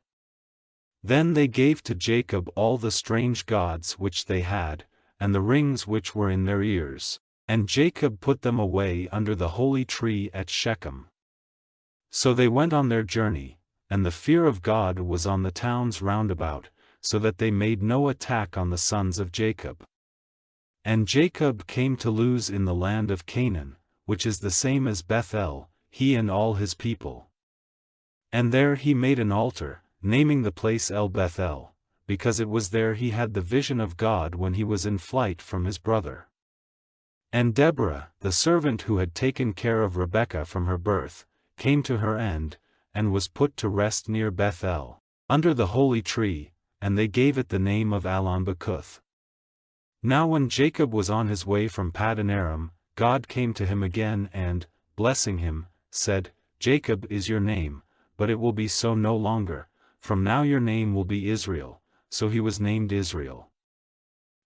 Then they gave to Jacob all the strange gods which they had, and the rings which were in their ears, and Jacob put them away under the holy tree at Shechem. So they went on their journey, and the fear of God was on the towns round about, so that they made no attack on the sons of Jacob. And Jacob came to Luz in the land of Canaan, which is the same as Bethel, he and all his people. And there he made an altar, naming the place El Bethel, because it was there he had the vision of God when he was in flight from his brother. And Deborah, the servant who had taken care of Rebekah from her birth, came to her end, and was put to rest near Bethel, under the holy tree, and they gave it the name of Allon-Bacuth. Now when Jacob was on his way from Paddan Aram, God came to him again and, blessing him, said, Jacob is your name, but it will be so no longer, from now your name will be Israel. So he was named Israel.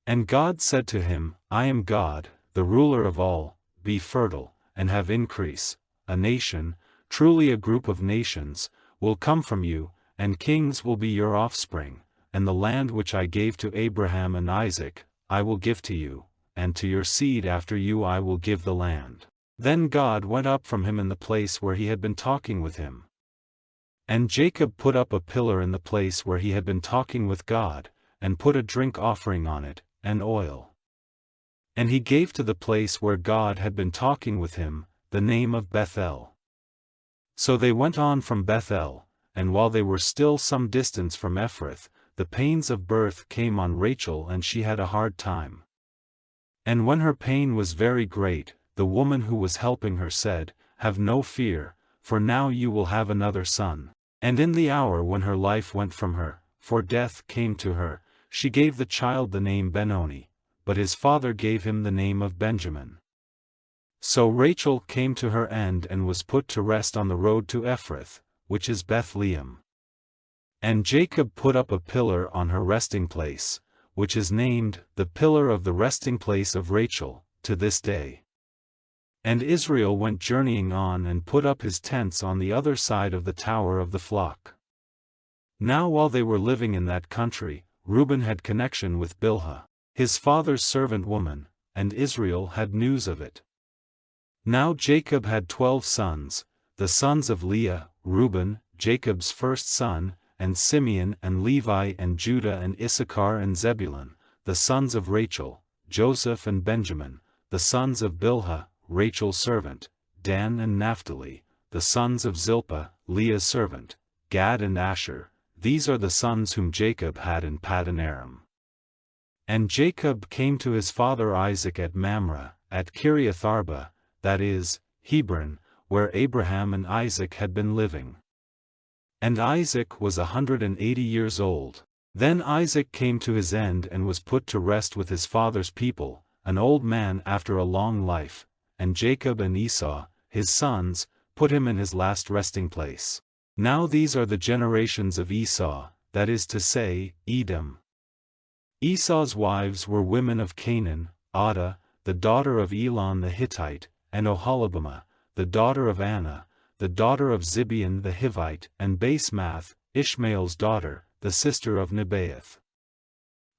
And God said to him, I am God, the ruler of all, be fertile, and have increase. A nation, truly a group of nations, will come from you, and kings will be your offspring, and the land which I gave to Abraham and Isaac, I will give to you, and to your seed after you I will give the land. Then God went up from him in the place where he had been talking with him. And Jacob put up a pillar in the place where he had been talking with God, and put a drink offering on it, and oil. And he gave to the place where God had been talking with him, the name of Bethel. So they went on from Bethel, and while they were still some distance from Ephrath, the pains of birth came on Rachel and she had a hard time. And when her pain was very great, the woman who was helping her said, Have no fear, for now you will have another son. And in the hour when her life went from her, for death came to her, she gave the child the name Benoni, but his father gave him the name of Benjamin. So Rachel came to her end and was put to rest on the road to Ephrath, which is Bethlehem. And Jacob put up a pillar on her resting place, which is named the pillar of the resting place of Rachel, to this day. And Israel went journeying on and put up his tents on the other side of the tower of the flock. Now while they were living in that country, Reuben had connection with Bilhah, his father's servant woman, and Israel had news of it. Now Jacob had 12 sons, the sons of Leah, Reuben, Jacob's first son, and Simeon and Levi and Judah and Issachar and Zebulun, the sons of Rachel, Joseph and Benjamin, the sons of Bilhah, Rachel's servant, Dan and Naphtali, the sons of Zilpah, Leah's servant, Gad and Asher. These are the sons whom Jacob had in Paddan Aram. And Jacob came to his father Isaac at Mamre, at Kiriath Arba, that is, Hebron, where Abraham and Isaac had been living. And Isaac was 180 years old. Then Isaac came to his end and was put to rest with his father's people, an old man after a long life, and Jacob and Esau, his sons, put him in his last resting place. Now these are the generations of Esau, that is to say, Edom. Esau's wives were women of Canaan, Adah, the daughter of Elon the Hittite, and Oholibamah, the daughter of Anna, the daughter of Zibeon the Hivite, and Basemath, Ishmael's daughter, the sister of Nebaioth.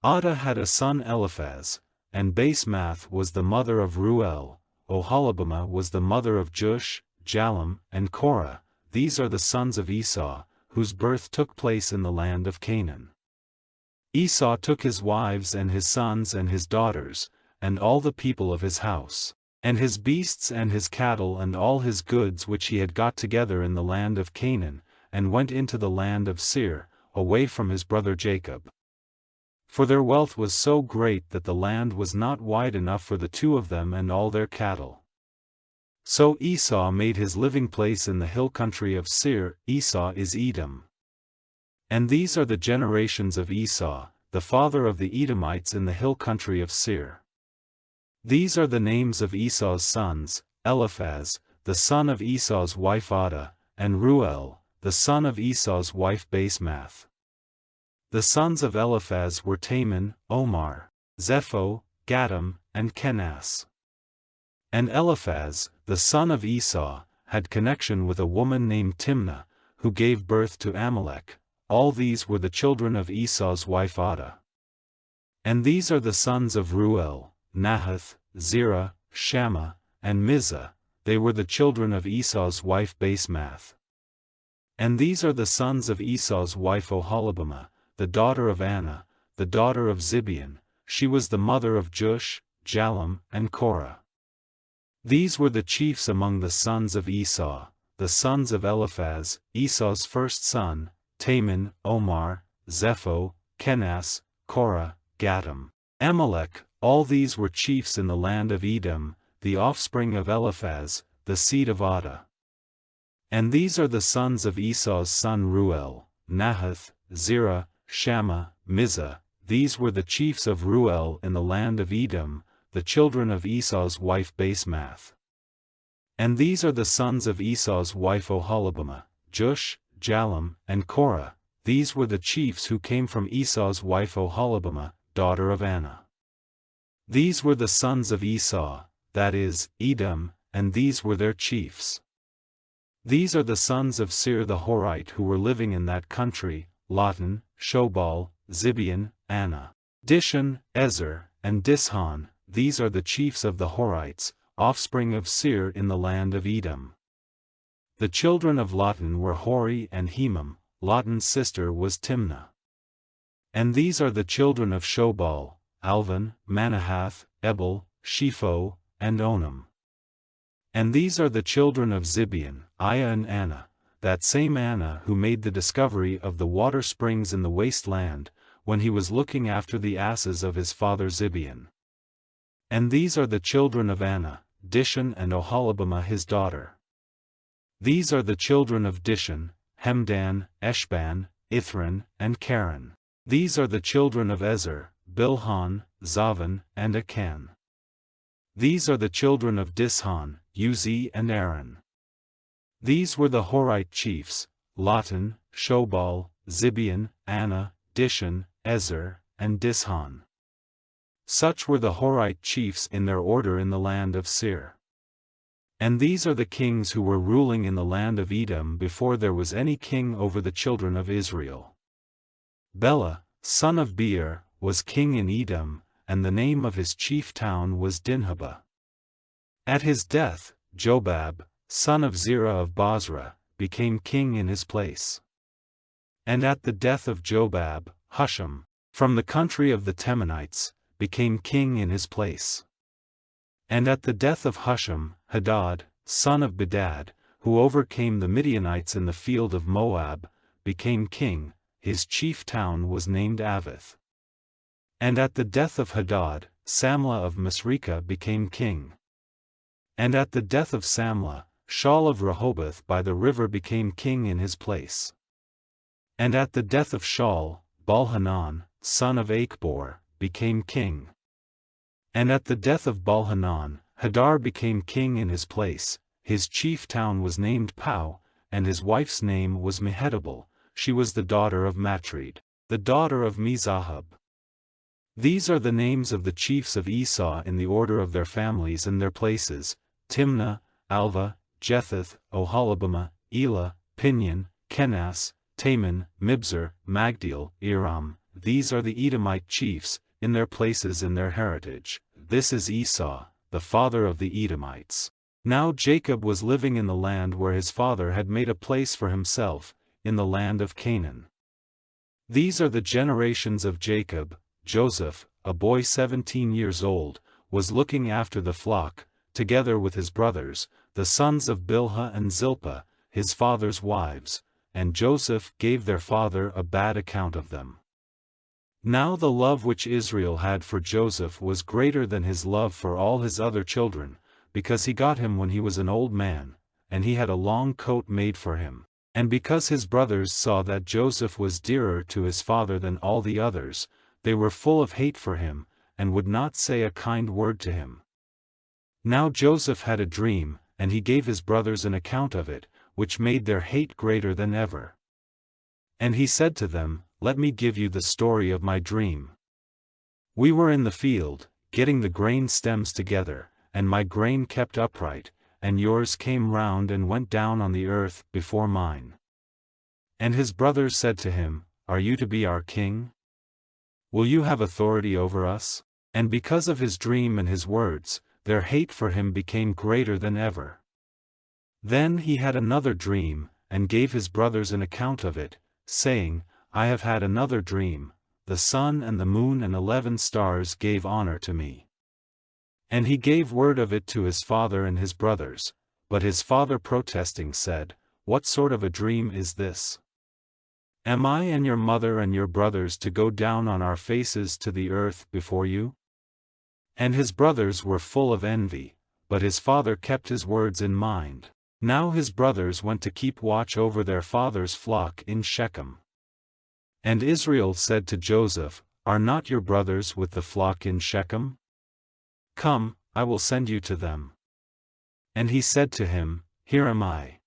Adah had a son Eliphaz, and Basemath was the mother of Ruel. Oholibamah was the mother of Jush, Jalem, and Korah. These are the sons of Esau, whose birth took place in the land of Canaan. Esau took his wives and his sons and his daughters, and all the people of his house, and his beasts and his cattle and all his goods which he had got together in the land of Canaan, and went into the land of Seir, away from his brother Jacob. For their wealth was so great that the land was not wide enough for the two of them and all their cattle. So Esau made his living place in the hill country of Seir. Esau is Edom. And these are the generations of Esau, the father of the Edomites in the hill country of Seir. These are the names of Esau's sons: Eliphaz, the son of Esau's wife Adah, and Ruel, the son of Esau's wife Basemath. The sons of Eliphaz were Taman, Omar, Zepho, Gatam, and Kenas. And Eliphaz, the son of Esau, had connection with a woman named Timnah, who gave birth to Amalek. All these were the children of Esau's wife Adah. And these are the sons of Ruel: Nahath, Zerah, Shammah, and Mizah. They were the children of Esau's wife Basemath. And these are the sons of Esau's wife Oholibamah, the daughter of Anna, the daughter of Zibeon. She was the mother of Jush, Jalem, and Korah. These were the chiefs among the sons of Esau, the sons of Eliphaz, Esau's first son: Taman, Omar, Zepho, Kenas, Korah, Gatam, Amalek. All these were chiefs in the land of Edom, the offspring of Eliphaz, the seed of Adah. And these are the sons of Esau's son Ruel: Nahath, Zerah, Shammah, Mizah. These were the chiefs of Ruel in the land of Edom, the children of Esau's wife Basemath. And these are the sons of Esau's wife Oholibamah: Jush, Jalem, and Korah. These were the chiefs who came from Esau's wife Oholibamah, daughter of Anna. These were the sons of Esau, that is, Edom, and these were their chiefs. These are the sons of Seir the Horite who were living in that country: Lotan, Shobal, Zibeon, Anna, Dishon, Ezer, and Dishon. These are the chiefs of the Horites, offspring of Seir in the land of Edom. The children of Lotan were Hori and Hemam. Lotan's sister was Timnah. And these are the children of Shobal: Alvan, Manahath, Ebal, Shepho, and Onam. And these are the children of Zibeon: Aiah and Anna, that same Anna who made the discovery of the water springs in the wasteland, when he was looking after the asses of his father Zibeon. And these are the children of Anna: Dishon and Oholibamah his daughter. These are the children of Dishon: Hemdan, Eshban, Ithran, and Karen. These are the children of Ezer: Bilhan, Zavan, and Akan. These are the children of Dishon: Uzi and Aaron. These were the Horite chiefs: Lotan, Shobal, Zibeon, Anna, Dishon, Ezer, and Dishon. Such were the Horite chiefs in their order in the land of Seir. And these are the kings who were ruling in the land of Edom before there was any king over the children of Israel. Bela, son of Beer, was king in Edom, and the name of his chief town was Dinhabah. At his death, Jobab, son of Zerah of Bozrah, became king in his place. And at the death of Jobab, Husham, from the country of the Temanites, became king in his place. And at the death of Husham, Hadad, son of Bedad, who overcame the Midianites in the field of Moab, became king. His chief town was named Avith. And at the death of Hadad, Samlah of Masrekah became king. And at the death of Samlah, Shaul of Rehoboth by the river became king in his place. And at the death of Shaul, Baal-Hanan, son of Achbor, became king. And at the death of Baal-Hanan, Hadar became king in his place. His chief town was named Pau, and his wife's name was Mehetabel. She was the daughter of Matred, the daughter of Mezahab. These are the names of the chiefs of Esau in the order of their families and their places: Timnah, Alva, Jetheth, Oholibamah, Elah, Pinion, Kenaz, Taman, Mibzar, Magdiel, Iram. These are the Edomite chiefs, in their places in their heritage. This is Esau, the father of the Edomites. Now Jacob was living in the land where his father had made a place for himself, in the land of Canaan. These are the generations of Jacob. Joseph, a boy 17 years old, was looking after the flock, together with his brothers, the sons of Bilhah and Zilpah, his father's wives, and Joseph gave their father a bad account of them. Now the love which Israel had for Joseph was greater than his love for all his other children, because he got him when he was an old man, and he had a long coat made for him, and because his brothers saw that Joseph was dearer to his father than all the others, they were full of hate for him, and would not say a kind word to him. Now Joseph had a dream, and he gave his brothers an account of it, which made their hate greater than ever. And he said to them, "Let me give you the story of my dream. We were in the field, getting the grain stems together, and my grain kept upright, and yours came round and went down on the earth before mine." And his brothers said to him, "Are you to be our king? Will you have authority over us?" And because of his dream and his words, their hate for him became greater than ever. Then he had another dream, and gave his brothers an account of it, saying, "I have had another dream. The sun and the moon and 11 stars gave honor to me." And he gave word of it to his father and his brothers, but his father protesting said, "What sort of a dream is this? Am I and your mother and your brothers to go down on our faces to the earth before you?" And his brothers were full of envy, but his father kept his words in mind. Now his brothers went to keep watch over their father's flock in Shechem. And Israel said to Joseph, "Are not your brothers with the flock in Shechem? Come, I will send you to them." And he said to him, "Here am I."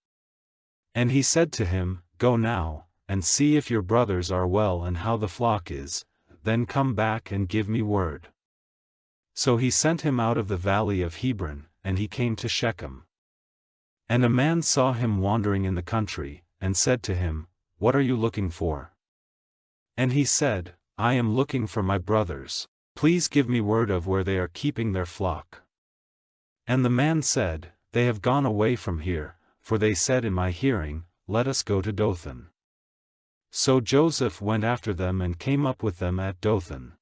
And he said to him, "Go now, and see if your brothers are well and how the flock is, then come back and give me word." So he sent him out of the valley of Hebron, and he came to Shechem. And a man saw him wandering in the country, and said to him, "What are you looking for?" And he said, "I am looking for my brothers. Please give me word of where they are keeping their flock." And the man said, "They have gone away from here, for they said in my hearing, 'Let us go to Dothan.'" So Joseph went after them and came up with them at Dothan.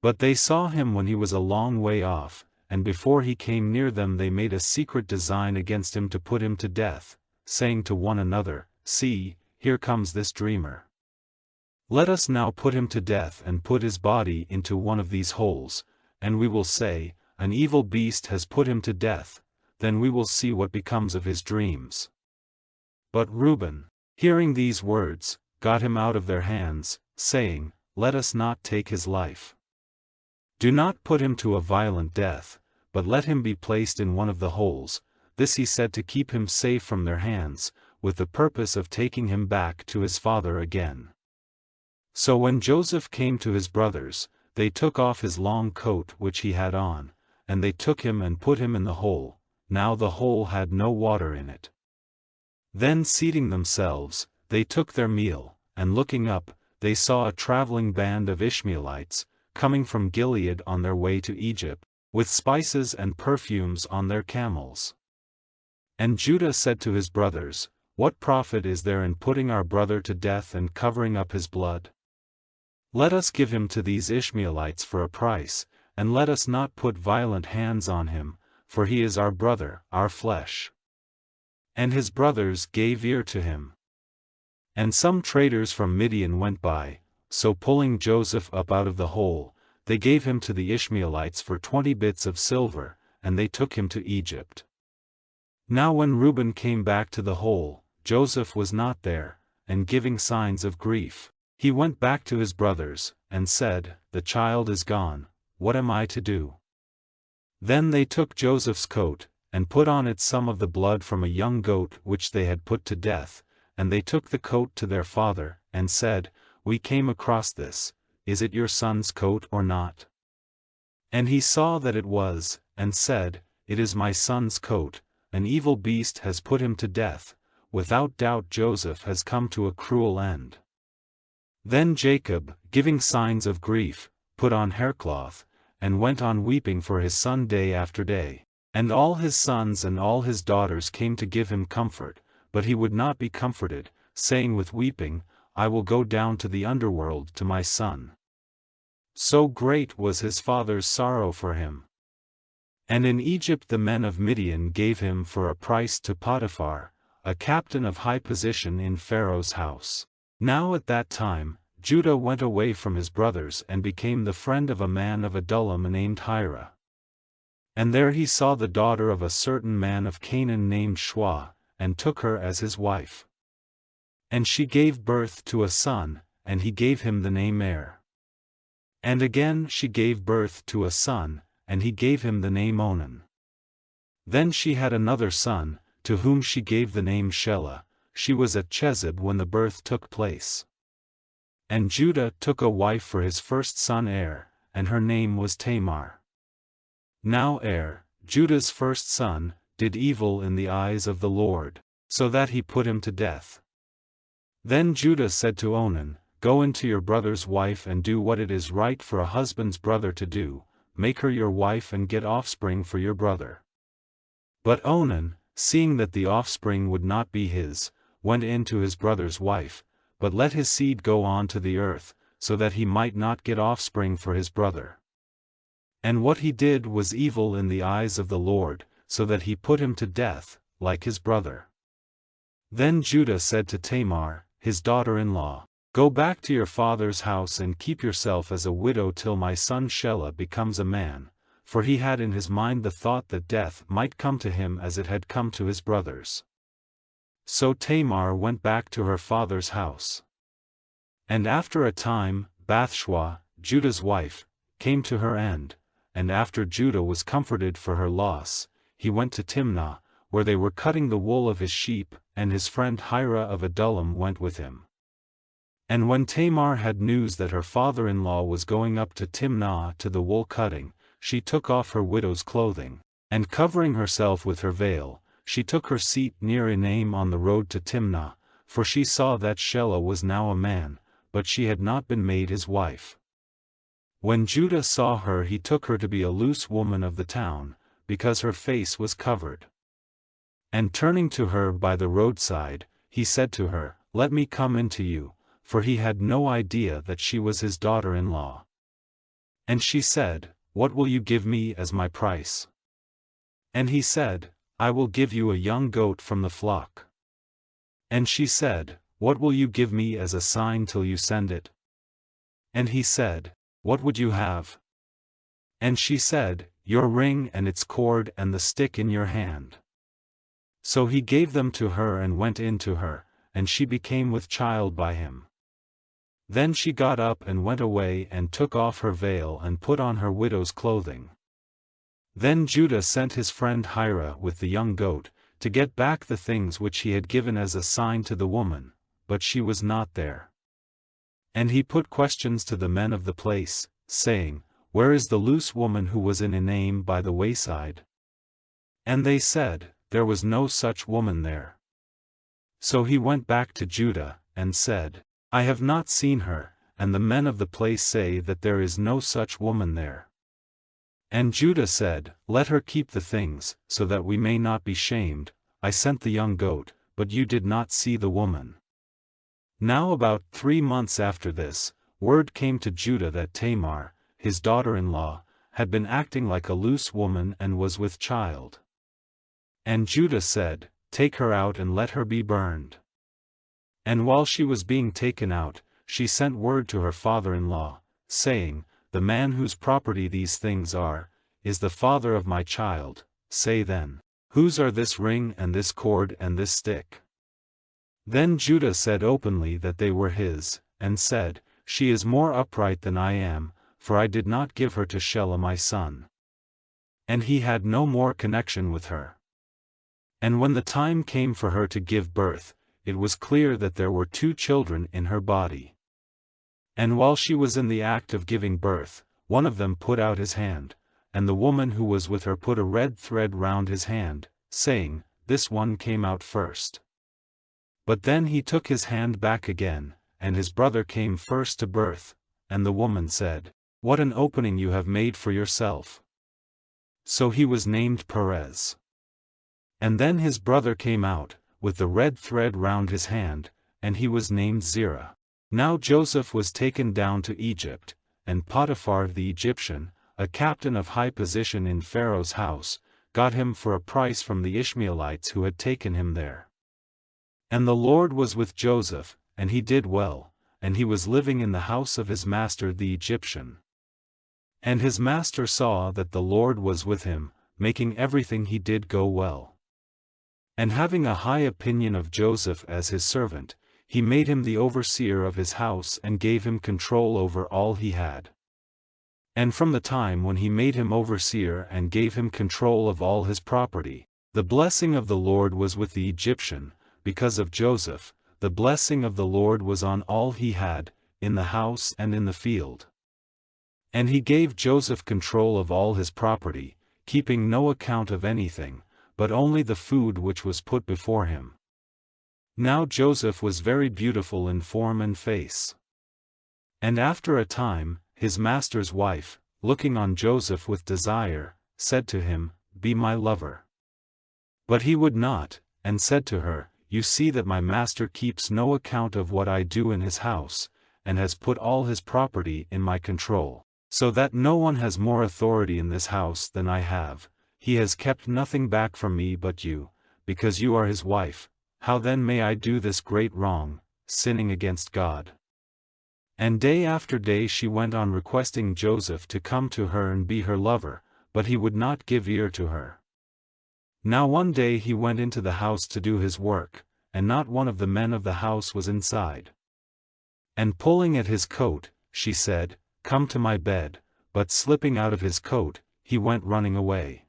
But they saw him when he was a long way off, and before he came near them they made a secret design against him to put him to death, saying to one another, "See, here comes this dreamer. Let us now put him to death and put his body into one of these holes, and we will say, 'An evil beast has put him to death,' then we will see what becomes of his dreams." But Reuben, hearing these words, got him out of their hands, saying, "Let us not take his life. Do not put him to a violent death, but let him be placed in one of the holes." This he said to keep him safe from their hands, with the purpose of taking him back to his father again. So when Joseph came to his brothers, they took off his long coat which he had on, and they took him and put him in the hole. Now the hole had no water in it. Then seating themselves, they took their meal, and looking up, they saw a traveling band of Ishmaelites, coming from Gilead on their way to Egypt, with spices and perfumes on their camels. And Judah said to his brothers, "What profit is there in putting our brother to death and covering up his blood? Let us give him to these Ishmaelites for a price, and let us not put violent hands on him, for he is our brother, our flesh." And his brothers gave ear to him. And some traders from Midian went by, so pulling Joseph up out of the hole, they gave him to the Ishmaelites for 20 bits of silver, and they took him to Egypt. Now when Reuben came back to the hole, Joseph was not there, and giving signs of grief, he went back to his brothers, and said, "The child is gone, what am I to do?" Then they took Joseph's coat, and put on it some of the blood from a young goat which they had put to death, and they took the coat to their father, and said, "We came across this, is it your son's coat or not?" And he saw that it was, and said, "It is my son's coat, an evil beast has put him to death, without doubt Joseph has come to a cruel end." Then Jacob, giving signs of grief, put on haircloth, and went on weeping for his son day after day. And all his sons and all his daughters came to give him comfort, but he would not be comforted, saying with weeping, "I will go down to the underworld to my son." So great was his father's sorrow for him. And in Egypt the men of Midian gave him for a price to Potiphar, a captain of high position in Pharaoh's house. Now at that time, Judah went away from his brothers and became the friend of a man of Adullam named Hira. And there he saw the daughter of a certain man of Canaan named Shua, and took her as his wife. And she gave birth to a son, and he gave him the name Er. And again she gave birth to a son, and he gave him the name Onan. Then she had another son, to whom she gave the name Shelah. She was at Chezib when the birth took place. And Judah took a wife for his first son Er, and her name was Tamar. Now Er, Judah's first son, did evil in the eyes of the Lord, so that he put him to death. Then Judah said to Onan, "Go into your brother's wife and do what it is right for a husband's brother to do, make her your wife and get offspring for your brother." But Onan, seeing that the offspring would not be his, went in to his brother's wife, but let his seed go on to the earth, so that he might not get offspring for his brother. And what he did was evil in the eyes of the Lord, so that he put him to death, like his brother. Then Judah said to Tamar, his daughter-in-law, "Go back to your father's house and keep yourself as a widow till my son Shelah becomes a man," for he had in his mind the thought that death might come to him as it had come to his brothers. So Tamar went back to her father's house. And after a time, Bathshua, Judah's wife, came to her end, and after Judah was comforted for her loss, he went to Timnah, where they were cutting the wool of his sheep, and his friend Hira of Adullam went with him. And when Tamar had news that her father-in-law was going up to Timnah to the wool cutting, she took off her widow's clothing, and covering herself with her veil, she took her seat near Enaim on the road to Timnah, for she saw that Shelah was now a man, but she had not been made his wife. When Judah saw her he took her to be a loose woman of the town, because her face was covered. And turning to her by the roadside, he said to her, "Let me come in to you," for he had no idea that she was his daughter-in-law. And she said, "What will you give me as my price?" And he said, "I will give you a young goat from the flock." And she said, "What will you give me as a sign till you send it?" And he said, "What would you have?" And she said, "Your ring and its cord and the stick in your hand." So he gave them to her and went in to her, and she became with child by him. Then she got up and went away and took off her veil and put on her widow's clothing. Then Judah sent his friend Hira with the young goat, to get back the things which he had given as a sign to the woman, but she was not there. And he put questions to the men of the place, saying, "Where is the loose woman who was in Enaim by the wayside?" And they said, "There was no such woman there." So he went back to Judah, and said, "I have not seen her, and the men of the place say that there is no such woman there." And Judah said, "Let her keep the things, so that we may not be shamed. I sent the young goat, but you did not see the woman." Now about 3 months after this, word came to Judah that Tamar, his daughter-in-law, had been acting like a loose woman and was with child. And Judah said, "Take her out and let her be burned." And while she was being taken out, she sent word to her father-in-law, saying, "The man whose property these things are, is the father of my child. Say then, whose are this ring and this cord and this stick?" Then Judah said openly that they were his, and said, "She is more upright than I am, for I did not give her to Shelah my son." And he had no more connection with her. And when the time came for her to give birth, it was clear that there were 2 children in her body. And while she was in the act of giving birth, one of them put out his hand, and the woman who was with her put a red thread round his hand, saying, "This one came out first." But then he took his hand back again, and his brother came first to birth, and the woman said, "What an opening you have made for yourself." So he was named Perez. And then his brother came out, with the red thread round his hand, and he was named Zerah. Now Joseph was taken down to Egypt, and Potiphar the Egyptian, a captain of high position in Pharaoh's house, got him for a price from the Ishmaelites who had taken him there. And the Lord was with Joseph, and he did well, and he was living in the house of his master the Egyptian. And his master saw that the Lord was with him, making everything he did go well. And having a high opinion of Joseph as his servant, he made him the overseer of his house and gave him control over all he had. And from the time when he made him overseer and gave him control of all his property, the blessing of the Lord was with the Egyptian. Because of Joseph, the blessing of the Lord was on all he had, in the house and in the field. And he gave Joseph control of all his property, keeping no account of anything, but only the food which was put before him. Now Joseph was very beautiful in form and face. And after a time, his master's wife, looking on Joseph with desire, said to him, "Be my lover." But he would not, and said to her, "You see that my master keeps no account of what I do in his house, and has put all his property in my control, so that no one has more authority in this house than I have. He has kept nothing back from me but you, because you are his wife. How then may I do this great wrong, sinning against God?" And day after day she went on requesting Joseph to come to her and be her lover, but he would not give ear to her. Now one day he went into the house to do his work, and not one of the men of the house was inside. And pulling at his coat, she said, "Come to my bed," but slipping out of his coat, he went running away.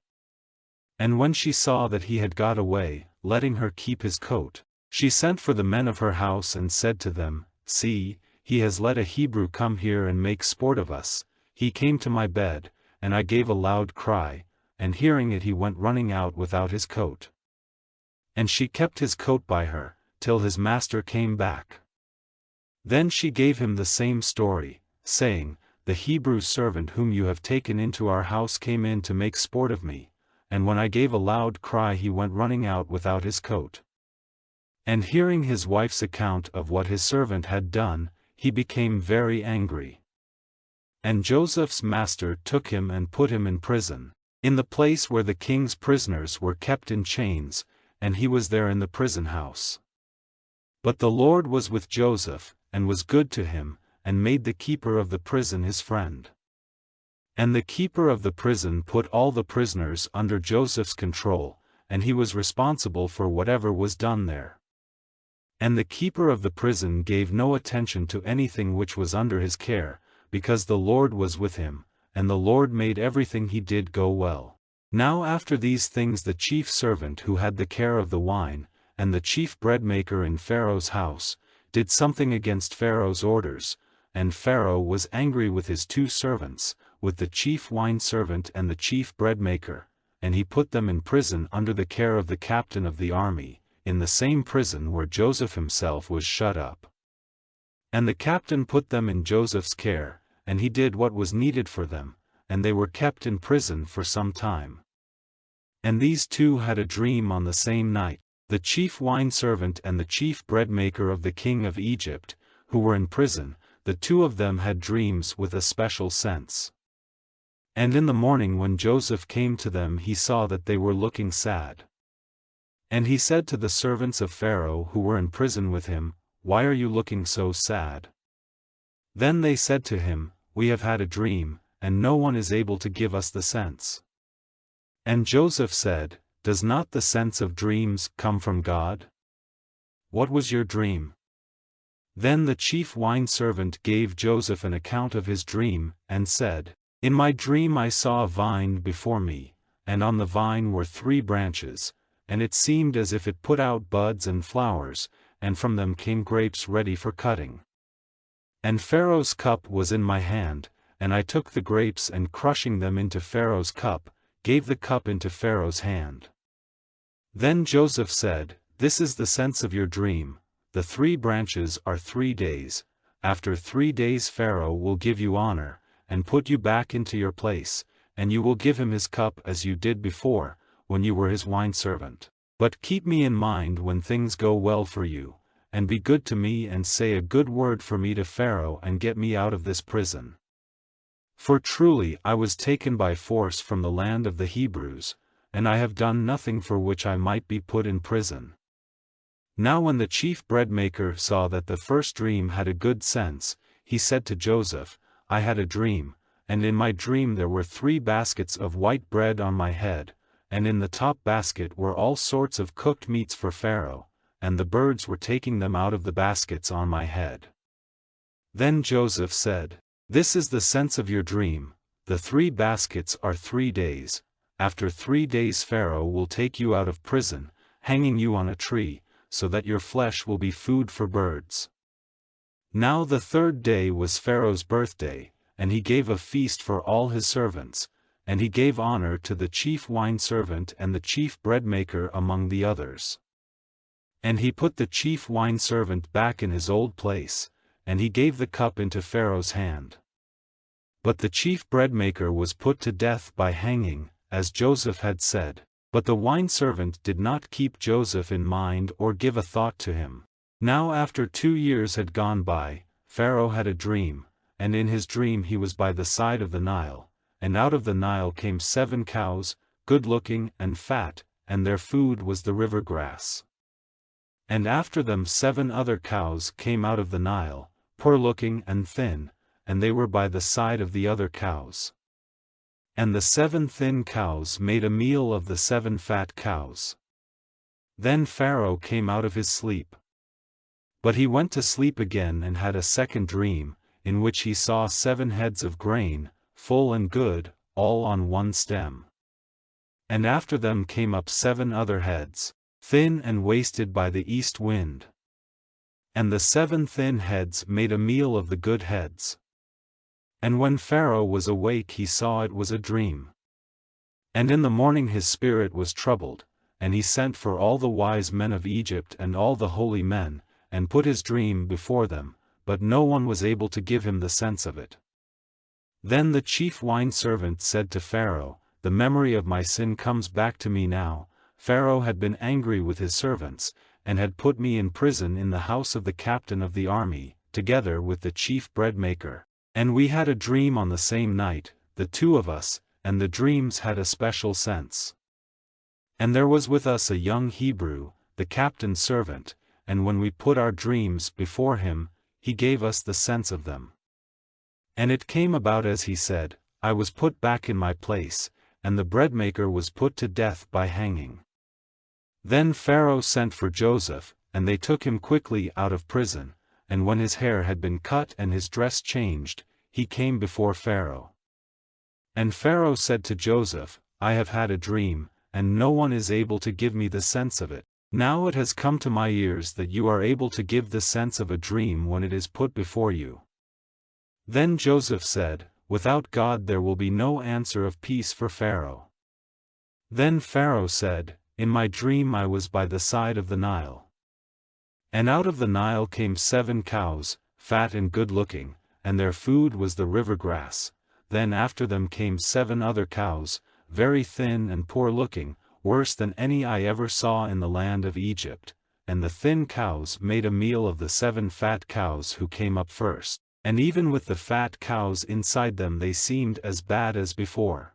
And when she saw that he had got away, letting her keep his coat, she sent for the men of her house and said to them, "See, he has let a Hebrew come here and make sport of us. He came to my bed, and I gave a loud cry, and hearing it he went running out without his coat." And she kept his coat by her, till his master came back. Then she gave him the same story, saying, "The Hebrew servant whom you have taken into our house came in to make sport of me, and when I gave a loud cry he went running out without his coat." And hearing his wife's account of what his servant had done, he became very angry. And Joseph's master took him and put him in prison, in the place where the king's prisoners were kept in chains, and he was there in the prison house. But the Lord was with Joseph, and was good to him, and made the keeper of the prison his friend. And the keeper of the prison put all the prisoners under Joseph's control, and he was responsible for whatever was done there. And the keeper of the prison gave no attention to anything which was under his care, because the Lord was with him, and the Lord made everything he did go well. Now after these things the chief servant who had the care of the wine, and the chief bread maker in Pharaoh's house, did something against Pharaoh's orders, and Pharaoh was angry with his 2 servants, with the chief wine servant and the chief bread maker, and he put them in prison under the care of the captain of the army, in the same prison where Joseph himself was shut up. And the captain put them in Joseph's care, and he did what was needed for them, and they were kept in prison for some time. And these 2 had a dream on the same night, the chief wine servant and the chief bread maker of the king of Egypt, who were in prison. The 2 of them had dreams with a special sense. And in the morning when Joseph came to them, he saw that they were looking sad. And he said to the servants of Pharaoh who were in prison with him, "Why are you looking so sad?" Then they said to him, "We have had a dream, and no one is able to give us the sense." And Joseph said, "Does not the sense of dreams come from God? What was your dream?" Then the chief wine servant gave Joseph an account of his dream, and said, "In my dream I saw a vine before me, and on the vine were 3 branches, and it seemed as if it put out buds and flowers, and from them came grapes ready for cutting. And Pharaoh's cup was in my hand, and I took the grapes and crushing them into Pharaoh's cup, gave the cup into Pharaoh's hand." Then Joseph said, "This is the sense of your dream. The 3 branches are 3 days, after 3 days Pharaoh will give you honor, and put you back into your place, and you will give him his cup as you did before, when you were his wine servant. But keep me in mind when things go well for you, and be good to me and say a good word for me to Pharaoh and get me out of this prison. For truly I was taken by force from the land of the Hebrews, and I have done nothing for which I might be put in prison." Now when the chief bread maker saw that the first dream had a good sense, he said to Joseph, "I had a dream, and in my dream there were 3 baskets of white bread on my head, and in the top basket were all sorts of cooked meats for Pharaoh, and the birds were taking them out of the baskets on my head." Then Joseph said, "This is the sense of your dream, the 3 baskets are 3 days, after 3 days Pharaoh will take you out of prison, hanging you on a tree, so that your flesh will be food for birds." Now the 3rd day was Pharaoh's birthday, and he gave a feast for all his servants, and he gave honor to the chief wine servant and the chief bread maker among the others. And he put the chief wine servant back in his old place, and he gave the cup into Pharaoh's hand. But the chief bread maker was put to death by hanging, as Joseph had said. But the wine servant did not keep Joseph in mind or give a thought to him. Now after 2 years had gone by, Pharaoh had a dream, and in his dream he was by the side of the Nile, and out of the Nile came 7 cows, good-looking and fat, and their food was the river grass. And after them 7 other cows came out of the Nile, poor-looking and thin, and they were by the side of the other cows. And the 7 thin cows made a meal of the 7 fat cows. Then Pharaoh came out of his sleep. But he went to sleep again and had a second dream, in which he saw 7 heads of grain, full and good, all on one stem. And after them came up 7 other heads, thin and wasted by the east wind. And the 7 thin heads made a meal of the good heads. And when Pharaoh was awake he saw it was a dream. And in the morning his spirit was troubled, and he sent for all the wise men of Egypt and all the holy men, and put his dream before them, but no one was able to give him the sense of it. Then the chief wine servant said to Pharaoh, "The memory of my sin comes back to me now. Pharaoh had been angry with his servants, and had put me in prison in the house of the captain of the army, together with the chief bread maker. And we had a dream on the same night, the 2 of us, and the dreams had a special sense. And there was with us a young Hebrew, the captain's servant, and when we put our dreams before him, he gave us the sense of them. And it came about as he said, I was put back in my place, and the bread maker was put to death by hanging. Then Pharaoh sent for Joseph, and they took him quickly out of prison. And when his hair had been cut and his dress changed, he came before Pharaoh. And Pharaoh said to Joseph, I have had a dream, and no one is able to give me the sense of it. Now it has come to my ears that you are able to give the sense of a dream when it is put before you. Then Joseph said, "Without God there will be no answer of peace for Pharaoh." Then Pharaoh said, "In my dream I was by the side of the Nile. And out of the Nile came 7 cows, fat and good-looking, and their food was the river grass. Then after them came 7 other cows, very thin and poor-looking, worse than any I ever saw in the land of Egypt. And the thin cows made a meal of the 7 fat cows who came up first, and even with the fat cows inside them they seemed as bad as before.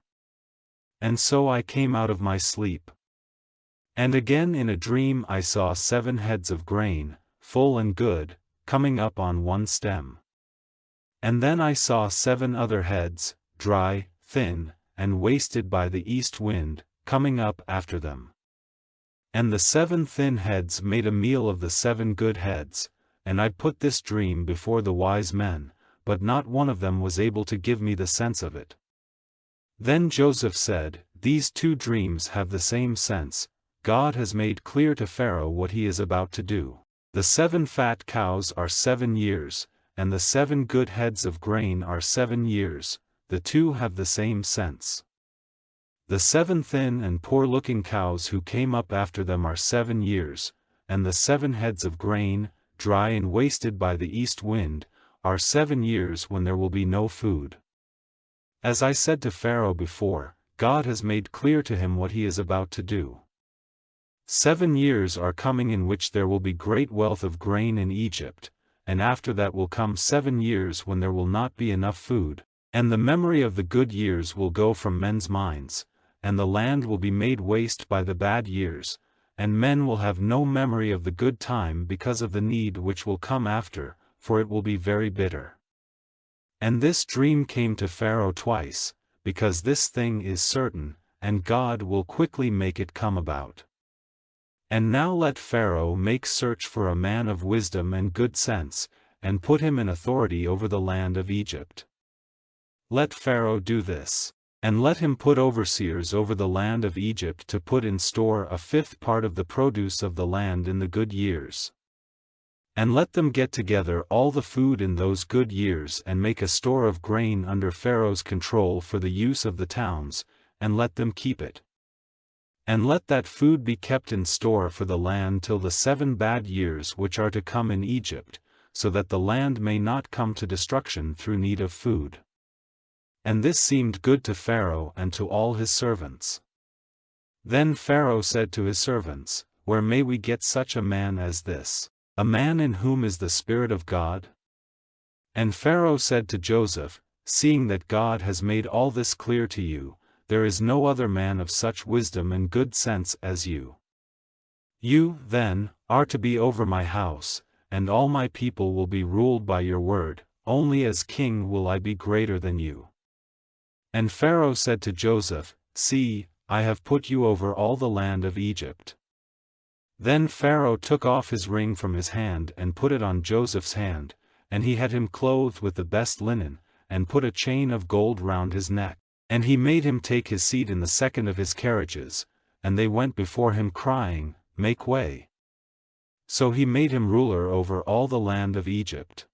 And so I came out of my sleep. And again in a dream I saw 7 heads of grain, full and good, coming up on one stem. And then I saw 7 other heads, dry, thin, and wasted by the east wind, coming up after them. And the 7 thin heads made a meal of the 7 good heads, and I put this dream before the wise men, but not one of them was able to give me the sense of it." Then Joseph said, "These 2 dreams have the same sense. God has made clear to Pharaoh what he is about to do. The 7 fat cows are 7 years, and the 7 good heads of grain are 7 years, the 2 have the same sense. The 7 thin and poor-looking cows who came up after them are 7 years, and the 7 heads of grain, dry and wasted by the east wind, are 7 years when there will be no food. As I said to Pharaoh before, God has made clear to him what he is about to do. 7 years are coming in which there will be great wealth of grain in Egypt, and after that will come 7 years when there will not be enough food, and the memory of the good years will go from men's minds, and the land will be made waste by the bad years, and men will have no memory of the good time because of the need which will come after, for it will be very bitter. And this dream came to Pharaoh twice, because this thing is certain, and God will quickly make it come about. And now let Pharaoh make search for a man of wisdom and good sense, and put him in authority over the land of Egypt. Let Pharaoh do this, and let him put overseers over the land of Egypt to put in store a 5th part of the produce of the land in the good years. And let them get together all the food in those good years and make a store of grain under Pharaoh's control for the use of the towns, and let them keep it. And let that food be kept in store for the land till the 7 bad years which are to come in Egypt, so that the land may not come to destruction through need of food. And this seemed good to Pharaoh and to all his servants. Then Pharaoh said to his servants, "Where may we get such a man as this, a man in whom is the Spirit of God?" And Pharaoh said to Joseph, "Seeing that God has made all this clear to you, there is no other man of such wisdom and good sense as you. You, then, are to be over my house, and all my people will be ruled by your word, only as king will I be greater than you." And Pharaoh said to Joseph, "See, I have put you over all the land of Egypt." Then Pharaoh took off his ring from his hand and put it on Joseph's hand, and he had him clothed with the best linen, and put a chain of gold round his neck. And he made him take his seat in the 2nd of his carriages, and they went before him crying, "Make way." So he made him ruler over all the land of Egypt.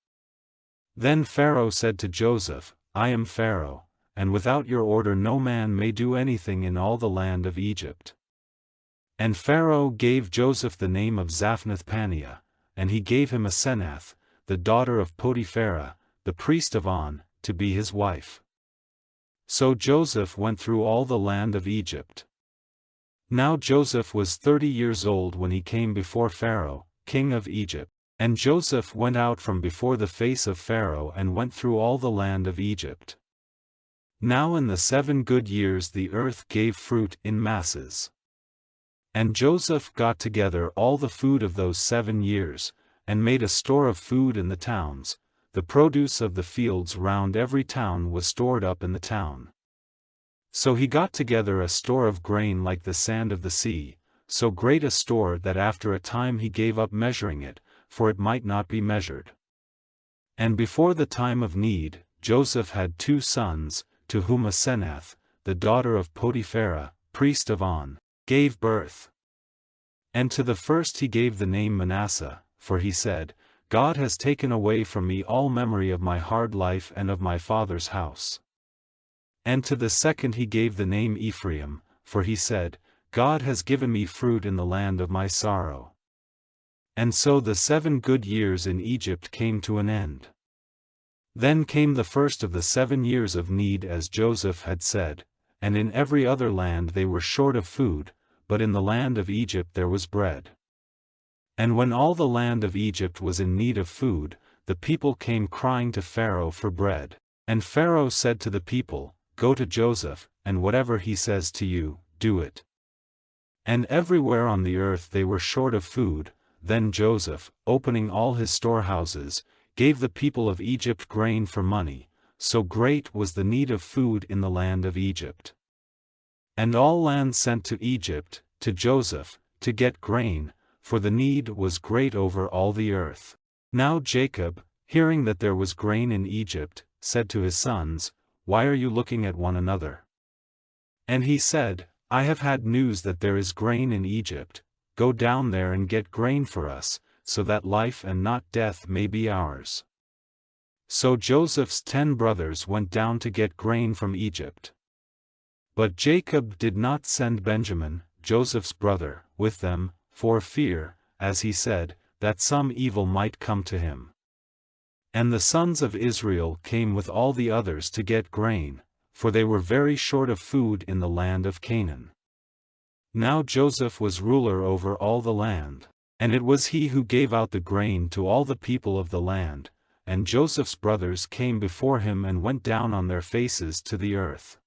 Then Pharaoh said to Joseph, "I am Pharaoh, and without your order no man may do anything in all the land of Egypt." And Pharaoh gave Joseph the name of Zaphnath-Paneah, and he gave him Asenath, the daughter of Potipharah, the priest of On, to be his wife. So Joseph went through all the land of Egypt. Now Joseph was 30 years old when he came before Pharaoh, king of Egypt. And Joseph went out from before the face of Pharaoh and went through all the land of Egypt. Now in the 7 good years the earth gave fruit in masses. And Joseph got together all the food of those 7 years, and made a store of food in the towns. The produce of the fields round every town was stored up in the town. So he got together a store of grain like the sand of the sea, so great a store that after a time he gave up measuring it, for it might not be measured. And before the time of need, Joseph had 2 sons, to whom Asenath, the daughter of Potipharah, priest of On, gave birth. And to the first he gave the name Manasseh, for he said, God has taken away from me all memory of my hard life and of my father's house. And to the second he gave the name Ephraim, for he said, God has given me fruit in the land of my sorrow. And so the 7 good years in Egypt came to an end. Then came the first of the 7 years of need, as Joseph had said, and in every other land they were short of food, but in the land of Egypt there was bread. And when all the land of Egypt was in need of food, the people came crying to Pharaoh for bread. And Pharaoh said to the people, Go to Joseph, and whatever he says to you, do it. And everywhere on the earth they were short of food. Then Joseph, opening all his storehouses, gave the people of Egypt grain for money, so great was the need of food in the land of Egypt. And all lands sent to Egypt, to Joseph, to get grain, for the need was great over all the earth. Now Jacob, hearing that there was grain in Egypt, said to his sons, Why are you looking at one another? And he said, I have had news that there is grain in Egypt. Go down there and get grain for us, so that life and not death may be ours. So Joseph's 10 brothers went down to get grain from Egypt. But Jacob did not send Benjamin, Joseph's brother, with them, for fear, as he said, that some evil might come to him. And the sons of Israel came with all the others to get grain, for they were very short of food in the land of Canaan. Now Joseph was ruler over all the land, and it was he who gave out the grain to all the people of the land, and Joseph's brothers came before him and went down on their faces to the earth.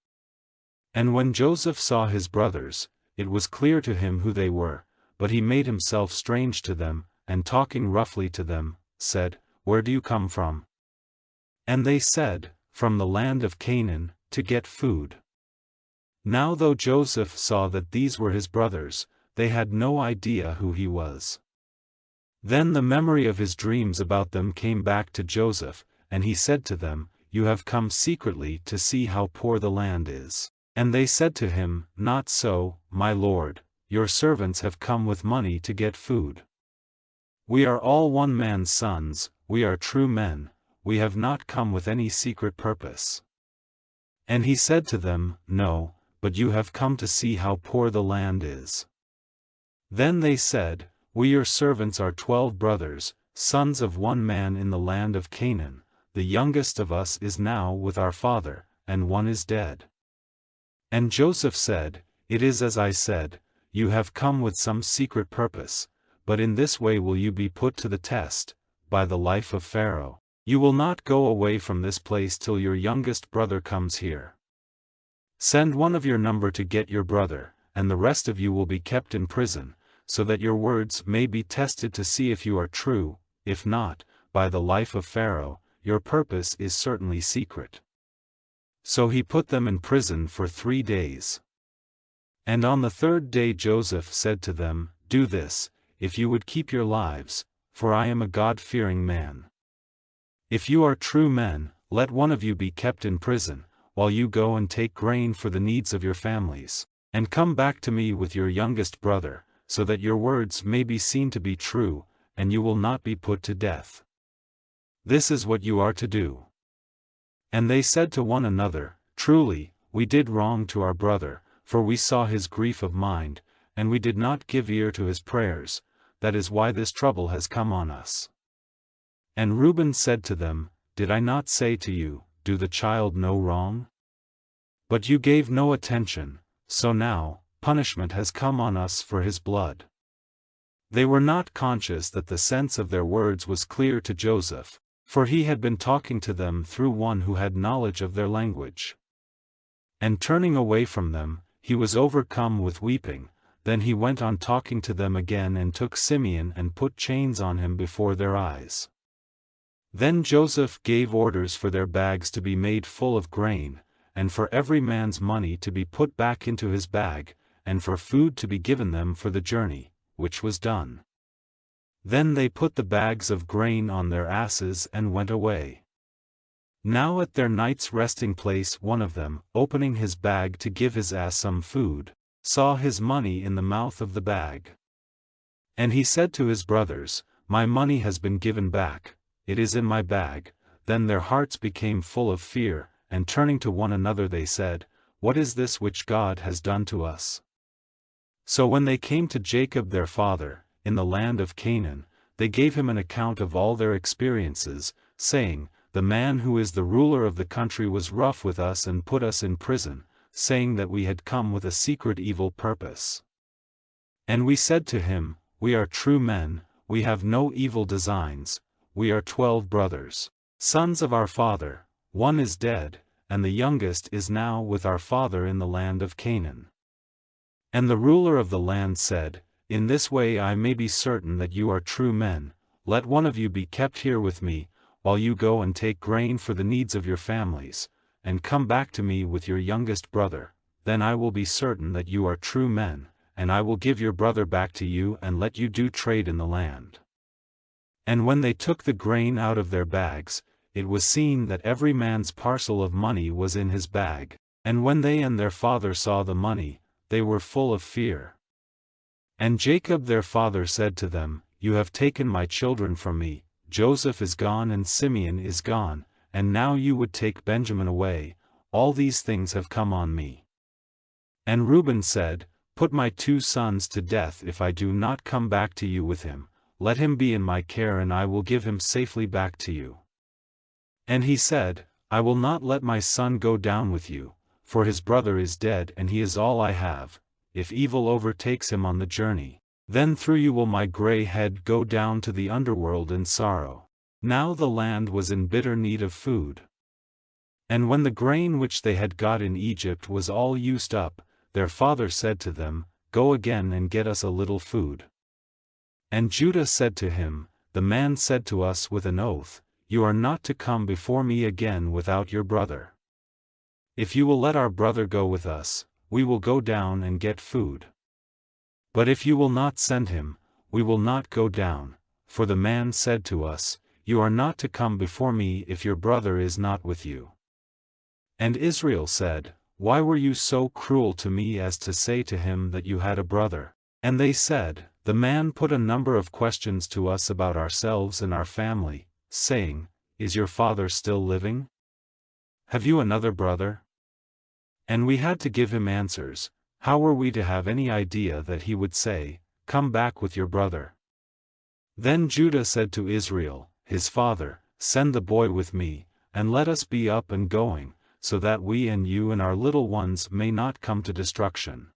And when Joseph saw his brothers, it was clear to him who they were, but he made himself strange to them, and talking roughly to them, said, Where do you come from? And they said, From the land of Canaan, to get food. Now though Joseph saw that these were his brothers, they had no idea who he was. Then the memory of his dreams about them came back to Joseph, and he said to them, You have come secretly to see how poor the land is. And they said to him, Not so, my lord, your servants have come with money to get food. We are all one man's sons, we are true men, we have not come with any secret purpose. And he said to them, No, but you have come to see how poor the land is. Then they said, We your servants are 12 brothers, sons of one man in the land of Canaan, the youngest of us is now with our father, and one is dead. And Joseph said, It is as I said, you have come with some secret purpose, but in this way will you be put to the test, by the life of Pharaoh. You will not go away from this place till your youngest brother comes here. Send one of your number to get your brother, and the rest of you will be kept in prison, so that your words may be tested to see if you are true. If not, by the life of Pharaoh, your purpose is certainly secret. So he put them in prison for 3 days. And on the 3rd day Joseph said to them, Do this, if you would keep your lives, for I am a God-fearing man. If you are true men, let one of you be kept in prison, while you go and take grain for the needs of your families, and come back to me with your youngest brother, so that your words may be seen to be true, and you will not be put to death. This is what you are to do. And they said to one another, Truly, we did wrong to our brother, for we saw his grief of mind, and we did not give ear to his prayers, that is why this trouble has come on us. And Reuben said to them, Did I not say to you, Do the child no wrong? But you gave no attention, so now, punishment has come on us for his blood. They were not conscious that the sense of their words was clear to Joseph, for he had been talking to them through one who had knowledge of their language. And turning away from them, he was overcome with weeping. Then he went on talking to them again and took Simeon and put chains on him before their eyes. Then Joseph gave orders for their bags to be made full of grain, and for every man's money to be put back into his bag, and for food to be given them for the journey, which was done. Then they put the bags of grain on their asses and went away. Now at their night's resting place one of them, opening his bag to give his ass some food, saw his money in the mouth of the bag. And he said to his brothers, My money has been given back, it is in my bag." Then their hearts became full of fear, and turning to one another they said, "What is this which God has done to us?" So when they came to Jacob their father, in the land of Canaan, they gave him an account of all their experiences, saying, "The man who is the ruler of the country was rough with us and put us in prison, saying that we had come with a secret evil purpose. And we said to him, 'We are true men, we have no evil designs, we are 12 brothers, sons of our father, one is dead, and the youngest is now with our father in the land of Canaan.' And the ruler of the land said, 'In this way I may be certain that you are true men, let one of you be kept here with me, while you go and take grain for the needs of your families, and come back to me with your youngest brother, then I will be certain that you are true men, and I will give your brother back to you and let you do trade in the land.' And when they took the grain out of their bags, it was seen that every man's parcel of money was in his bag, and when they and their father saw the money, they were full of fear. And Jacob their father said to them, 'You have taken my children from me, Joseph is gone and Simeon is gone, and now you would take Benjamin away, all these things have come on me.' And Reuben said, 'Put my 2 sons to death if I do not come back to you with him, let him be in my care and I will give him safely back to you.' And he said, 'I will not let my son go down with you, for his brother is dead and he is all I have. If evil overtakes him on the journey, then through you will my gray head go down to the underworld in sorrow.' Now the land was in bitter need of food. And when the grain which they had got in Egypt was all used up, their father said to them, 'Go again and get us a little food.' And Judah said to him, 'The man said to us with an oath, You are not to come before me again without your brother. If you will let our brother go with us, we will go down and get food. But if you will not send him, we will not go down, for the man said to us, You are not to come before me if your brother is not with you.' And Israel said, 'Why were you so cruel to me as to say to him that you had a brother?' And they said, 'The man put a number of questions to us about ourselves and our family, saying, Is your father still living? Have you another brother?' And we had to give him answers. How were we to have any idea that he would say, 'Come back with your brother'?" Then Judah said to Israel, his father, "Send the boy with me, and let us be up and going, so that we and you and our little ones may not come to destruction.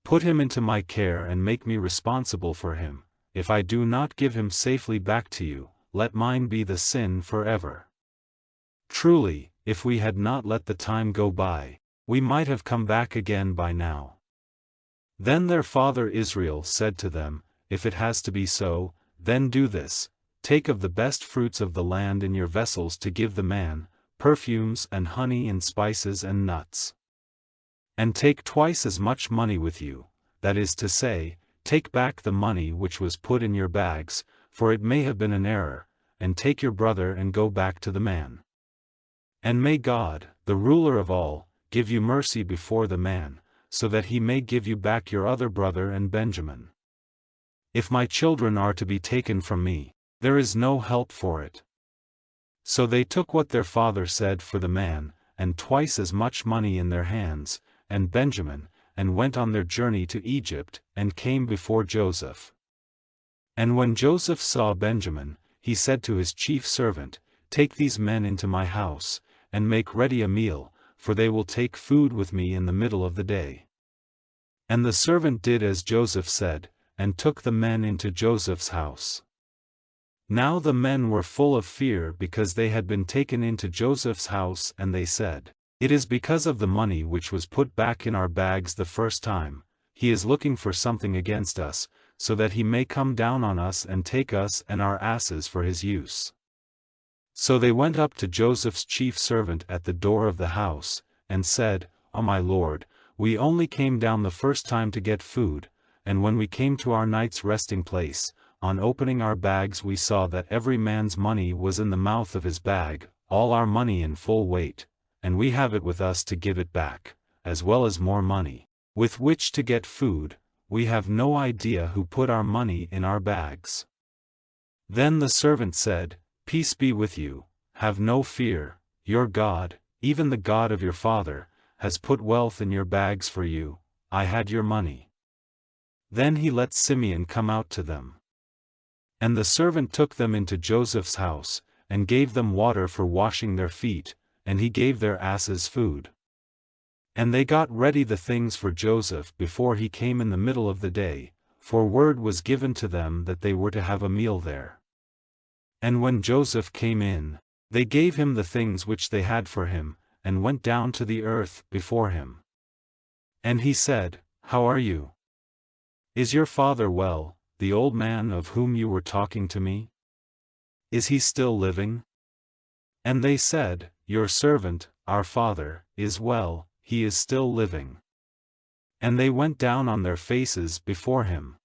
Put him into my care and make me responsible for him. If I do not give him safely back to you, let mine be the sin forever. Truly, if we had not let the time go by, we might have come back again by now." Then their father Israel said to them, "If it has to be so, then do this, take of the best fruits of the land in your vessels to give the man, perfumes and honey and spices and nuts. And take twice as much money with you, that is to say, take back the money which was put in your bags, for it may have been an error, and take your brother and go back to the man. And may God, the ruler of all, give you mercy before the man, so that he may give you back your other brother and Benjamin. If my children are to be taken from me, there is no help for it." So they took what their father said for the man, and twice as much money in their hands, and Benjamin, and went on their journey to Egypt, and came before Joseph. And when Joseph saw Benjamin, he said to his chief servant, "Take these men into my house, and make ready a meal, for they will take food with me in the middle of the day." And the servant did as Joseph said, and took the men into Joseph's house. Now the men were full of fear because they had been taken into Joseph's house, and they said, "It is because of the money which was put back in our bags the first time. He is looking for something against us, so that he may come down on us and take us and our asses for his use." So they went up to Joseph's chief servant at the door of the house, and said, "O my lord, we only came down the first time to get food, and when we came to our night's resting place, on opening our bags we saw that every man's money was in the mouth of his bag, all our money in full weight, and we have it with us to give it back, as well as more money, with which to get food. We have no idea who put our money in our bags." Then the servant said, Peace be with you, have no fear, your God, even the God of your father, has put wealth in your bags for you. I had your money. Then he let Simeon come out to them. And the servant took them into Joseph's house, and gave them water for washing their feet, and he gave their asses food. And they got ready the things for Joseph before he came in the middle of the day, for word was given to them that they were to have a meal there. And when Joseph came in, they gave him the things which they had for him, and went down to the earth before him. And he said, How are you? Is your father well, the old man of whom you were talking to me? Is he still living? And they said, Your servant, our father, is well, he is still living. And they went down on their faces before him.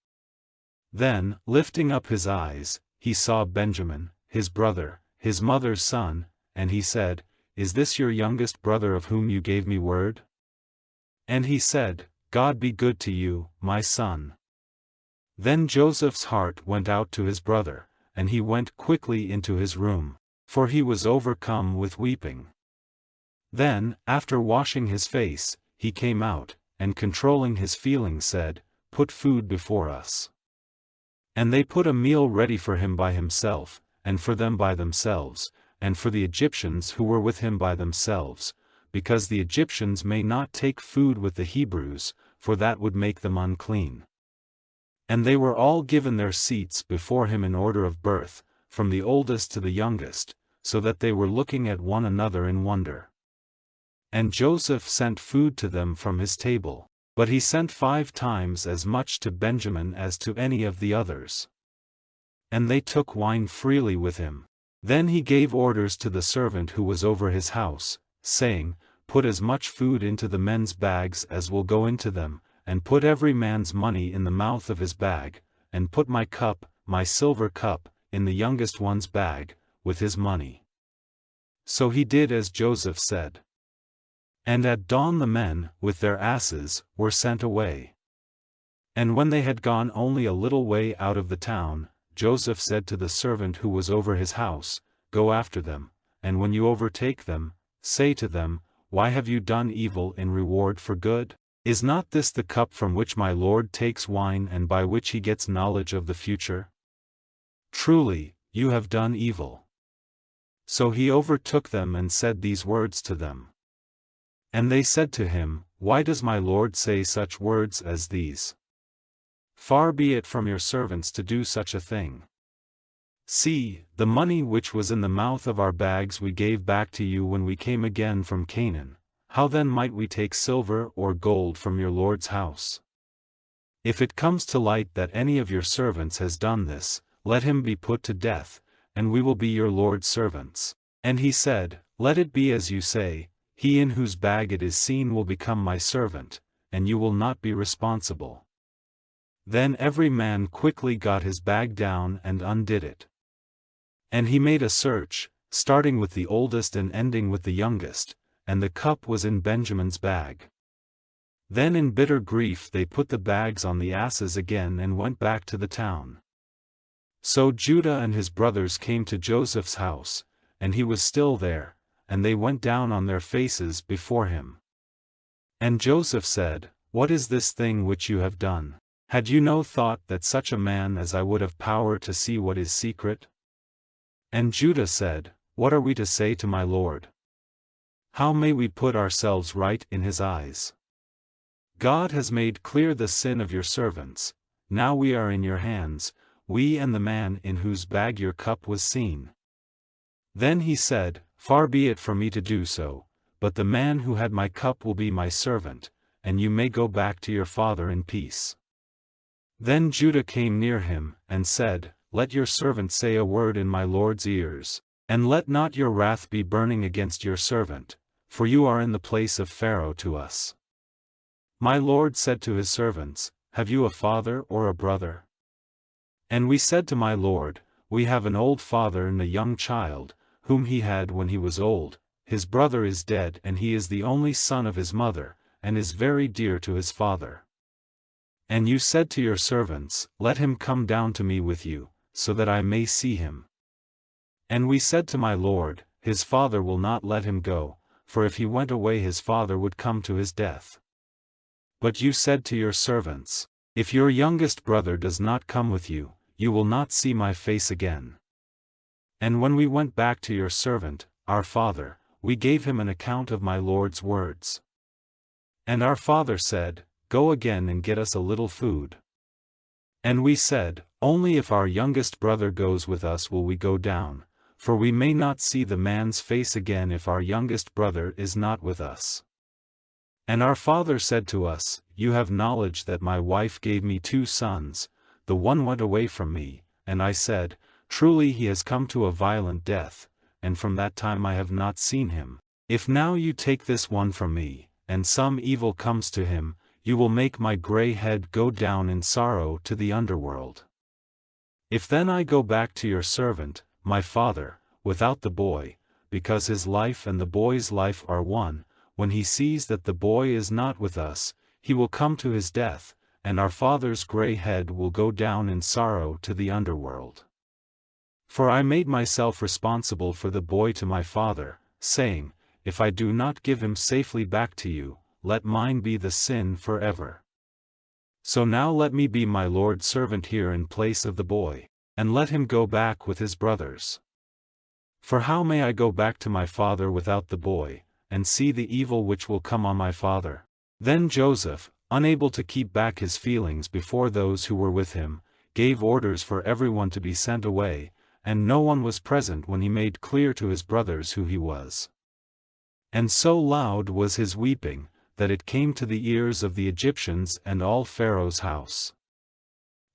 Then, lifting up his eyes, he saw Benjamin, his brother, his mother's son, and he said, Is this your youngest brother of whom you gave me word? And he said, God be good to you, my son. Then Joseph's heart went out to his brother, and he went quickly into his room, for he was overcome with weeping. Then, after washing his face, he came out, and controlling his feelings said, Put food before us. And they put a meal ready for him by himself, and for them by themselves, and for the Egyptians who were with him by themselves, because the Egyptians may not take food with the Hebrews, for that would make them unclean. And they were all given their seats before him in order of birth, from the oldest to the youngest, so that they were looking at one another in wonder. And Joseph sent food to them from his table, but he sent 5 times as much to Benjamin as to any of the others. And they took wine freely with him. Then he gave orders to the servant who was over his house, saying, Put as much food into the men's bags as will go into them, and put every man's money in the mouth of his bag, and put my cup, my silver cup, in the youngest one's bag, with his money. So he did as Joseph said. And at dawn the men, with their asses, were sent away. And when they had gone only a little way out of the town, Joseph said to the servant who was over his house, Go after them, and when you overtake them, say to them, Why have you done evil in reward for good? Is not this the cup from which my Lord takes wine and by which he gets knowledge of the future? Truly, you have done evil. So he overtook them and said these words to them. And they said to him, Why does my Lord say such words as these? Far be it from your servants to do such a thing. See, the money which was in the mouth of our bags we gave back to you when we came again from Canaan. How then might we take silver or gold from your Lord's house? If it comes to light that any of your servants has done this, let him be put to death, and we will be your Lord's servants. And he said, Let it be as you say, he in whose bag it is seen will become my servant, and you will not be responsible. Then every man quickly got his bag down and undid it. And he made a search, starting with the oldest and ending with the youngest, and the cup was in Benjamin's bag. Then in bitter grief they put the bags on the asses again and went back to the town. So Judah and his brothers came to Joseph's house, and he was still there, and they went down on their faces before him. And Joseph said, What is this thing which you have done? Had you no thought that such a man as I would have power to see what is secret? And Judah said, What are we to say to my Lord? How may we put ourselves right in his eyes? God has made clear the sin of your servants. Now we are in your hands, we and the man in whose bag your cup was seen. Then he said, Far be it from me to do so, but the man who had my cup will be my servant, and you may go back to your father in peace. Then Judah came near him, and said, Let your servant say a word in my Lord's ears, and let not your wrath be burning against your servant, for you are in the place of Pharaoh to us. My Lord said to his servants, Have you a father or a brother? And we said to my Lord, We have an old father and a young child, whom he had when he was old. His brother is dead and he is the only son of his mother, and is very dear to his father. And you said to your servants, Let him come down to me with you, so that I may see him. And we said to my lord, his father will not let him go, for if he went away his father would come to his death. But you said to your servants, if your youngest brother does not come with you, you will not see my face again. And when we went back to your servant, our father, we gave him an account of my lord's words. And our father said, go again and get us a little food. And we said, only if our youngest brother goes with us will we go down, for we may not see the man's face again if our youngest brother is not with us. And our father said to us, you have knowledge that my wife gave me 2 sons, the one went away from me, and I said, truly he has come to a violent death, and from that time I have not seen him. If now you take this one from me, and some evil comes to him, you will make my gray head go down in sorrow to the underworld. If then I go back to your servant, my father, without the boy, because his life and the boy's life are one, when he sees that the boy is not with us, he will come to his death, and our father's gray head will go down in sorrow to the underworld. For I made myself responsible for the boy to my father, saying, if I do not give him safely back to you, let mine be the sin forever. So now let me be my lord's servant here in place of the boy, and let him go back with his brothers. For how may I go back to my father without the boy, and see the evil which will come on my father? Then Joseph, unable to keep back his feelings before those who were with him, gave orders for everyone to be sent away, and no one was present when he made clear to his brothers who he was. And so loud was his weeping, that it came to the ears of the Egyptians and all Pharaoh's house.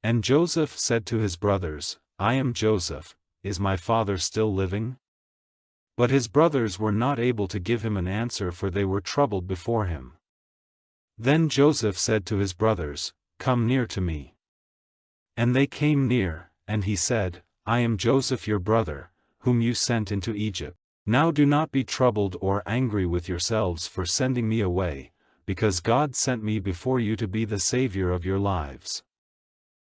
And Joseph said to his brothers, I am Joseph, is my father still living? But his brothers were not able to give him an answer, for they were troubled before him. Then Joseph said to his brothers, come near to me. And they came near, and he said, I am Joseph your brother, whom you sent into Egypt. Now do not be troubled or angry with yourselves for sending me away, because God sent me before you to be the Savior of your lives.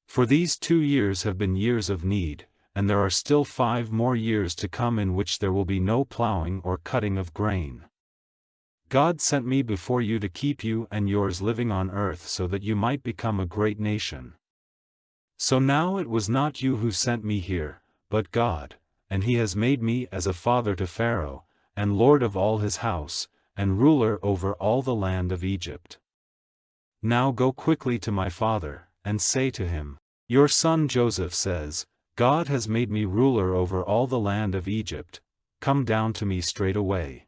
For these 2 years have been years of need, and there are still 5 more years to come in which there will be no plowing or cutting of grain. God sent me before you to keep you and yours living on earth so that you might become a great nation. So now it was not you who sent me here, but God, and he has made me as a father to Pharaoh, and lord of all his house, and ruler over all the land of Egypt. Now go quickly to my father, and say to him, your son Joseph says, God has made me ruler over all the land of Egypt, come down to me straight away.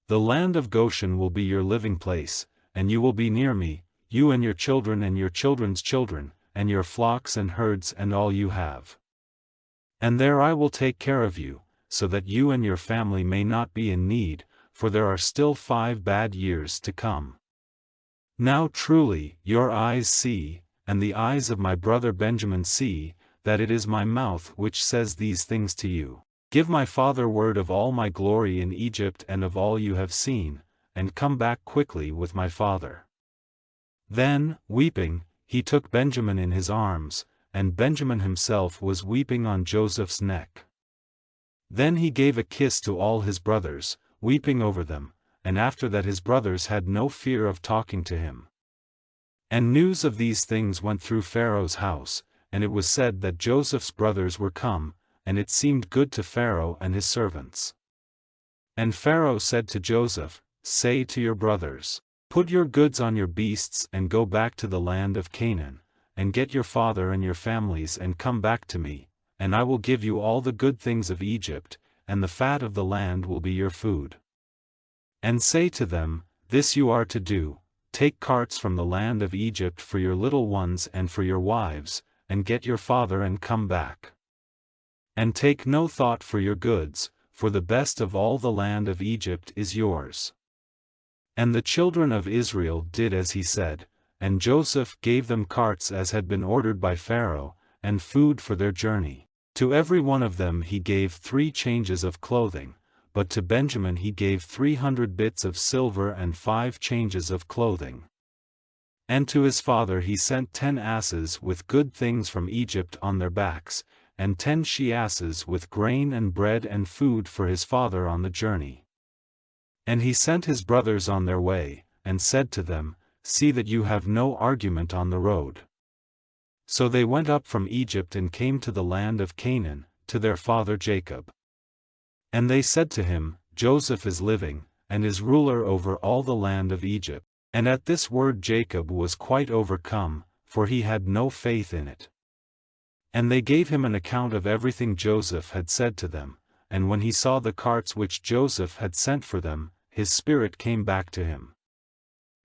The land of Goshen will be your living place, and you will be near me, you and your children and your children's children, and your flocks and herds and all you have. And there I will take care of you, so that you and your family may not be in need, for there are still 5 bad years to come. Now truly, your eyes see, and the eyes of my brother Benjamin see, that it is my mouth which says these things to you. Give my father word of all my glory in Egypt and of all you have seen, and come back quickly with my father. Then, weeping, he took Benjamin in his arms, and Benjamin himself was weeping on Joseph's neck. Then he gave a kiss to all his brothers, weeping over them, and after that his brothers had no fear of talking to him. And news of these things went through Pharaoh's house, and it was said that Joseph's brothers were come, and it seemed good to Pharaoh and his servants. And Pharaoh said to Joseph, say to your brothers, put your goods on your beasts and go back to the land of Canaan, and get your father and your families and come back to me, and I will give you all the good things of Egypt, and the fat of the land will be your food. And say to them, this you are to do, take carts from the land of Egypt for your little ones and for your wives, and get your father and come back. And take no thought for your goods, for the best of all the land of Egypt is yours. And the children of Israel did as he said, and Joseph gave them carts as had been ordered by Pharaoh, and food for their journey. To every one of them he gave 3 changes of clothing, but to Benjamin he gave 300 bits of silver and 5 changes of clothing. And to his father he sent 10 asses with good things from Egypt on their backs, and 10 she-asses with grain and bread and food for his father on the journey. And he sent his brothers on their way, and said to them, See that you have no argument on the road. So they went up from Egypt and came to the land of Canaan, to their father Jacob. And they said to him, Joseph is living, and is ruler over all the land of Egypt. And at this word Jacob was quite overcome, for he had no faith in it. And they gave him an account of everything Joseph had said to them, and when he saw the carts which Joseph had sent for them, his spirit came back to him.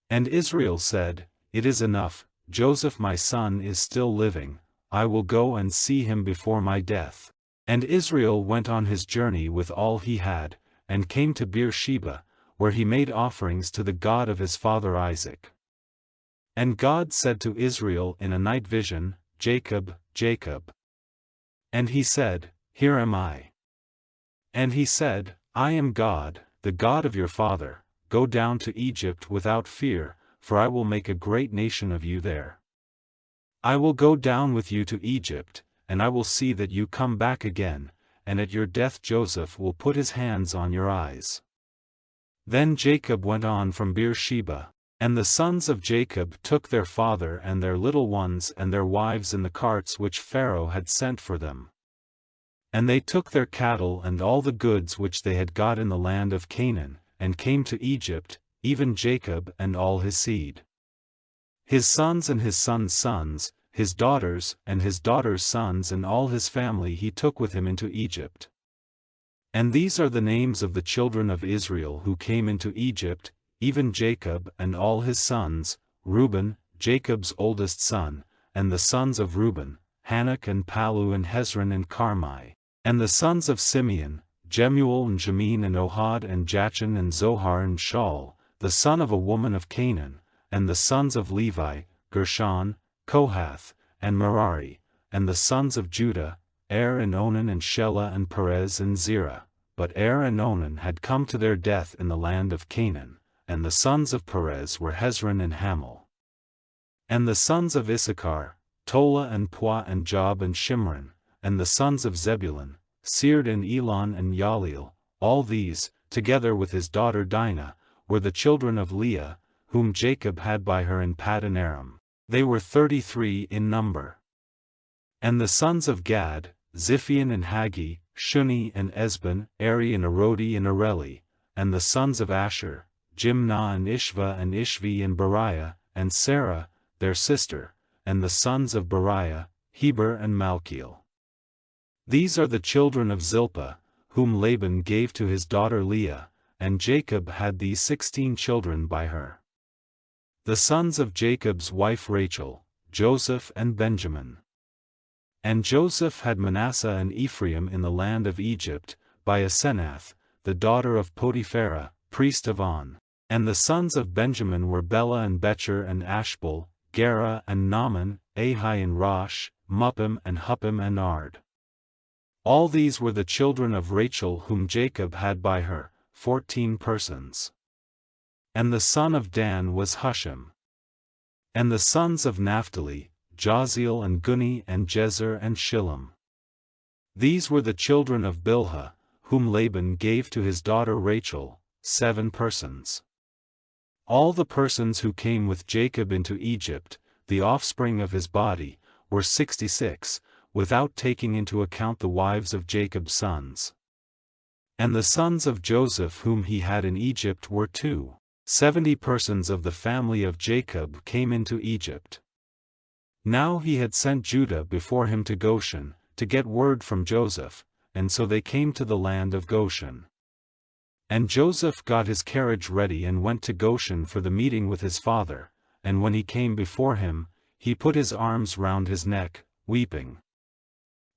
And Israel said, It is enough, Joseph my son is still living, I will go and see him before my death. And Israel went on his journey with all he had, and came to Beersheba, where he made offerings to the God of his father Isaac. And God said to Israel in a night vision, Jacob, Jacob. And he said, Here am I. And he said, I am God, the God of your father, go down to Egypt without fear, for I will make a great nation of you there. I will go down with you to Egypt, and I will see that you come back again, and at your death Joseph will put his hands on your eyes. Then Jacob went on from Beersheba, and the sons of Jacob took their father and their little ones and their wives in the carts which Pharaoh had sent for them. And they took their cattle and all the goods which they had got in the land of Canaan, and came to Egypt, even Jacob and all his seed. His sons and his sons' sons, his daughters and his daughters' sons and all his family he took with him into Egypt. And these are the names of the children of Israel who came into Egypt, even Jacob and all his sons, Reuben, Jacob's oldest son, and the sons of Reuben, Hanok and Palu and Hezron and Carmi, and the sons of Simeon, Jemuel and Jamin and Ohad and Jachin and Zohar and Shaul, the son of a woman of Canaan, and the sons of Levi, Gershon, Kohath, and Merari, and the sons of Judah, Er and Onan and Shelah and Perez and Zerah. But Er and Onan had come to their death in the land of Canaan, and the sons of Perez were Hezron and Hamul. And the sons of Issachar, Tola and Puah and Job and Shimron, and the sons of Zebulun, Sered and Elon and Yaleel, all these, together with his daughter Dinah, were the children of Leah, whom Jacob had by her in Paddan Aram. They were 33 in number. And the sons of Gad, Ziphion and Haggi, Shuni and Esban, Eri and Arodi and Areli, and the sons of Asher, Jimnah and Ishva and Ishvi and Beriah, and Sarah, their sister, and the sons of Beriah, Heber and Malkiel. These are the children of Zilpah, whom Laban gave to his daughter Leah, and Jacob had these 16 children by her. The sons of Jacob's wife Rachel, Joseph and Benjamin. And Joseph had Manasseh and Ephraim in the land of Egypt, by Asenath, the daughter of Potipharah, priest of On. And the sons of Benjamin were Bela and Becher and Ashbel, Gera and Naaman, Ahi and Rosh, Muppim and Huppim and Ard. All these were the children of Rachel whom Jacob had by her, 14 persons. And the son of Dan was Hushim. And the sons of Naphtali, Jaziel and Guni and Jezer and Shillem. These were the children of Bilhah, whom Laban gave to his daughter Rachel, 7 persons. All the persons who came with Jacob into Egypt, the offspring of his body, were 66, without taking into account the wives of Jacob's sons. And the sons of Joseph whom he had in Egypt were 70 persons of the family of Jacob came into Egypt. Now he had sent Judah before him to Goshen, to get word from Joseph, and so they came to the land of Goshen. And Joseph got his carriage ready and went to Goshen for the meeting with his father, and when he came before him, he put his arms round his neck, weeping.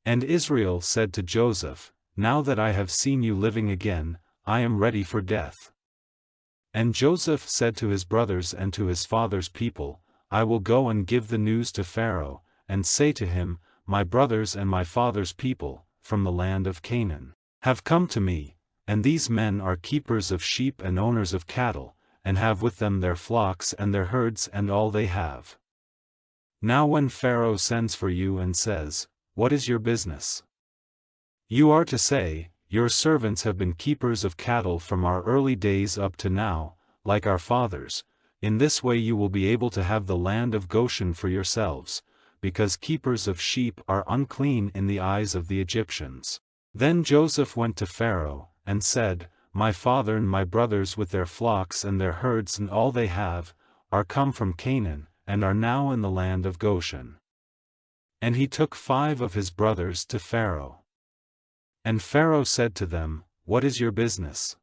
And Israel said to Joseph, Now that I have seen you living again, I am ready for death. And Joseph said to his brothers and to his father's people, I will go and give the news to Pharaoh, and say to him, My brothers and my father's people, from the land of Canaan, have come to me, and these men are keepers of sheep and owners of cattle, and have with them their flocks and their herds and all they have. Now when Pharaoh sends for you and says, "What is your business?" you are to say, "Your servants have been keepers of cattle from our early days up to now, like our fathers. In this way you will be able to have the land of Goshen for yourselves, because keepers of sheep are unclean in the eyes of the Egyptians." Then Joseph went to Pharaoh, and said, "My father and my brothers with their flocks and their herds and all they have, are come from Canaan, and are now in the land of Goshen." And he took 5 of his brothers to Pharaoh. And Pharaoh said to them, "What is your business?"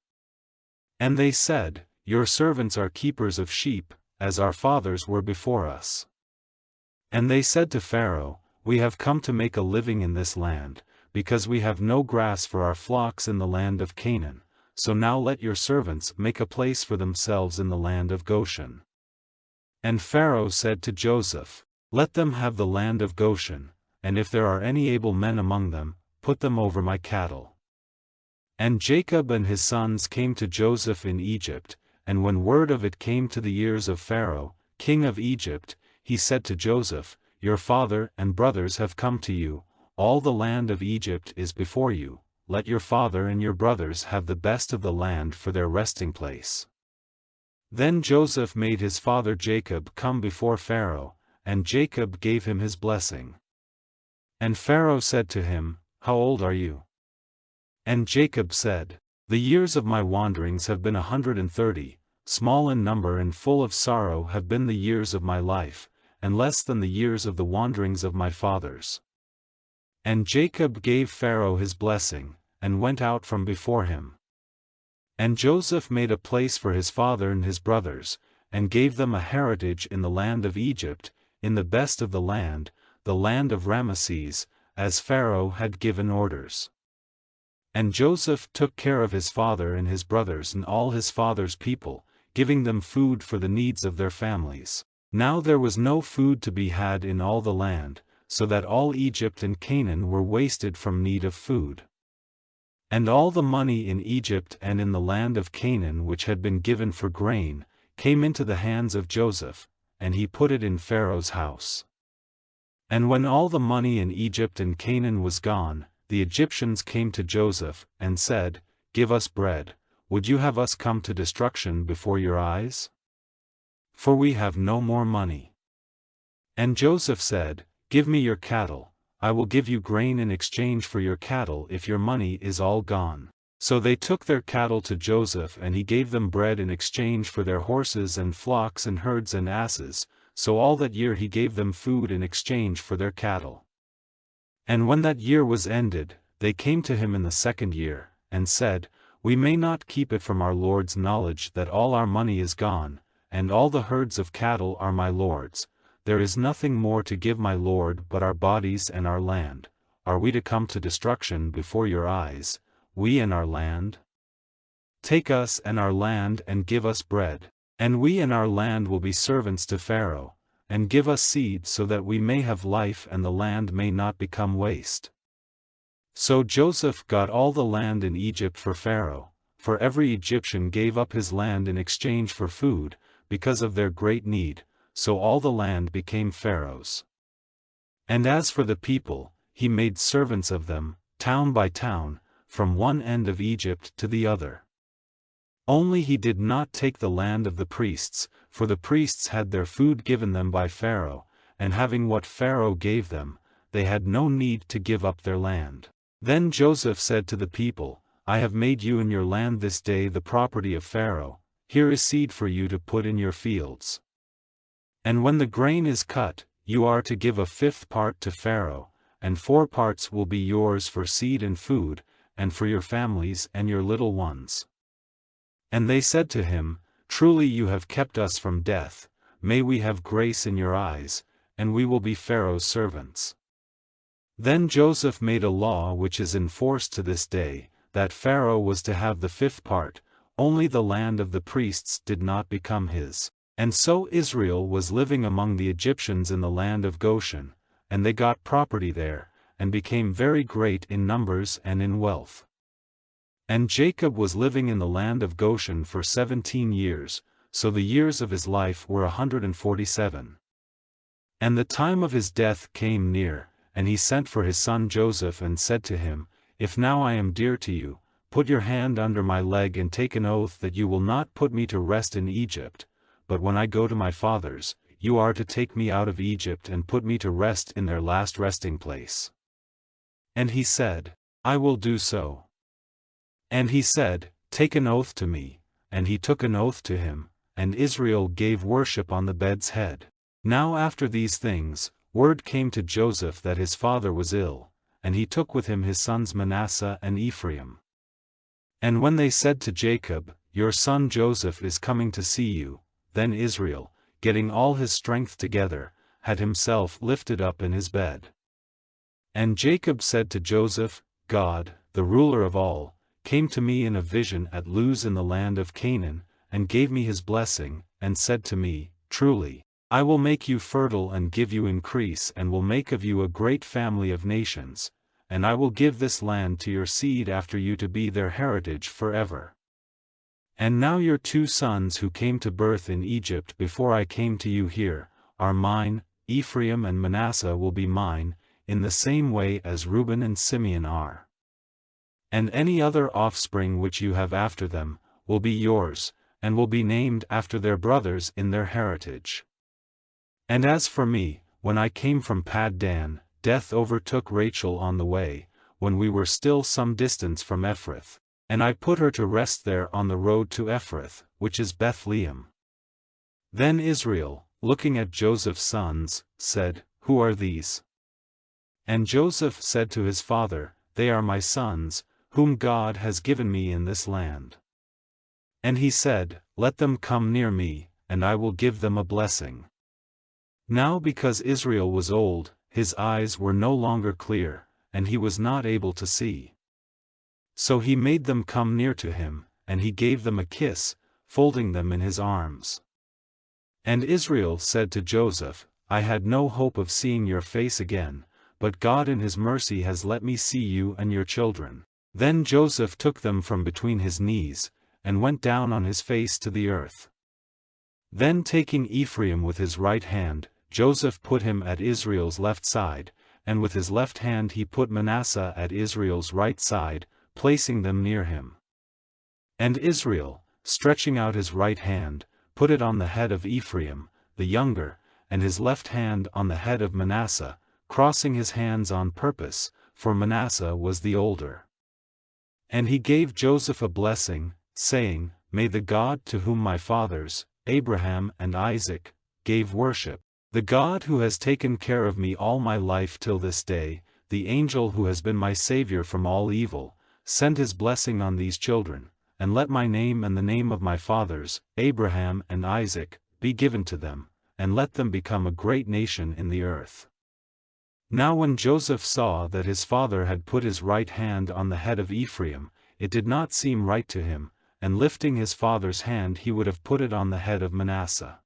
And they said, "Your servants are keepers of sheep, as our fathers were before us." And they said to Pharaoh, "We have come to make a living in this land, because we have no grass for our flocks in the land of Canaan, so now let your servants make a place for themselves in the land of Goshen." And Pharaoh said to Joseph, "Let them have the land of Goshen, and if there are any able men among them, put them over my cattle." And Jacob and his sons came to Joseph in Egypt, and when word of it came to the ears of Pharaoh, king of Egypt, he said to Joseph, "Your father and brothers have come to you, all the land of Egypt is before you, let your father and your brothers have the best of the land for their resting place." Then Joseph made his father Jacob come before Pharaoh, and Jacob gave him his blessing. And Pharaoh said to him, "How old are you?" And Jacob said, "The years of my wanderings have been 130, small in number and full of sorrow have been the years of my life, and less than the years of the wanderings of my fathers." And Jacob gave Pharaoh his blessing, and went out from before him. And Joseph made a place for his father and his brothers, and gave them a heritage in the land of Egypt, in the best of the land of Ramesses, as Pharaoh had given orders. And Joseph took care of his father and his brothers and all his father's people, giving them food for the needs of their families. Now there was no food to be had in all the land, so that all Egypt and Canaan were wasted from need of food. And all the money in Egypt and in the land of Canaan which had been given for grain, came into the hands of Joseph, and he put it in Pharaoh's house. And when all the money in Egypt and Canaan was gone, the Egyptians came to Joseph, and said, "Give us bread, would you have us come to destruction before your eyes? For we have no more money." And Joseph said, "Give me your cattle, I will give you grain in exchange for your cattle if your money is all gone." So they took their cattle to Joseph, and he gave them bread in exchange for their horses and flocks and herds and asses, so all that year he gave them food in exchange for their cattle. And when that year was ended, they came to him in the 2nd year, and said, "We may not keep it from our lord's knowledge that all our money is gone, and all the herds of cattle are my lord's. There is nothing more to give my lord but our bodies and our land. Are we to come to destruction before your eyes, we and our land? Take us and our land and give us bread, and we and our land will be servants to Pharaoh, and give us seed so that we may have life and the land may not become waste." So Joseph got all the land in Egypt for Pharaoh, for every Egyptian gave up his land in exchange for food, because of their great need, so all the land became Pharaoh's. And as for the people, he made servants of them, town by town, from one end of Egypt to the other. Only he did not take the land of the priests, for the priests had their food given them by Pharaoh, and having what Pharaoh gave them, they had no need to give up their land. Then Joseph said to the people, "I have made you and your land this day the property of Pharaoh. Here is seed for you to put in your fields. And when the grain is cut, you are to give a 5th part to Pharaoh, and 4 parts will be yours for seed and food, and for your families and your little ones." And they said to him, "Truly you have kept us from death, may we have grace in your eyes, and we will be Pharaoh's servants." Then Joseph made a law which is enforced to this day, that Pharaoh was to have the 5th part, only the land of the priests did not become his. And so Israel was living among the Egyptians in the land of Goshen, and they got property there, and became very great in numbers and in wealth. And Jacob was living in the land of Goshen for 17 years, so the years of his life were 147. And the time of his death came near, and he sent for his son Joseph and said to him, If now I am dear to you, put your hand under my leg and take an oath that you will not put me to rest in Egypt, but when I go to my fathers, you are to take me out of Egypt and put me to rest in their last resting place. And he said, I will do so. And he said, Take an oath to me, and he took an oath to him, and Israel gave worship on the bed's head. Now after these things, word came to Joseph that his father was ill, and he took with him his sons Manasseh and Ephraim. And when they said to Jacob, Your son Joseph is coming to see you, then Israel, getting all his strength together, had himself lifted up in his bed. And Jacob said to Joseph, God, the ruler of all, came to me in a vision at Luz in the land of Canaan, and gave me his blessing, and said to me, Truly, I will make you fertile and give you increase and will make of you a great family of nations, and I will give this land to your seed after you to be their heritage forever. And now your 2 sons who came to birth in Egypt before I came to you here, are mine, Ephraim and Manasseh will be mine, in the same way as Reuben and Simeon are. And any other offspring which you have after them, will be yours, and will be named after their brothers in their heritage. And as for me, when I came from Paddan, death overtook Rachel on the way, when we were still some distance from Ephrath, and I put her to rest there on the road to Ephrath, which is Bethlehem. Then Israel, looking at Joseph's sons, said, Who are these? And Joseph said to his father, They are my sons, whom God has given me in this land. And he said, Let them come near me, and I will give them a blessing. Now because Israel was old, his eyes were no longer clear, and he was not able to see. So he made them come near to him, and he gave them a kiss, folding them in his arms. And Israel said to Joseph, I had no hope of seeing your face again, but God in his mercy has let me see you and your children. Then Joseph took them from between his knees, and went down on his face to the earth. Then taking Ephraim with his right hand, Joseph put him at Israel's left side, and with his left hand he put Manasseh at Israel's right side, placing them near him. And Israel, stretching out his right hand, put it on the head of Ephraim, the younger, and his left hand on the head of Manasseh, crossing his hands on purpose, for Manasseh was the older. And he gave Joseph a blessing, saying, May the God to whom my fathers, Abraham and Isaac, gave worship, the God who has taken care of me all my life till this day, the angel who has been my Savior from all evil, send his blessing on these children, and let my name and the name of my fathers, Abraham and Isaac, be given to them, and let them become a great nation in the earth. Now when Joseph saw that his father had put his right hand on the head of Ephraim, it did not seem right to him, and lifting his father's hand he would have put it on the head of Manasseh.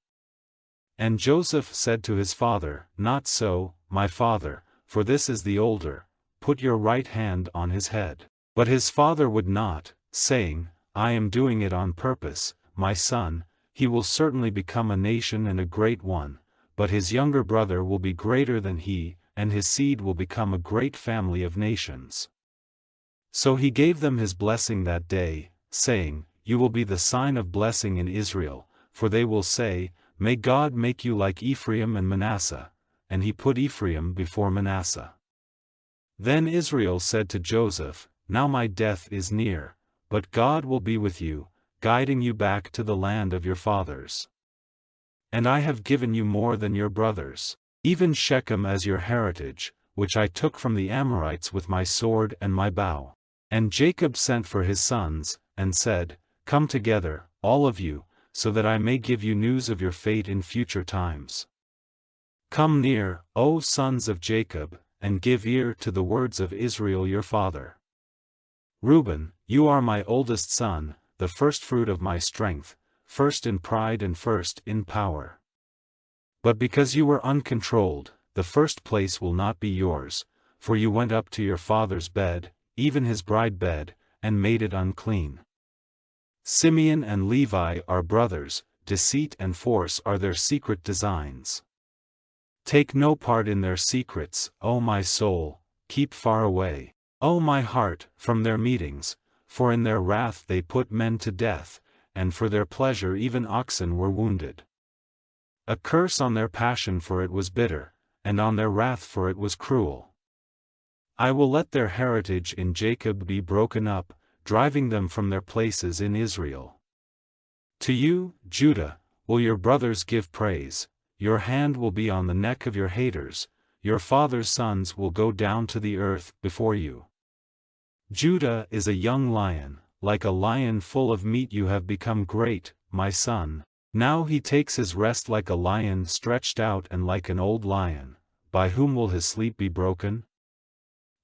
And Joseph said to his father, Not so, my father, for this is the older, put your right hand on his head. But his father would not, saying, I am doing it on purpose, my son, he will certainly become a nation and a great one, but his younger brother will be greater than he, and his seed will become a great family of nations. So he gave them his blessing that day, saying, You will be the sign of blessing in Israel, for they will say, May God make you like Ephraim and Manasseh, and he put Ephraim before Manasseh. Then Israel said to Joseph, Now my death is near, but God will be with you, guiding you back to the land of your fathers. And I have given you more than your brothers, even Shechem as your heritage, which I took from the Amorites with my sword and my bow. And Jacob sent for his sons, and said, Come together, all of you, so that I may give you news of your fate in future times. Come near, O sons of Jacob, and give ear to the words of Israel your father. Reuben, you are my oldest son, the firstfruit of my strength, first in pride and first in power. But because you were uncontrolled, the first place will not be yours, for you went up to your father's bed, even his bride bed, and made it unclean. Simeon and Levi are brothers, deceit and force are their secret designs. Take no part in their secrets, O my soul, keep far away, O my heart, from their meetings, for in their wrath they put men to death, and for their pleasure even oxen were wounded. A curse on their passion, for it was bitter, and on their wrath, for it was cruel. I will let their heritage in Jacob be broken up, driving them from their places in Israel. To you, Judah, will your brothers give praise, your hand will be on the neck of your haters, your father's sons will go down to the earth before you. Judah is a young lion, like a lion full of meat you have become great, my son. Now he takes his rest like a lion stretched out and like an old lion, by whom will his sleep be broken?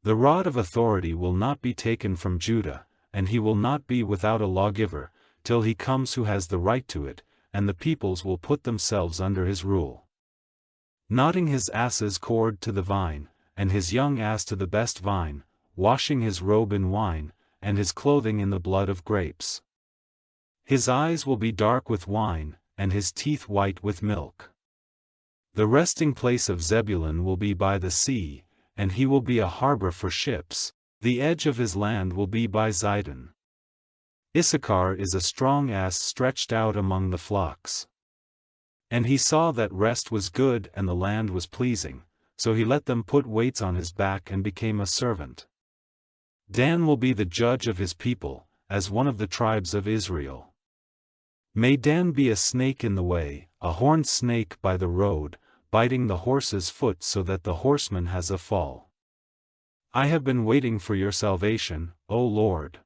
The rod of authority will not be taken from Judah, and he will not be without a lawgiver, till he comes who has the right to it, and the peoples will put themselves under his rule. Knotting his ass's cord to the vine, and his young ass to the best vine, washing his robe in wine, and his clothing in the blood of grapes. His eyes will be dark with wine, and his teeth white with milk. The resting place of Zebulun will be by the sea, and he will be a harbor for ships, the edge of his land will be by Zidon. Issachar is a strong ass stretched out among the flocks. And he saw that rest was good and the land was pleasing, so he let them put weights on his back and became a servant. Dan will be the judge of his people, as one of the tribes of Israel. May Dan be a snake in the way, a horned snake by the road, biting the horse's foot so that the horseman has a fall. I have been waiting for your salvation, O Lord.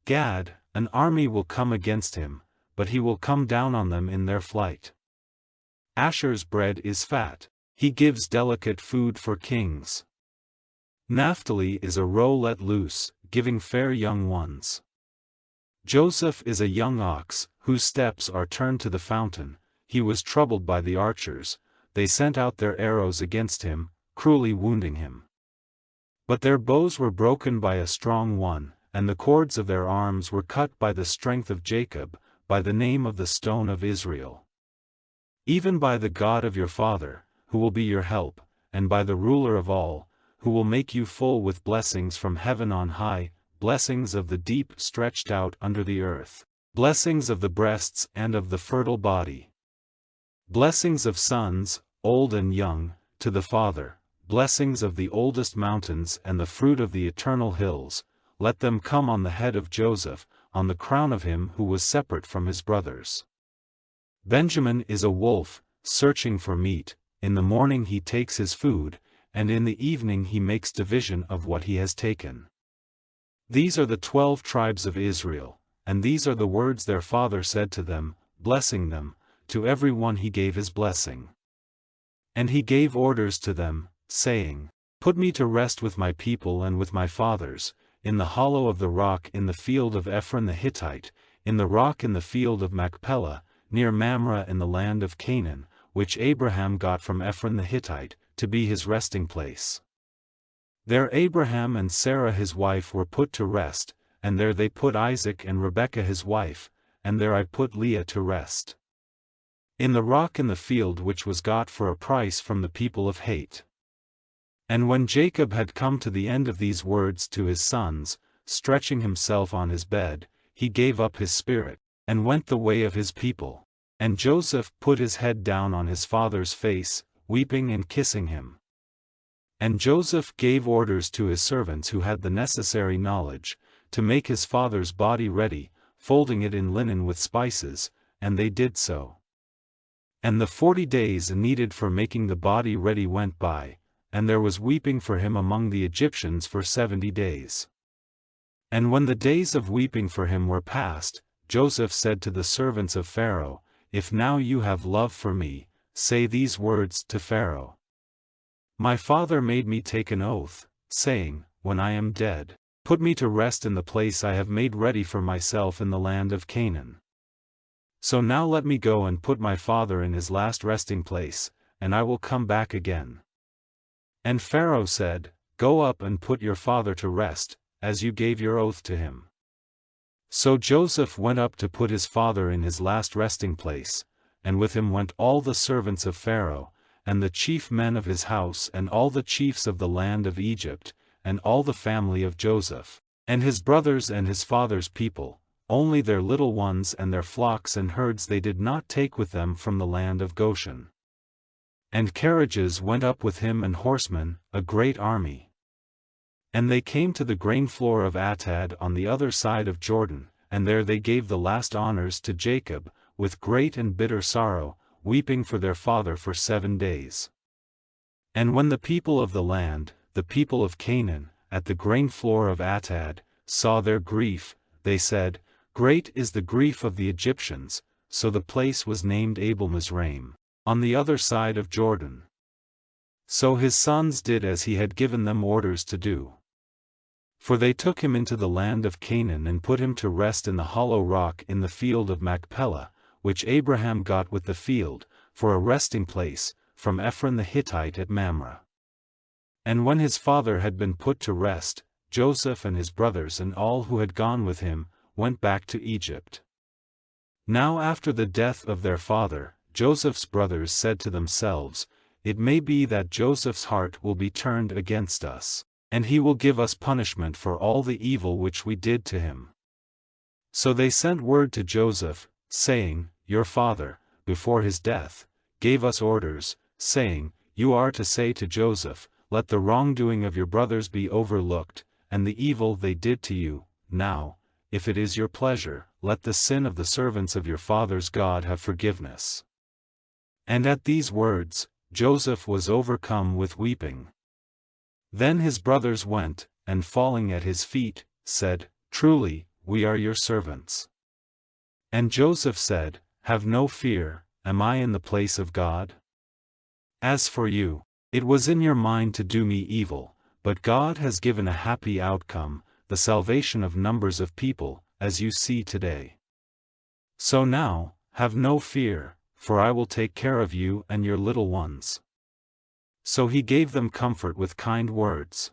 Gad, an army will come against him, but he will come down on them in their flight. Asher's bread is fat, he gives delicate food for kings. Naphtali is a roe let loose, giving fair young ones. Joseph is a young ox, whose steps are turned to the fountain, he was troubled by the archers, they sent out their arrows against him, cruelly wounding him. But their bows were broken by a strong one, and the cords of their arms were cut by the strength of Jacob, by the name of the stone of Israel. Even by the God of your father, who will be your help, and by the ruler of all, who will make you full with blessings from heaven on high, blessings of the deep stretched out under the earth, blessings of the breasts and of the fertile body. Blessings of sons, old and young, to the Father, blessings of the oldest mountains and the fruit of the eternal hills, let them come on the head of Joseph, on the crown of him who was separate from his brothers. Benjamin is a wolf, searching for meat, in the morning he takes his food, and in the evening he makes division of what he has taken. These are the 12 tribes of Israel, and these are the words their father said to them, blessing them, to every one he gave his blessing. And he gave orders to them, saying, Put me to rest with my people and with my fathers, in the hollow of the rock in the field of Ephron the Hittite, in the rock in the field of Machpelah, near Mamre in the land of Canaan, which Abraham got from Ephron the Hittite, to be his resting place. There Abraham and Sarah his wife were put to rest, and there they put Isaac and Rebekah his wife, and there I put Leah to rest. In the rock in the field which was got for a price from the people of Hate. And when Jacob had come to the end of these words to his sons, stretching himself on his bed, he gave up his spirit, and went the way of his people. And Joseph put his head down on his father's face, weeping and kissing him. And Joseph gave orders to his servants who had the necessary knowledge, to make his father's body ready, folding it in linen with spices, and they did so. And the 40 days needed for making the body ready went by, and there was weeping for him among the Egyptians for 70 days. And when the days of weeping for him were past, Joseph said to the servants of Pharaoh, If now you have love for me, say these words to Pharaoh. My father made me take an oath, saying, When I am dead, put me to rest in the place I have made ready for myself in the land of Canaan. So now let me go and put my father in his last resting place, and I will come back again. And Pharaoh said, Go up and put your father to rest, as you gave your oath to him. So Joseph went up to put his father in his last resting place, and with him went all the servants of Pharaoh, and the chief men of his house and all the chiefs of the land of Egypt, and all the family of Joseph, and his brothers and his father's people, only their little ones and their flocks and herds they did not take with them from the land of Goshen. And carriages went up with him and horsemen, a great army. And they came to the grain floor of Atad on the other side of Jordan, and there they gave the last honors to Jacob, with great and bitter sorrow, weeping for their father for 7 days. And when the people of the land, the people of Canaan, at the grain floor of Atad, saw their grief, they said, Great is the grief of the Egyptians, so the place was named Abel Mizraim, on the other side of Jordan. So his sons did as he had given them orders to do. For they took him into the land of Canaan and put him to rest in the hollow rock in the field of Machpelah, which Abraham got with the field, for a resting place, from Ephron the Hittite at Mamre. And when his father had been put to rest, Joseph and his brothers and all who had gone with him, went back to Egypt. Now after the death of their father, Joseph's brothers said to themselves, It may be that Joseph's heart will be turned against us, and he will give us punishment for all the evil which we did to him. So they sent word to Joseph, saying, Your father, before his death, gave us orders, saying, You are to say to Joseph, Let the wrongdoing of your brothers be overlooked, and the evil they did to you. Now, if it is your pleasure, let the sin of the servants of your father's God have forgiveness. And at these words, Joseph was overcome with weeping. Then his brothers went, and falling at his feet, said, Truly, we are your servants. And Joseph said, Have no fear, am I in the place of God? As for you, it was in your mind to do me evil, but God has given a happy outcome, the salvation of numbers of people, as you see today. So now, have no fear, for I will take care of you and your little ones. So he gave them comfort with kind words.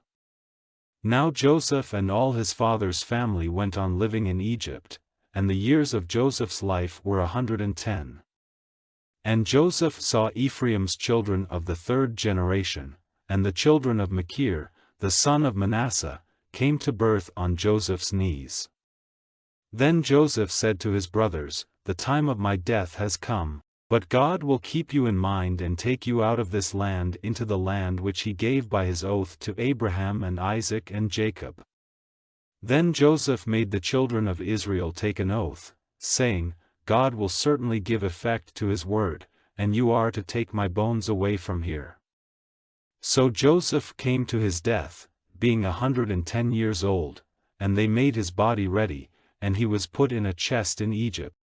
Now Joseph and all his father's family went on living in Egypt, and the years of Joseph's life were 110. And Joseph saw Ephraim's children of the 3rd generation, and the children of Machir, the son of Manasseh, came to birth on Joseph's knees. Then Joseph said to his brothers, The time of my death has come, but God will keep you in mind and take you out of this land into the land which he gave by his oath to Abraham and Isaac and Jacob. Then Joseph made the children of Israel take an oath, saying, God will certainly give effect to his word, and you are to take my bones away from here. So Joseph came to his death, being 110 years old, and they made his body ready, and he was put in a chest in Egypt.